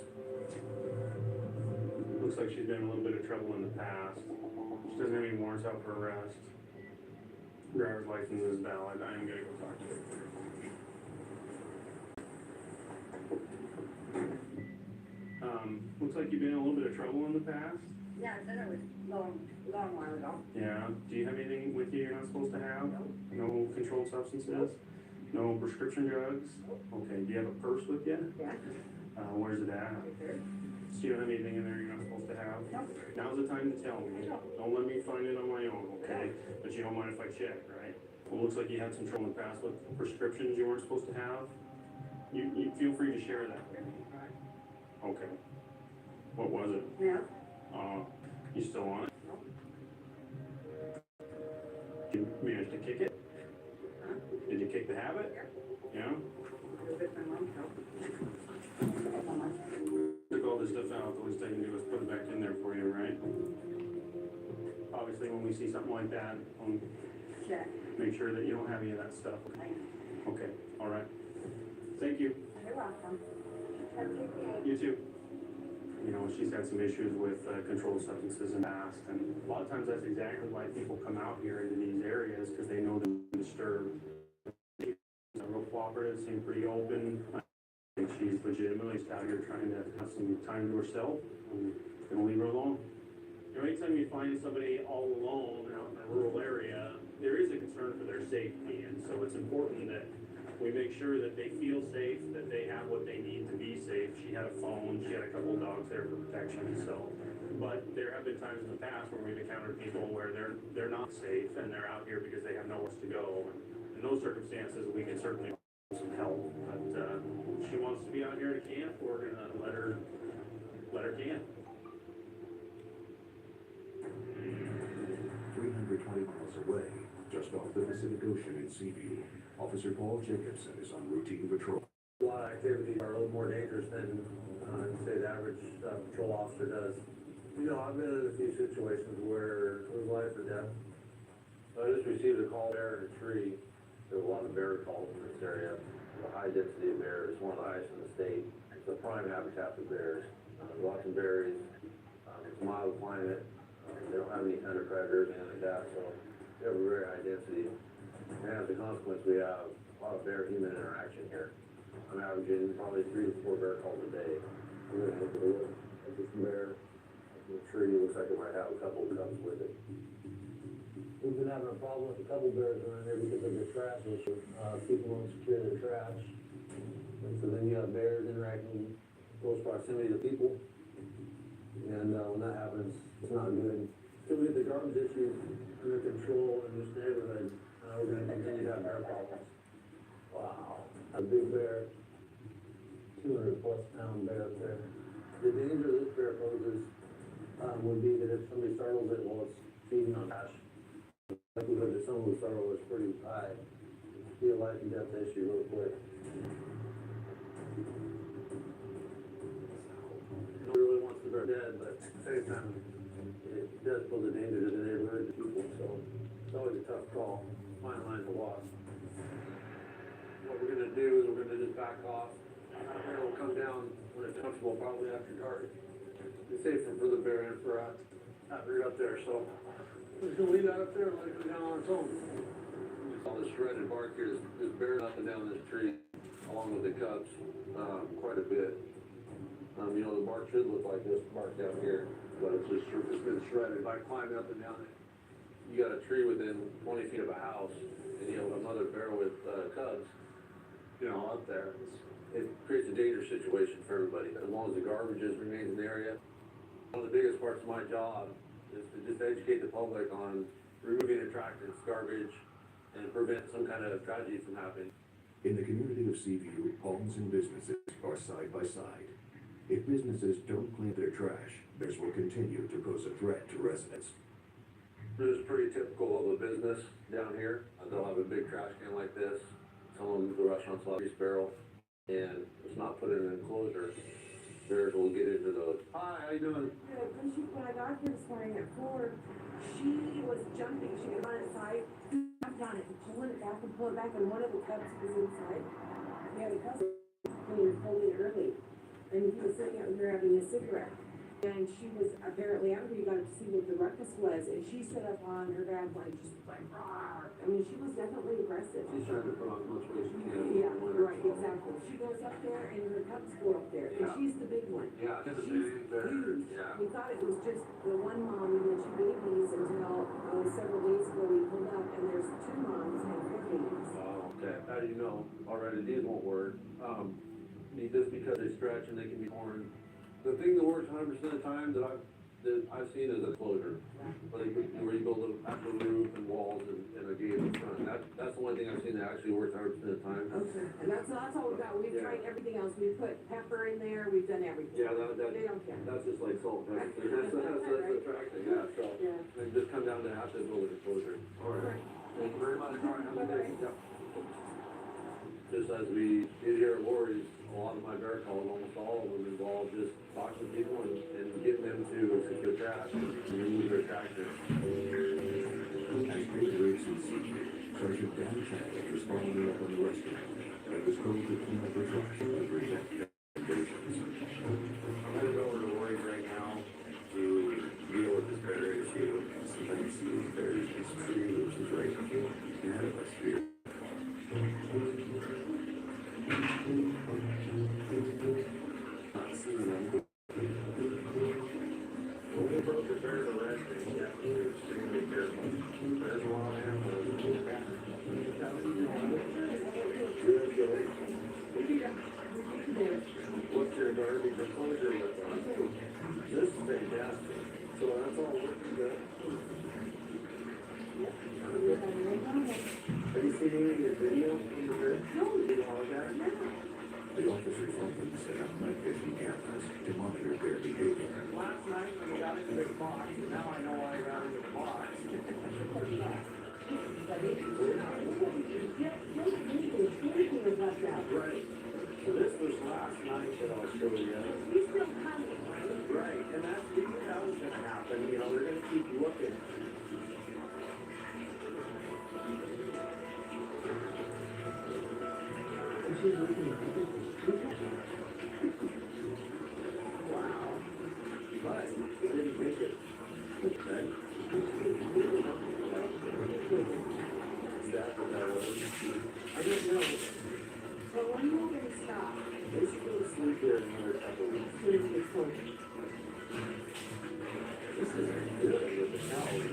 Looks like she's been in a little bit of trouble in the past. She doesn't have any warrants out for arrest. Driver's license is valid. I am gonna go talk to her. Looks like you've been in a little bit of trouble in the past. Yeah, I said it was long while ago. Yeah. Do you have anything with you you're not supposed to have? No controlled substances? No prescription drugs? Okay. Do you have a purse with you? Yeah. Where's it at? So you don't have anything in there you're not supposed to have? No. Now's the time to tell me. Don't let me find it on my own, okay? But you don't mind if I check, right? Well, looks like you had some trouble in the past with prescriptions you weren't supposed to have. You feel free to share that. Okay. What was it? Yeah. You still on it? Did you manage to kick it? Huh? Did you kick the habit? Yeah? Took all this stuff out, the least I can do is put it back in there for you, right? Obviously, when we see something like that, Check. make sure that you don't have any of that stuff. Okay, all right. Thank you. You're welcome. Have a good day. You too. You know, she's had some issues with controlled substances in the past, and a lot of times that's exactly why people come out here into these areas, because they know they're disturbed. She's real cooperative, seems pretty open. I think she's legitimately out here trying to have some time to herself. I'm gonna leave her alone. You know, anytime you find somebody all alone out in a rural area, there is a concern for their safety, and so it's important that we make sure that they feel safe, that they have what they need to be safe. She had a phone, she had a couple of dogs there for protection, so. But there have been times in the past where we've encountered people where they're not safe and they're out here because they have nowhere to go. And in those circumstances, we can certainly give some help. But she wants to be out here at camp, we're gonna let her camp. 320 miles away, just off the Pacific Ocean in Seaview, Officer Paul Jacobson is on routine patrol. A lot of activities are a little more dangerous than, say, the average patrol officer does. You know, I've been in a few situations where it was life or death. I just received a call there in a tree. There's a lot of bear calls in this area. The high density of bears, one of the highest in the state. It's a prime habitat for bears. Lots of berries. It's a mild climate. They don't have any kind of predators, anything like that, so we have a very high density. And as a consequence, we have a lot of bear-human interaction here. I'm averaging probably 3 to 4 bear calls a day. I'm gonna look at the wood. This bear, the tree looks like it might have a couple of cubs with it. We've been having a problem with a couple bears around here because of the trash issue. People don't secure their trash. And so then you have bears interacting in close proximity to people. And when that happens, it's not good. So we get the garbage issue under control in this neighborhood, we're gonna continue to have bear problems. Wow, a big bear, 200+ pound bear up there. The danger this bear poses would be that if somebody startles it while it's feeding on trash. Likelihood that someone would start was pretty high. Be a life and death issue real quick. Nobody really wants to burn dead, but at the same time, it does pose a danger to the neighborhood, to people, so it's always a tough call. Fine line to walk. What we're gonna do is we're gonna just back off. Our bear will come down when it's comfortable, probably after dark. It's safer for the bear and for us, not right up there, so we're just gonna leave that up there and let it go down on its own. All this shredded bark here is bearing up and down this tree, along with the cubs, quite a bit. You know, the bark should look like this bark down here, but it's been shredded by climbing up and down it. You got a tree within 20 feet of a house, and you have a mother bear with cubs, you know, up there. It creates a dangerous situation for everybody. As long as the garbage remains in the area. One of the biggest parts of my job is to just educate the public on removing attractants, garbage, and prevent some kind of tragedy from happening. In the community of Seaview, homes and businesses are side by side. If businesses don't clean their trash, this will continue to pose a threat to residents. This is pretty typical of a business down here. They'll have a big trash can like this. Some of them, the restaurants will have a grease barrel, and it's not put in an enclosure. Bears will get into those. Hi, how you doing? Good. When I got here this morning at 4, she was jumping. She got on its side, jumped on it, and pulling it back, and one of the cubs was inside. We had a cub when we were pulling early, and he was sitting out here having a cigarette. And she was apparently angry, got to see what the ruckus was, and she stood up on her dad's leg, just like, rawr. I mean, she was definitely aggressive. She's trying to put on as much weight as she can. Yeah, right, exactly. She goes up there, and her cubs go up there, and she's the big one. Yeah, she's She's huge. Yeah. We thought it was just the one mom and then 2 babies until several days ago we pulled up, and there's 2 moms and 4 babies. Oh, okay. How do you know already? These won't work. Just because they stretch and they can be torn. The thing that works 100% of the time that I've seen is a closure. Where you build an actual roof and walls and a gate in front. That's the only thing I've seen that actually works 100% of the time. Okay, and that's all we've got. We've tried everything else. We've put pepper in there. We've done everything. Yeah, they don't care. That's just like salt and pepper. That's attracting. Yeah, so they just come down to have to build a closure. All right. Thank you very much. All right, have a good day. Yeah. Just as we did here at Lori's, a lot of my bear calls, almost all of them involve just talking to people and getting them to secure trash and remove their tractors. As neighbors in Seaview, Sergeant Dan Chadwick was following up on the restaurant that was told to clean up their trash and prevent recommendations. I'm going to go over to Lori's right now to deal with this bear issue. Sometimes see these bears in some tree which is right ahead of us here. Not seeing them. When we broke the bear to rescue, yeah, we were extremely careful. There's a lot of animals. What's your garbage enclosure look like? This is fantastic. So that's all working good. Have you seen any of the video in the bear? The officers often set up night vision cameras to monitor their behavior. Last night when we got into the box, now I know why I got into the box. Right. So this was last night that I'll show you. He's still coming, right? Right, and we knew that was gonna happen, you know, they're gonna keep looking. Wow. But they didn't make it. Okay. Is that what that was? I don't know. So when are you going to stop? They should go to sleep here in another couple of weeks. This is good with the cows.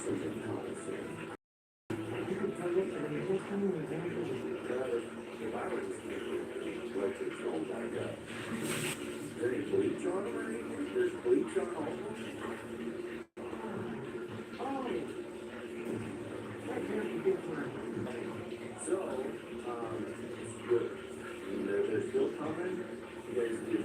Something else. If I were to sleep, electric's all back up. Is there any bleach on them or anything? There's bleach on all of them? Oh. So, good. And they're still coming. You guys do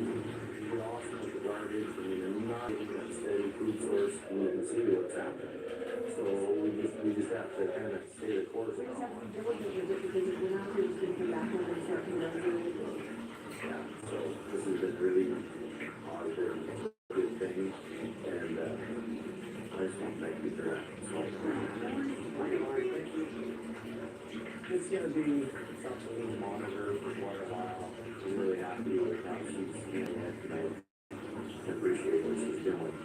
get off with the garbage, I mean, I'm not getting that steady food source, and you can see what's happening. So we just have to kind of stay the course. We just have to be diligent with it because if we're not, we're just gonna come back when we start to know it. Yeah, so this has been really positive, good thing, and I just want to thank you for that. It's gonna be something we monitor for quite a while. I'm really happy with how she's handling it, and I appreciate what she's doing.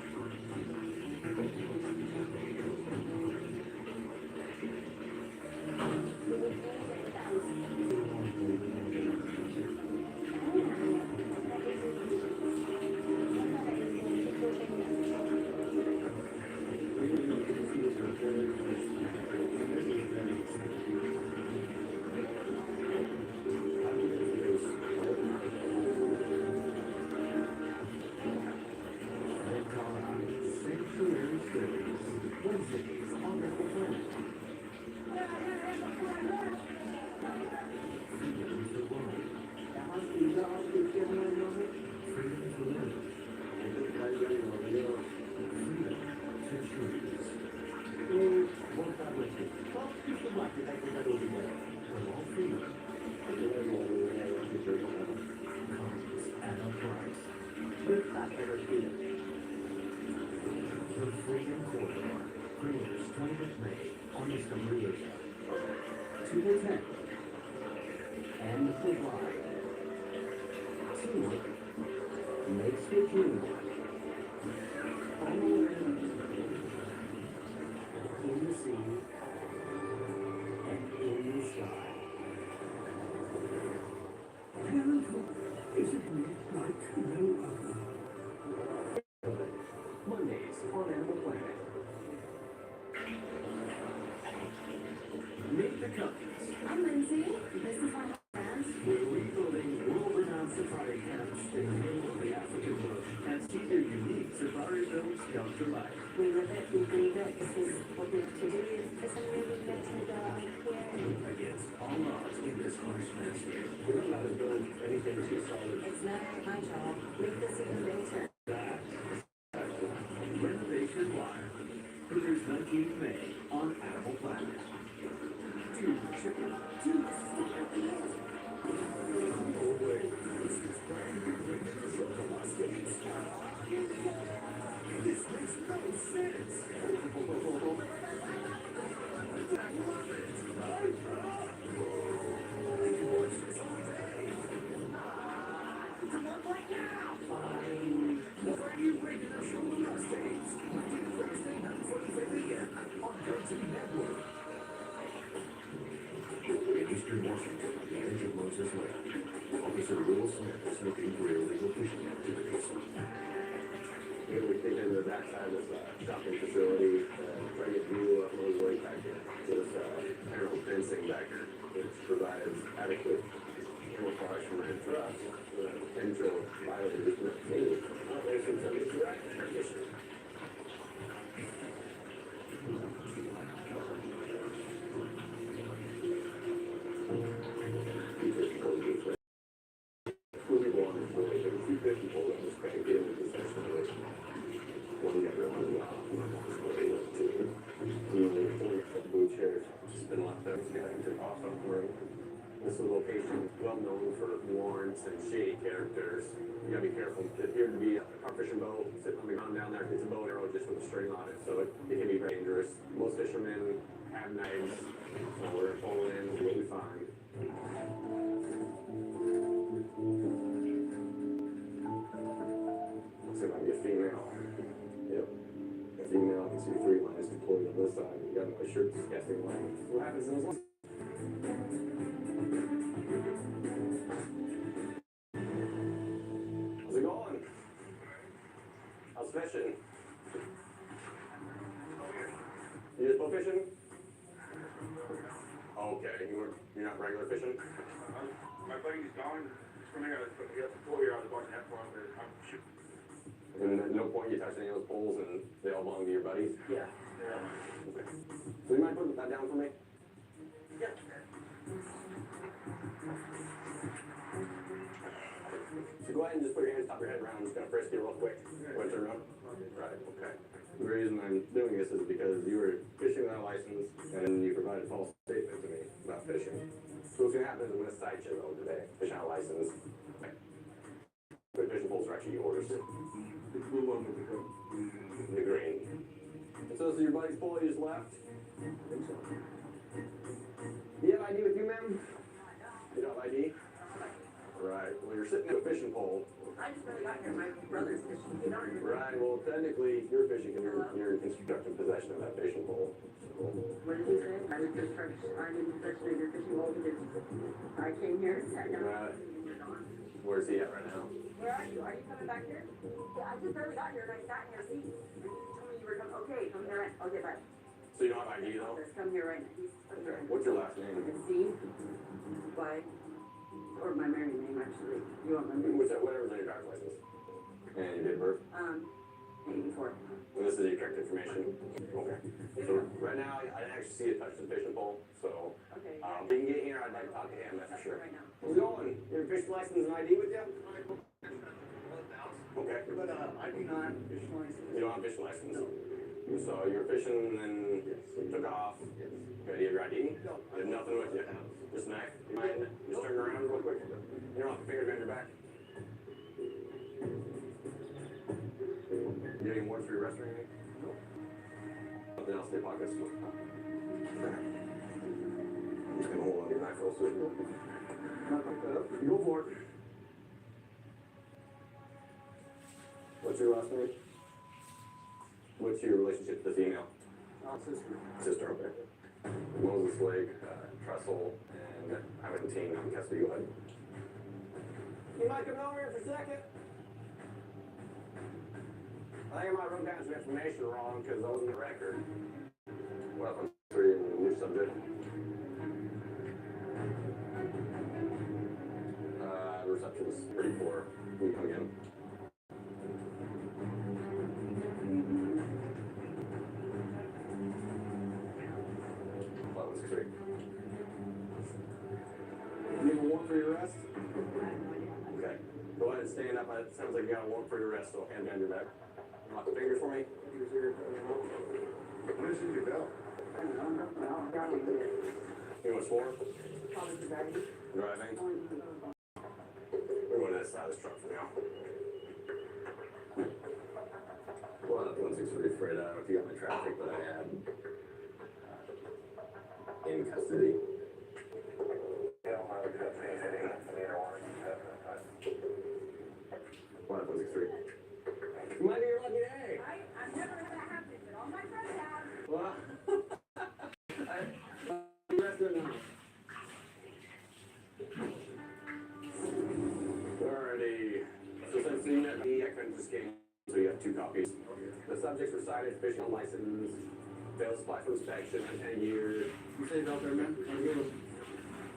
The Freedom Corridor premieres 20th May on Discovery Asia. 2 to 10. And the ride. Teamwork makes the dream work. Follow in the sea and in the sky. Parenthood is a great like no other. Mondays on Animal Planet. Meet the Cubbies. I'm Lindsay. This is my friend. We're rebuilding world-renowned safari camps in the middle of the African bush and see their unique safari films come to life. We live it, we breathe it, this is what we have to do. For some reason, we get to go here. Against all odds in this harsh landscape. We're not allowed to build anything too solid. It's not my job. Make this even better. That Renovation Live premieres 19th May on Animal Planet. Two chicken, two this makes no sense. In Eastern Washington, on the edge of Moses Lake, Officer Will Smith is looking for illegal fishing activities. Here we take into the backside of this shopping facility, try to get view of Moses Lake back here. There's narrow fencing back here, which provides adequate camouflage from red trucks, potential violators of the code. Violations of the condition. This is a location well known for warrants and shady characters. You gotta be careful. It appeared to be a car fishing boat sitting on the ground down there. It's a bow and arrow just with a string on it, so it can be very dangerous. Most fishermen have knives, so we're gonna pull in, see what we find. Looks like might be a female. Yep. A female, I can see 3 lines deployed on this side. You got my shirt disgusting line. What happens in those ones? How's it going? How's fishing? You just bow fishing? Okay, you're not regular fishing? My buddy's gone. Coming out, he has a 4-year-old about that for him. I'm shooting. And at no point you touch any of those poles and they all belong to your buddies? Yeah. Okay. So you mind putting that down for me? Yeah. So go ahead and just put your hands top of your head around. I'm just gonna frisk you real quick. Want to turn around? Right, okay. The reason I'm doing this is because you were fishing without a license and you provided a false statement to me about fishing. So what's gonna happen is I'm gonna cite you though today, fishing without a license. The fishing poles are actually yours. The blue one with the coat. The green. And so this is your buddy's pole you just left? I think so. Do you have ID with you, ma'am? You don't have ID? Right, well you're sitting at a fishing pole. I just really got here, my brother's fishing, you know. Right, well technically you're fishing and you're in constructive possession of that fishing pole. What did you say? I'm in possession of your fishing pole because I came here and sat down. Right. Where's he at right now? Where are you? Are you coming back here? Yeah, I just barely got here and I sat in your seat. And you told me you were coming. Okay, come here. Okay, bye. So you don't have ID though? Just come here right now. Come here. What's your last name? Steve. Why? Or my married name, actually. You want my name? Whatever's on your driver's license. And your date of birth? 84. And this is your correct information? Okay. So right now, I didn't actually see you touch the fishing pole, so. Okay. If you can get here, I'd like to talk to him, that's for sure. Right now. Where's going? Your fishing license and ID with you? Okay. But I do not have fishing license. You don't have a fishing license? No. So you're fishing and then you took off? Yes. Okay, do you have your ID? No. You have nothing with you? Just a knife? You mind just turning around real quick? You don't have a finger behind your back? You have any warrants for your arrest or anything? No. Nothing else in your pockets? Okay. I'm just gonna hold on to your knife real quick. You go for it. What's your last name? What's your relationship to the female? Sister. Sister, okay. Moses Lake, Trestle, and Hamilton in custody. Go ahead. You might come over here for a second. I think I might wrote down some information wrong because I wasn't the record. Weapon 3 and new subject. Reception's pretty poor. Can you come again? Great. You have a warrant for your arrest? Okay. Go ahead and stand up. It sounds like you got a warrant for your arrest, so hand behind your back. Lock the fingers for me. Fingers here. What is in your belt? You know what's for? Driving. We're going to this side of this truck for now. Well, 163 Fred, I don't know if you got my traffic, but I had in custody. What, 163? It might be your lucky day. I've never had that happen, but all my friends have. Well, I'm arrested now. Alrighty. So since you met me, I couldn't just game, so you have 2 copies. The subjects were cited, fishing on license, failed supply for inspection, 10 years. You say about there, man?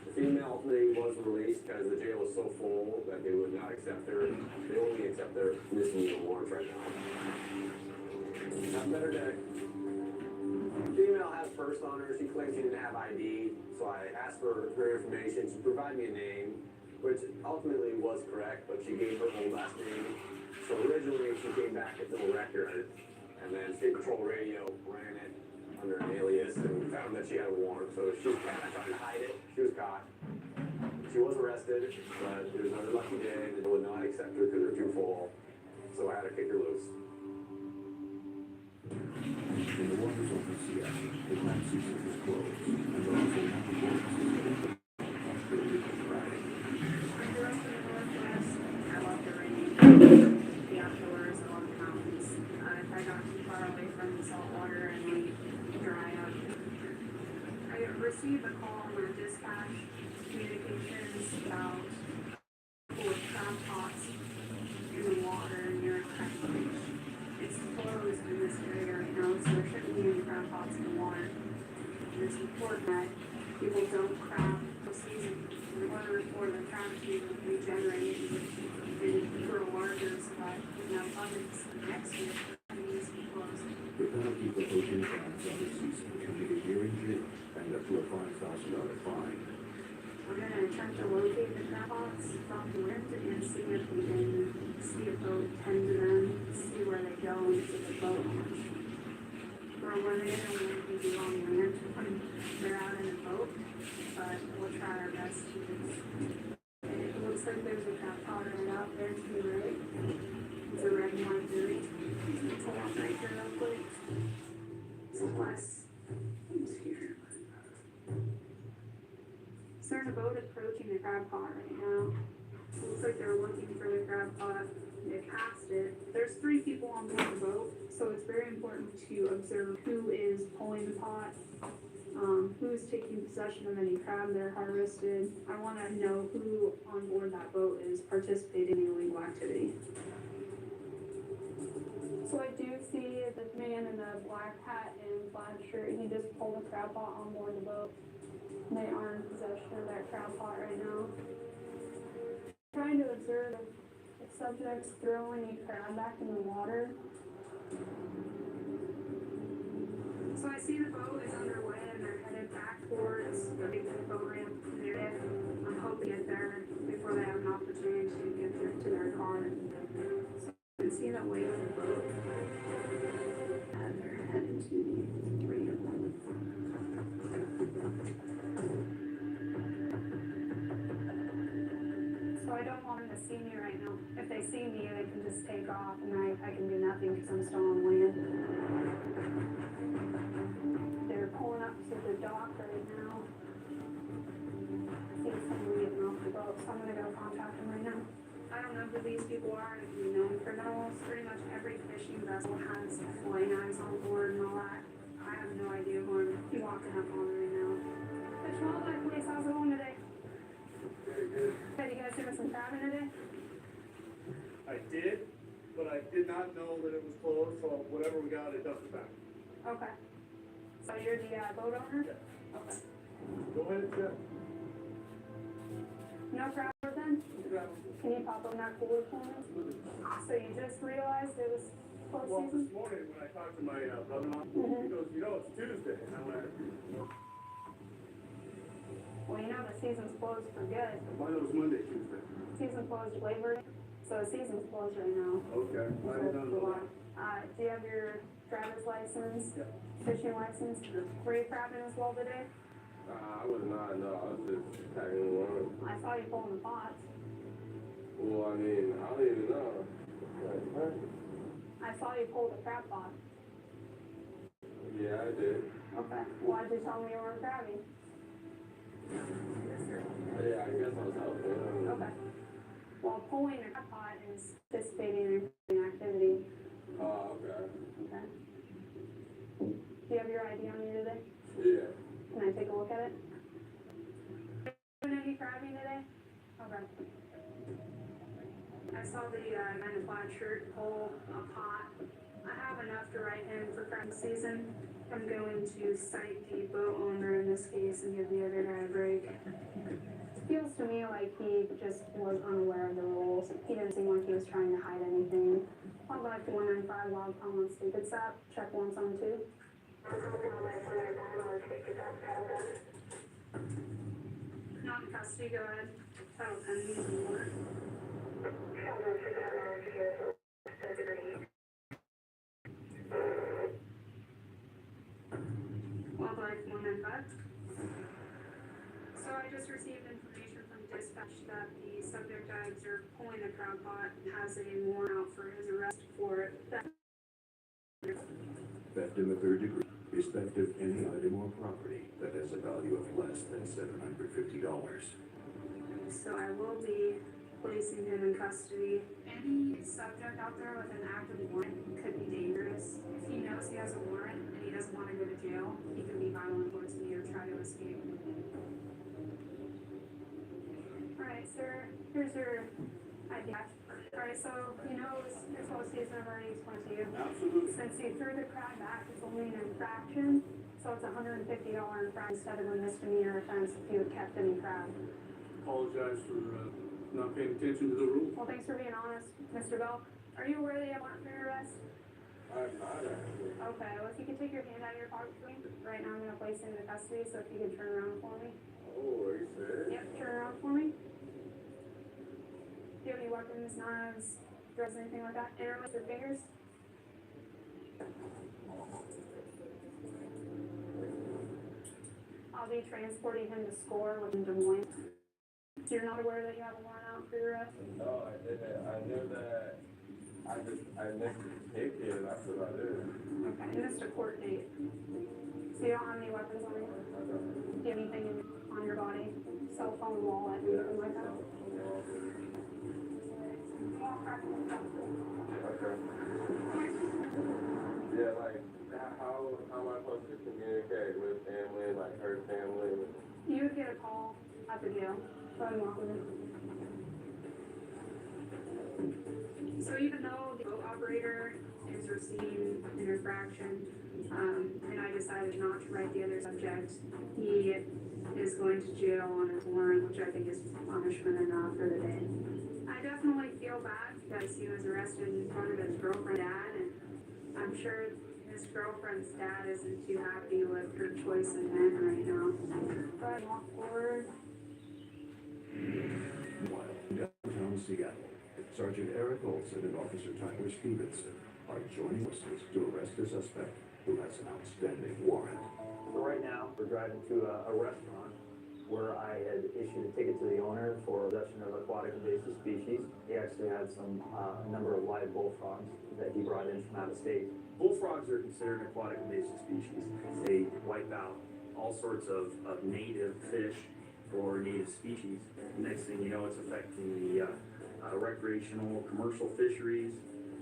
The female ultimately was released because the jail was so full that they would not accept her. They only accept their misdemeanor warrants right now. Have a better day. The female has first on her. She claims she didn't have ID, so I asked for her information. She provided me a name, which ultimately was correct, but she gave her old last name. So originally she came back with no record, and then State Patrol Radio ran it under an alias and found that she had a warrant. So she was kind of trying to hide it. She was caught. She was arrested, but it was another lucky day. They would not accept her because they're too full. So I had to kick her loose. In the waters off of Seattle, the clam season is closed, and also now the boat is Australia is Friday. I grew up in the Northwest. I love the rain, the outdoors, I love the mountains. If I got too far away from the salt water and we dry up. I received a call on my dispatch communications about full of crab pots in the water near Cracker Beach. It's closed in this area right now, so there shouldn't be any crab pots in the water. And it's important that people don't crab the season in order for the crab to regenerate and grow larger so that we can have abundance next year. It needs to be closed. The penalty for poaching crabs on the season can be a year in jail and up to a $5,000 fine. We're gonna attempt to locate the crab pots from the wind and see if we can see a boat tend to them, see where they go and see the boat launch. We're limited on what we do on land when they're out in a boat, but we'll try our best to do. It looks like there's a crab pot right out there to the right. It's a red and white buoy. It's a lot right here real quick. It's less. It's here. So there's a boat approaching the crab pot right now. Looks like they're looking for the crab pot. They passed it. There's 3 people on board the boat, so it's very important to observe who is pulling the pot, who's taking possession of any crab they're harvested. I want to know who on board that boat is participating in illegal activity. So I do see the man in the black hat and plaid shirt. He just pulled a crab pot on board the boat. They are in possession of that crab pot right now. Trying to observe if subjects throw any crab back in the water. So I see the boat is underway and they're headed back towards the big boat ramp area. I'm hoping to get there before they have an opportunity to get there to their car. So you can see the weight of the boat. And they're headed to the 3 of them. So I don't want them to see me right now. If they see me, they can just take off and I can do nothing because I'm still on land. They're pulling up to the dock right now. I see somebody getting off the boat, so I'm gonna go contact them right now. I don't know who these people are, if you know criminals. Pretty much every fishing vessel has FOIA knives on board and all that. I have no idea who I'm walking up on right now. Fish and Wildlife Police, how's it going today? Hey, you guys give us some crabbing today? I did, but I did not know that it was closed, so whatever we got, it doesn't matter. Okay. So you're the boat owner? Yeah. Okay. Go ahead and check. No crab then? Can you pop up that cooler for me? So you just realized it was close Well, season? this morning when I talked to my brother-in-law, he goes, it's Tuesday. And I went, Well, the season's closed for good. mine was Monday, Tuesday. Season closed Labor Day, so the season's closed right now. Okay. I did not know that. Do you have your driver's license? Yeah. Fishing license? Were you crabbing as well today? I was not, no, I was just tagging along. I saw you pulling the pots. Well, I mean, I don't even know. I saw you pull the crab pot. Yeah, I did. Okay. Why'd you tell me you weren't crabbing? Yeah, I guess I was helping. Okay. Well, pulling a crab pot is participating in activity. Oh, okay. Okay. Do you have your ID on you today? Yeah. Can I take a look at it? Doing any crabbing today? Okay. I saw the guy in a plaid shirt pull a pot. I have enough to write him for crabbing season. I'm going to cite the boat owner in this case and give the other guy a break. Feels to me like he just was unaware of the rules. He didn't seem like he was trying to hide anything. I'll go back to 195 log on stupid sap. Check once on 2. Not in custody, go ahead. Title 10 needs more. Wildlife 195. So I just received information from dispatch that the subject I observed pulling a crab pot has a warrant out for his arrest for theft. Theft in the 3rd degree is theft of any item or property that has a value of less than $750. So I will be placing him in custody. Any subject out there with an active warrant could be dangerous. If he knows he has a warrant and he doesn't want to go to jail, he can be violent towards me or try to escape. Alright, sir, here's your ID. Alright, so it's close season, I've already explained to you. Absolutely. Since you threw the crab back, it's only an infraction, so it's a $150 infraction instead of a misdemeanor offense if you had kept any crab. Apologize for not paying attention to the rules. Well, thanks for being honest, Mr. Bell. Are you aware that you have a warrant for your arrest? I'm not actually. Okay, well, if you could take your hand out of your pocket for me. Right now, I'm gonna place him into custody, so if you could turn around for me. Oh, are you serious? Yep, turn around for me. Do you have any weapons, knives, drugs, anything like that? Interlace your fingers. I'll be transporting him to SCORE within Des Moines. So you're not aware that you have a warrant out for your arrest? No, I didn't. I knew that. I missed the ticket. That's about it. Okay, you missed a court date. So you don't have any weapons on you? Do you have anything on your body? Cell phone, wallet, anything like that? Okay. Yeah, like, how am I supposed to communicate with family, like her family? You would get a call at the jail. Go ahead and walk with me. So even though the boat operator is receiving an infraction, and I decided not to write the other subject, he is going to jail on a warrant, which I think is punishment enough for the day. I definitely feel bad because he was arrested in front of his girlfriend's dad, and I'm sure his girlfriend's dad isn't too happy with her choice in men right now. Go ahead and walk forward. Downtown Seattle, Sergeant Eric Olson and Officer Tyler Stevenson are joining forces to arrest a suspect who has an outstanding warrant. So right now, we're driving to a restaurant where I had issued a ticket to the owner for possession of aquatic invasive species. He actually had a number of live bullfrogs that he brought in from out of state. Bullfrogs are considered an aquatic invasive species. They wipe out all sorts of native fish or native species. Next thing you know, it's affecting the recreational, commercial fisheries.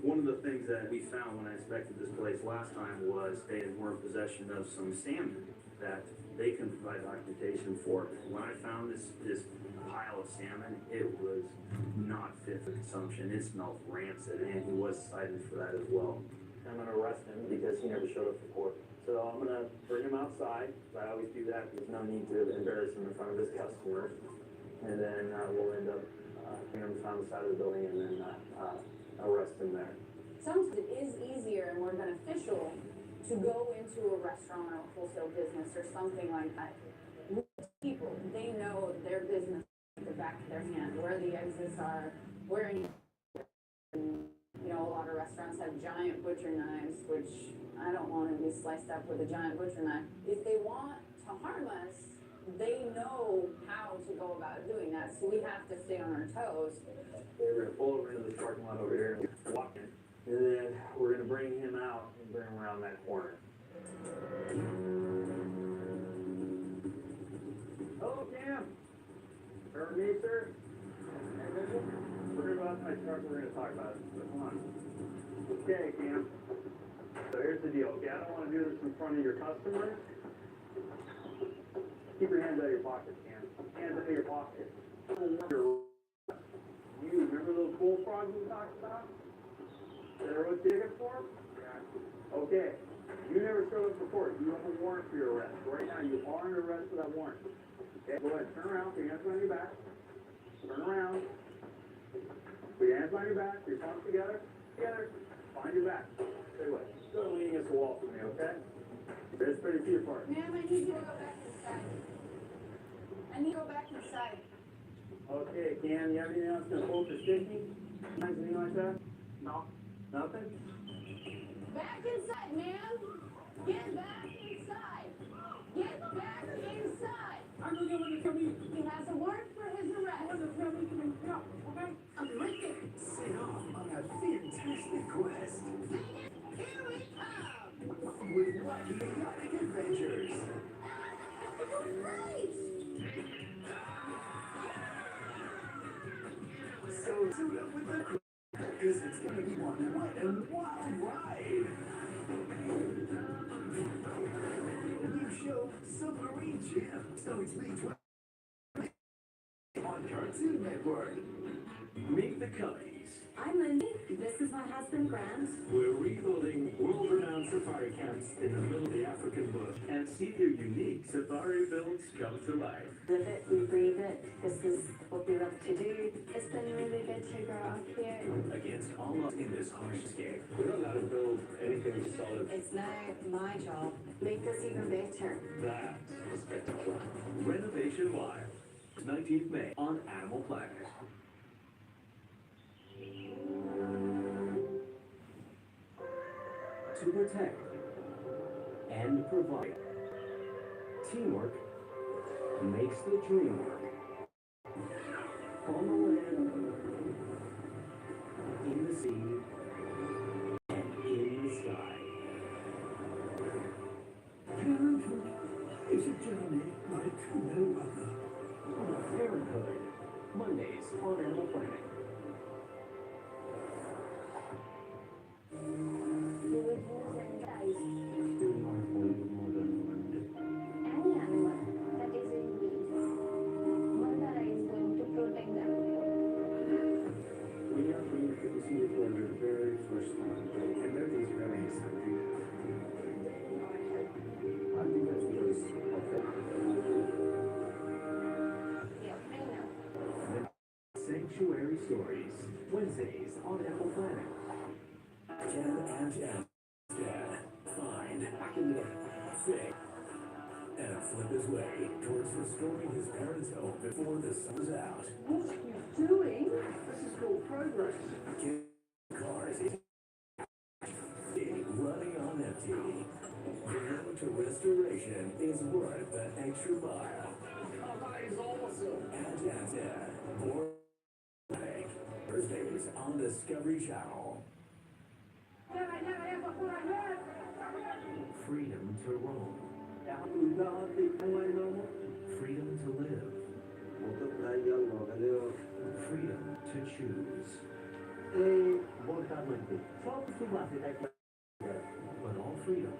One of the things that we found when I inspected this place last time was they were in possession of some salmon that they can provide documentation for. When I found this pile of salmon, it was not fit for consumption. It smelled rancid, and he was cited for that as well. I'm gonna arrest him because he never showed up for court. So I'm gonna bring him outside. I always do that. There's no need to embarrass him in front of his customers. And then we'll end up bringing him from the side of the building and then arrest him there. Sometimes it is easier and more beneficial to go into a restaurant or a wholesale business or something like that. Most people, they know their business at the back of their hand, where the exits are, where, you know, a lot of restaurants have giant butcher knives, which I don't want to be sliced up with a giant butcher knife. If they want to harm us, they know how to go about doing that, so we have to stay on our toes. We're gonna pull over into this parking lot over here and walk in. And then we're gonna bring him out and bring him around that corner. Hello, Cam. Pardon me, sir. We're gonna go out to my truck, we're gonna talk about it. So come on. Okay, Cam. So here's the deal, okay? I don't wanna do this in front of your customers. Keep your hands out of your pockets, Cam. Hands out of your pockets. You remember those bullfrogs we talked about? That I wrote ticket for? Yeah. Okay. You never showed up for court. You have a warrant for your arrest. Right now, you are under arrest for that warrant. Okay, go ahead. Turn around. Put your hands behind your back. Turn around. Put your hands behind your back. Your thumbs together. Together. Find your back. Stay away. Go leaning against the wall for me, okay? There's pretty feet apart. Ma'am, I need you to go back inside. I need to go back inside. Okay, Cam, you have anything else gonna hold or sticky? Anything like that? No? Nothing? Back inside, ma'am. Get back inside. Get back inside. I'm gonna get one to come in. He has a warrant for his arrest. Okay? I'm right there. Set off on a fantastic quest. Here we come. With wacky exotic adventures. So suit up with the crew, because it's gonna be one wet and wild ride. New show, Submarine Jam, starts May 20th on Cartoon Network. Meet the Cubbies. I'm Lindy. This is my husband, Grant. We're rebuilding world-renowned safari camps in the middle of the African bush and see their unique safari story builds come to life. Live it, we breathe it. This is what we love to do. It's been really good to grow up here. Against all odds in this harsh scape. We don't know how to build anything solid. It's now my job. Make us even better. That is spectacular. Renovation Wild. 19th May on Animal Planet. To protect and provide. Teamwork makes the dream work. On the land, in the sea, and in the sky. Parenthood is a journey like no other. Parenthood, Mondays on Animal Planet. Sanctuary Stories, Wednesdays on Apple Planet. Dad, find, fix, and flip his way towards restoring his parents' home before the sun's out. What are you doing? This is called progress. Cars running on empty. The road to restoration is worth the extra mile. That is awesome. Dad, more Thursdays on Discovery Channel. Freedom to roam. Freedom to live. Freedom to choose. But all freedom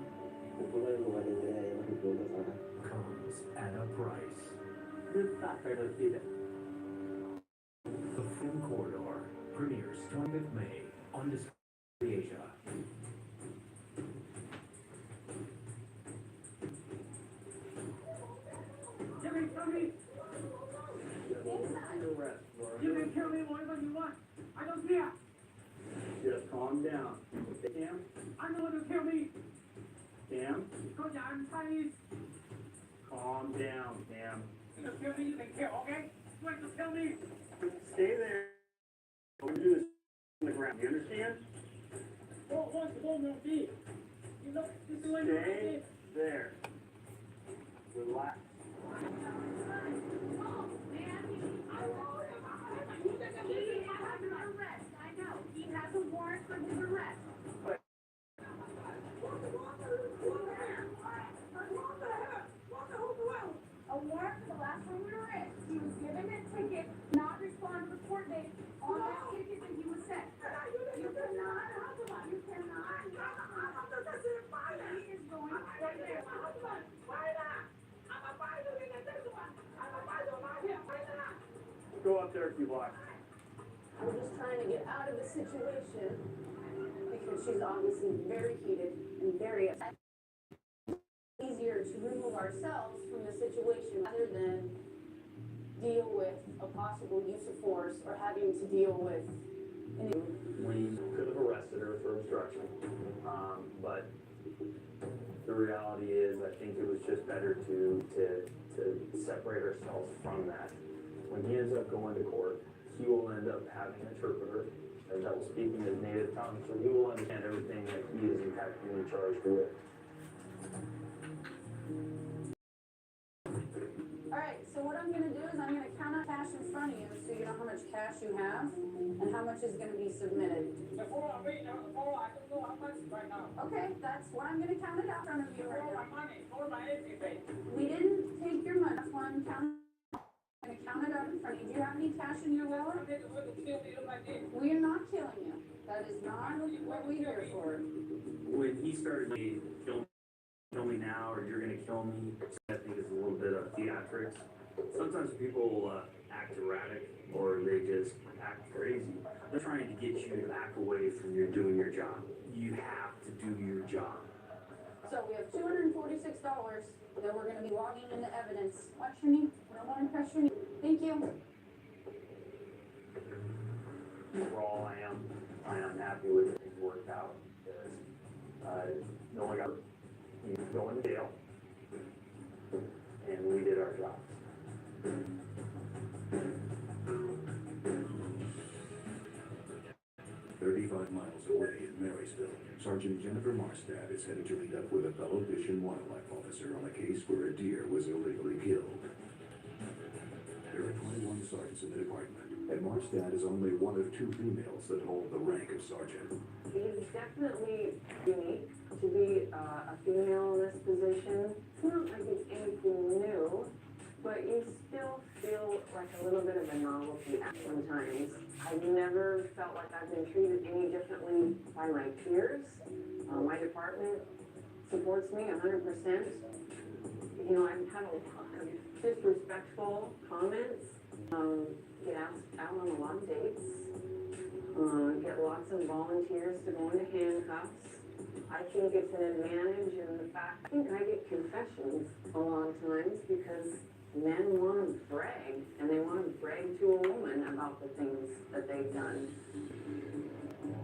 comes at a price. The Freedom Corridor premieres 20th May on Discovery Asia. You can kill me whatever you want. I don't care. Just calm down. Cam? I'm the one who killed me. Cam? Because I'm Chinese. Calm down, Cam. You can kill me, you can kill, okay? You want to kill me? Stay there. We'll do this on the ground. You understand? What's the one will be? You know, this is when you Stay there. Relax. He has a warrant for his arrest. A warrant for the last time we were in. He was given a ticket, not respond to the court date on that ticket that he was sent. You cannot. You cannot. He is going right there. Go up there if you want. We're just trying to get out of the situation because she's obviously very heated and very upset. Easier to remove ourselves from the situation rather than deal with a possible use of force or having to deal with We could have arrested her for obstruction, but the reality is, I think it was just better to separate ourselves from that. When he ends up going to court, he will end up having an interpreter that will speak in his native tongue, so he will understand everything that he is impacting and charged with. Alright, so what I'm gonna do is I'm gonna count out cash in front of you so you know how much cash you have and how much is gonna be submitted. Before I don't know how much right now. Okay, that's what I'm gonna count it out in front of you right For now. my money, for my everything. We didn't take your money, that's why I'm counting. I'm gonna count it out in front of you. Do you have any cash in your wallet? We are not killing you. That is not what we're here for. When he started me, kill me now, or you're gonna kill me, I think it's a little bit of theatrics. Sometimes people act erratic, or they just act crazy. They're trying to get you to back away from doing your job. You have to do your job. So we have $246 that we're gonna be logging into evidence. Watch your knee, we don't wanna press your knee. Thank you. Overall, I am happy with it. Things worked out because, no one got, he was going to jail. And we did our job. 35 miles away in Marysville, Sergeant Jennifer Marstad is headed to meet up with a fellow Fish and Wildlife officer on a case where a deer was illegally killed. There are 21 sergeants in the department, and Marstad is only one of 2 females that hold the rank of sergeant. It is definitely unique to be a female in this position. It's not like it's anything new, but you still feel like a little bit of a novelty at sometimes. I've never felt like I've been treated any differently by my peers. My department supports me 100%. You know, I've had a lot of disrespectful comments, get asked out on a lot of dates, get lots of volunteers to go into handcuffs. I think it's an advantage in the fact, I think I get confessions a lot of times because men want to brag, and they want to brag to a woman about the things that they've done.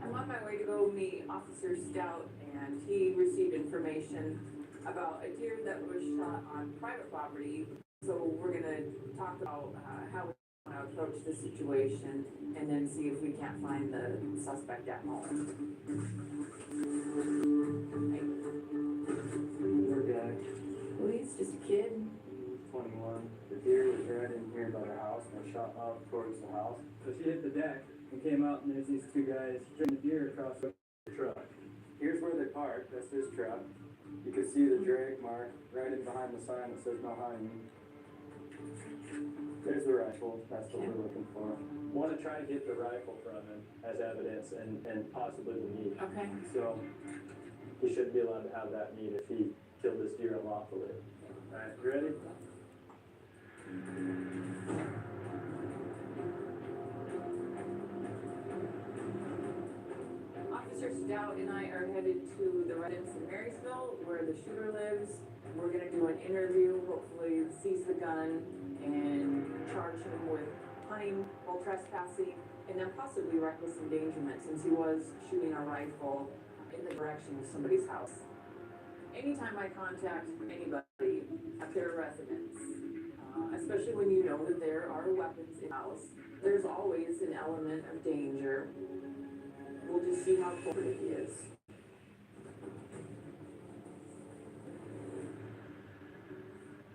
I'm on my way to go meet Officer Stout, and he received information about a deer that was shot on private property. So we're gonna talk about how we want to approach the situation, and then see if we can't find the suspect at home. Poor guy. Well, he's just a kid. 21. The deer was right in here by the house and shot up towards the house. So she hit the deck and came out, and there's these 2 guys dragging the deer across the truck. Here's where they parked. That's his truck. You can see the drag mark right in behind the sign that says no hunting. There's the rifle. That's what we're looking for. Want to try to get the rifle from him as evidence and possibly the meat. Okay. So he shouldn't be allowed to have that meat if he killed this deer unlawfully. All right, ready? Officer Stout and I are headed to the residence in Marysville where the shooter lives. We're gonna do an interview, hopefully seize the gun and charge him with hunting while trespassing and then possibly reckless endangerment since he was shooting a rifle in the direction of somebody's house. Anytime I contact anybody at their residence, especially when you know that there are weapons in the house, there's always an element of danger. We'll just see how cooperative he is.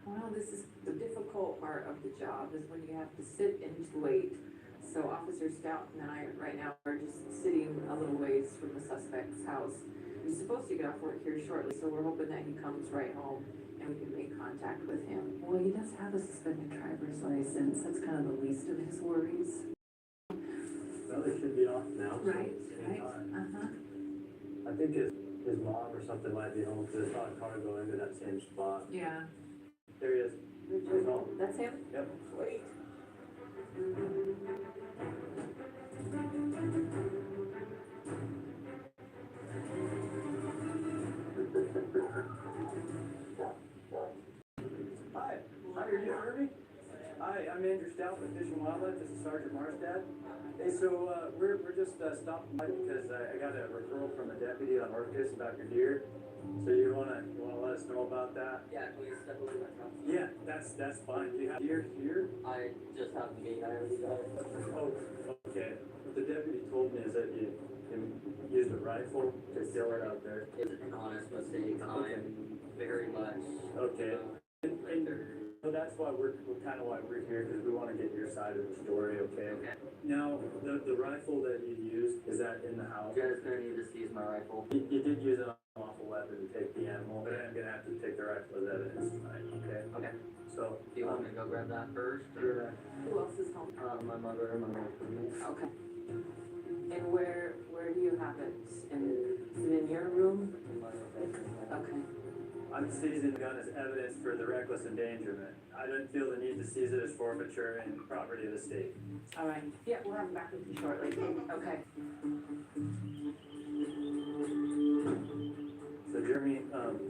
Well, this is the difficult part of the job is when you have to sit and wait. So Officer Stout and I right now are just sitting a little ways from the suspect's house. He's supposed to get off work here shortly, so we're hoping that he comes right home and we can make contact with him. Well, he does have a suspended driver's license. That's kind of the least of his worries. Well, they should be off now. So Right, right. I think his mom or something might be home because I saw a car go into that same spot. Yeah. There he is. He's home. That's him? Yep. Wait. Hi, how are you, Irving? Hi, I'm Andrew Stout with Fish and Wildlife. This is Sergeant Marstad. Hey, so we're just stopping by because I got a referral from a deputy on Orcas about your deer. So you wanna let us know about that? Yeah, can we step away my truck? Yeah, that's fine. Do you have deer here? I just have the gate, I already got it. Oh, okay. What the deputy told me is that you used a rifle to kill it out there. It's an honest mistake. I'm very much. Okay. So that's why we're kind of why we're here, because we want to get your side of the story, okay? Now, the rifle that you used, is that in the house? You guys gonna need to seize my rifle. You did use an unlawful weapon to take the animal, but I'm gonna have to take the rifle as evidence tonight, okay? Okay. So, Do you want me to go grab that first? Or? Who else is home? My mother and my grandparents. Okay. And where do you have it? Is it in your room? Okay. I'm seizing the gun as evidence for the reckless endangerment. I don't feel the need to seize it as forfeiture and property of the state. All right. Yeah, we'll have him back with you shortly. Okay. So, Jeremy, Jeremy,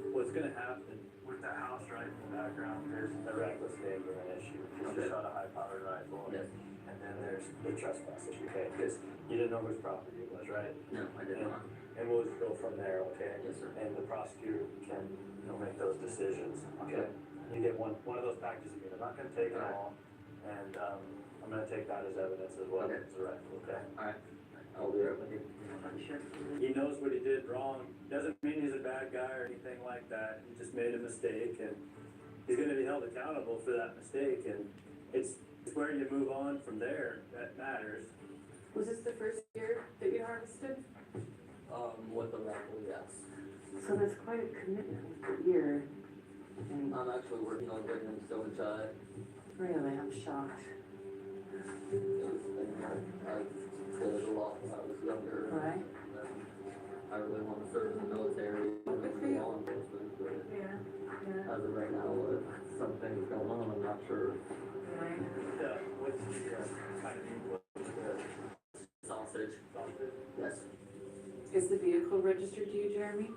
what's gonna happen with the house right in the background, there's the reckless endangerment issue, because you shot a high-powered rifle. Yes. And then there's the trespass issue, okay, because you didn't know whose property it was, right? No, I did not. And we'll just go from there, okay? Yes, sir. And the prosecutor can, make those decisions, okay? You get one of those packages again, I'm not gonna take it all, and, I'm gonna take that as evidence as well, Okay. as a rifle, okay? Alright, I'll be right with you. He knows what he did wrong, doesn't mean he's a bad guy or anything like that, he just made a mistake, and he's gonna be held accountable for that mistake, and it's where you move on from there that matters. Was this the first year that you harvested? With the rifle, yes. So that's quite a commitment per year. And I'm actually working on getting him Stone Chai. really, I'm shocked. It was a thing that I did a lot when I was younger. Right. I really want to serve in the military, and law enforcement, but Yeah. as of right now, with some things going on, I'm not sure. Right. Yeah, what's the, kind of the Sausage. Yes. Is the vehicle registered to you, Jeremy?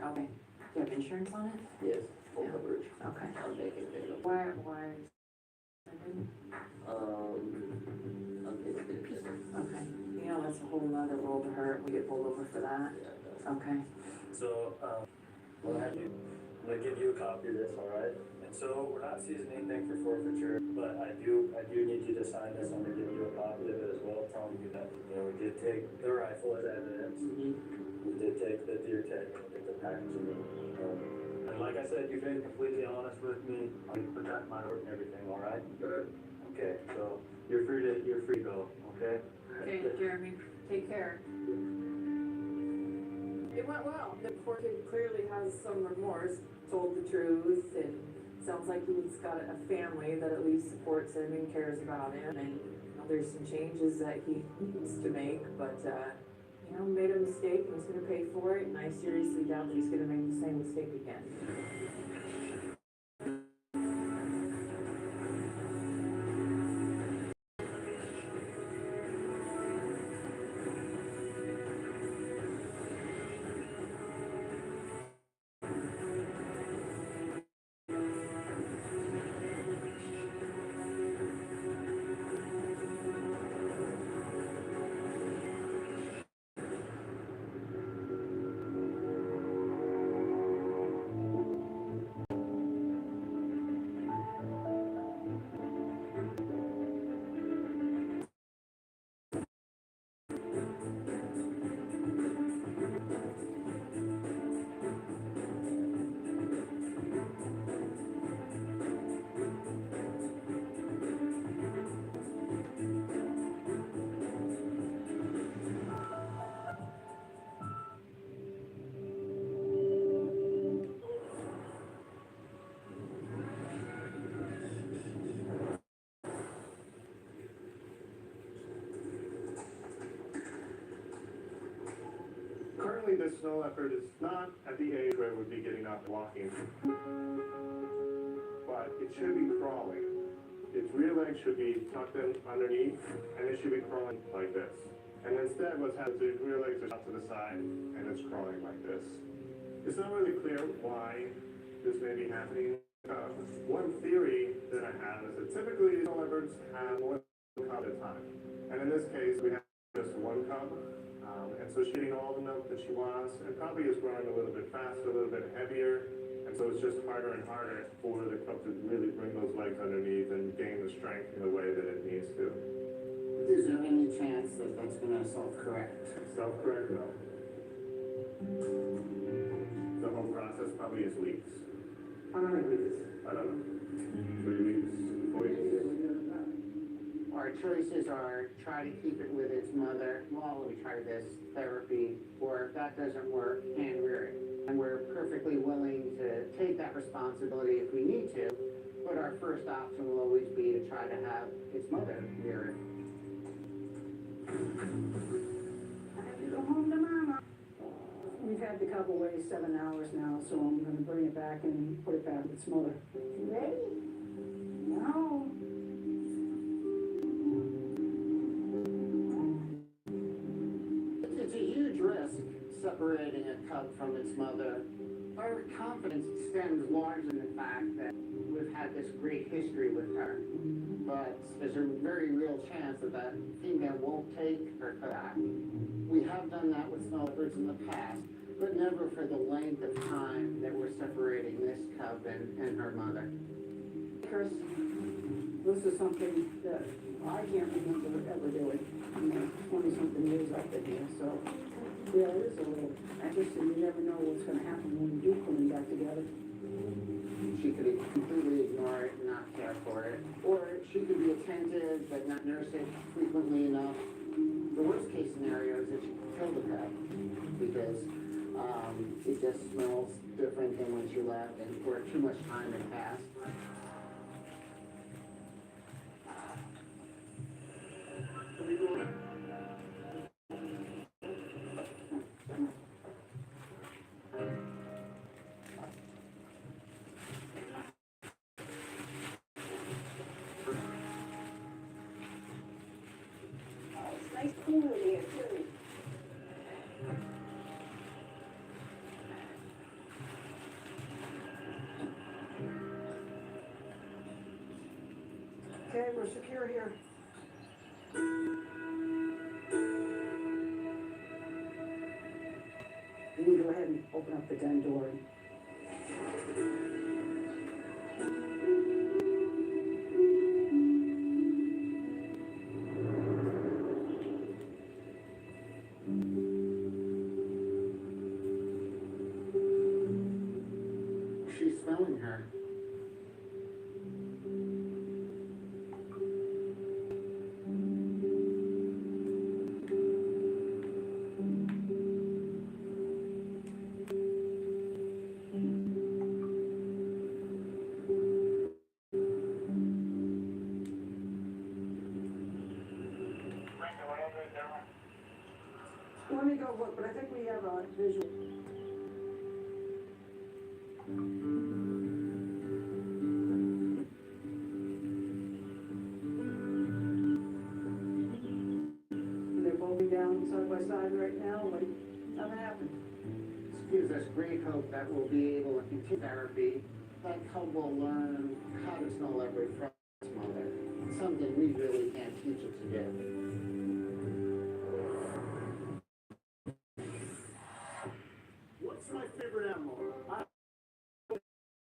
Okay. Do you have insurance on it? Yes, full coverage. Okay. I'm making payment. Why? I'm making payment. Okay. You know, that's a whole nother world of hurt. We get pulled over for that. Okay. So, I'm gonna give you a copy of this, all right? And so, we're not seizing anything for forfeiture, but I do need you to sign this. I'm gonna give you a copy of it as well, telling you that, we did take the rifle as evidence. We did take the deer tag, we did the packaging. And like I said, you've been completely honest with me. I protect my work and everything, all right? Good. Okay, so you're free to go, okay? Okay, Jeremy, take care. It went well. The poor kid clearly has some remorse, told the truth, and sounds like he's got a family that at least supports him and cares about him. And there's some changes that he needs to make, but made a mistake and he's gonna pay for it. And I seriously doubt that he's gonna make the same mistake again. Currently, this snow leopard is not at the age where it would be getting up and walking, but it should be crawling. Its rear legs should be tucked in underneath, and it should be crawling like this. And instead, what's happened is its rear legs are out to the side, and it's crawling like this. It's not really clear why this may be happening. One theory that I have is that typically snow leopards have one cub at a time. And in this case, we have just one cub. And so she's getting all the milk that she wants, and probably is growing a little bit faster, a little bit heavier, and so it's just harder and harder for the cub to really bring those legs underneath and gain the strength in the way that it needs to. Is there any chance that that's gonna self-correct? Self-correct, no. The whole process probably is weeks. How many weeks? I don't know. 3 weeks, 4 weeks. Our choices are try to keep it with its mother while we try this therapy, or if that doesn't work, hand rear it. And we're perfectly willing to take that responsibility if we need to, but our first option will always be to try to have its mother rear it. Go home to mama. We've had the cub away 7 hours now, so I'm gonna bring it back and put it back with its mother. You ready? No. It's a huge risk separating a cub cub from its mother. Our confidence stems largely in the fact that we've had this great history with her. But there's a very real chance that that female won't take her cub back. We have done that with snow leopards in the past, but never for the length of time that we're separating this cub and her mother. Chris, this is something that I can't remember ever doing. 20-something years I've been here, so yeah, it is a little interesting. You never know what's gonna happen when you do put them back together. She could completely ignore it and not care for it. Or she could be attentive but not nurse it frequently enough. The worst case scenario is that she could kill the cub because it just smells different than when she left and or too much time had passed. It's nice cooler here too. Okay, we're secure here. You can go ahead and open up the den door. She's smelling her. Let me go look, but I think we have a visual. They're both down side by side right now, like nothing happened. This gives us great hope that we'll be able to continue therapy. That cub will learn how to smell leopard from its mother. Something we really can't teach it to do.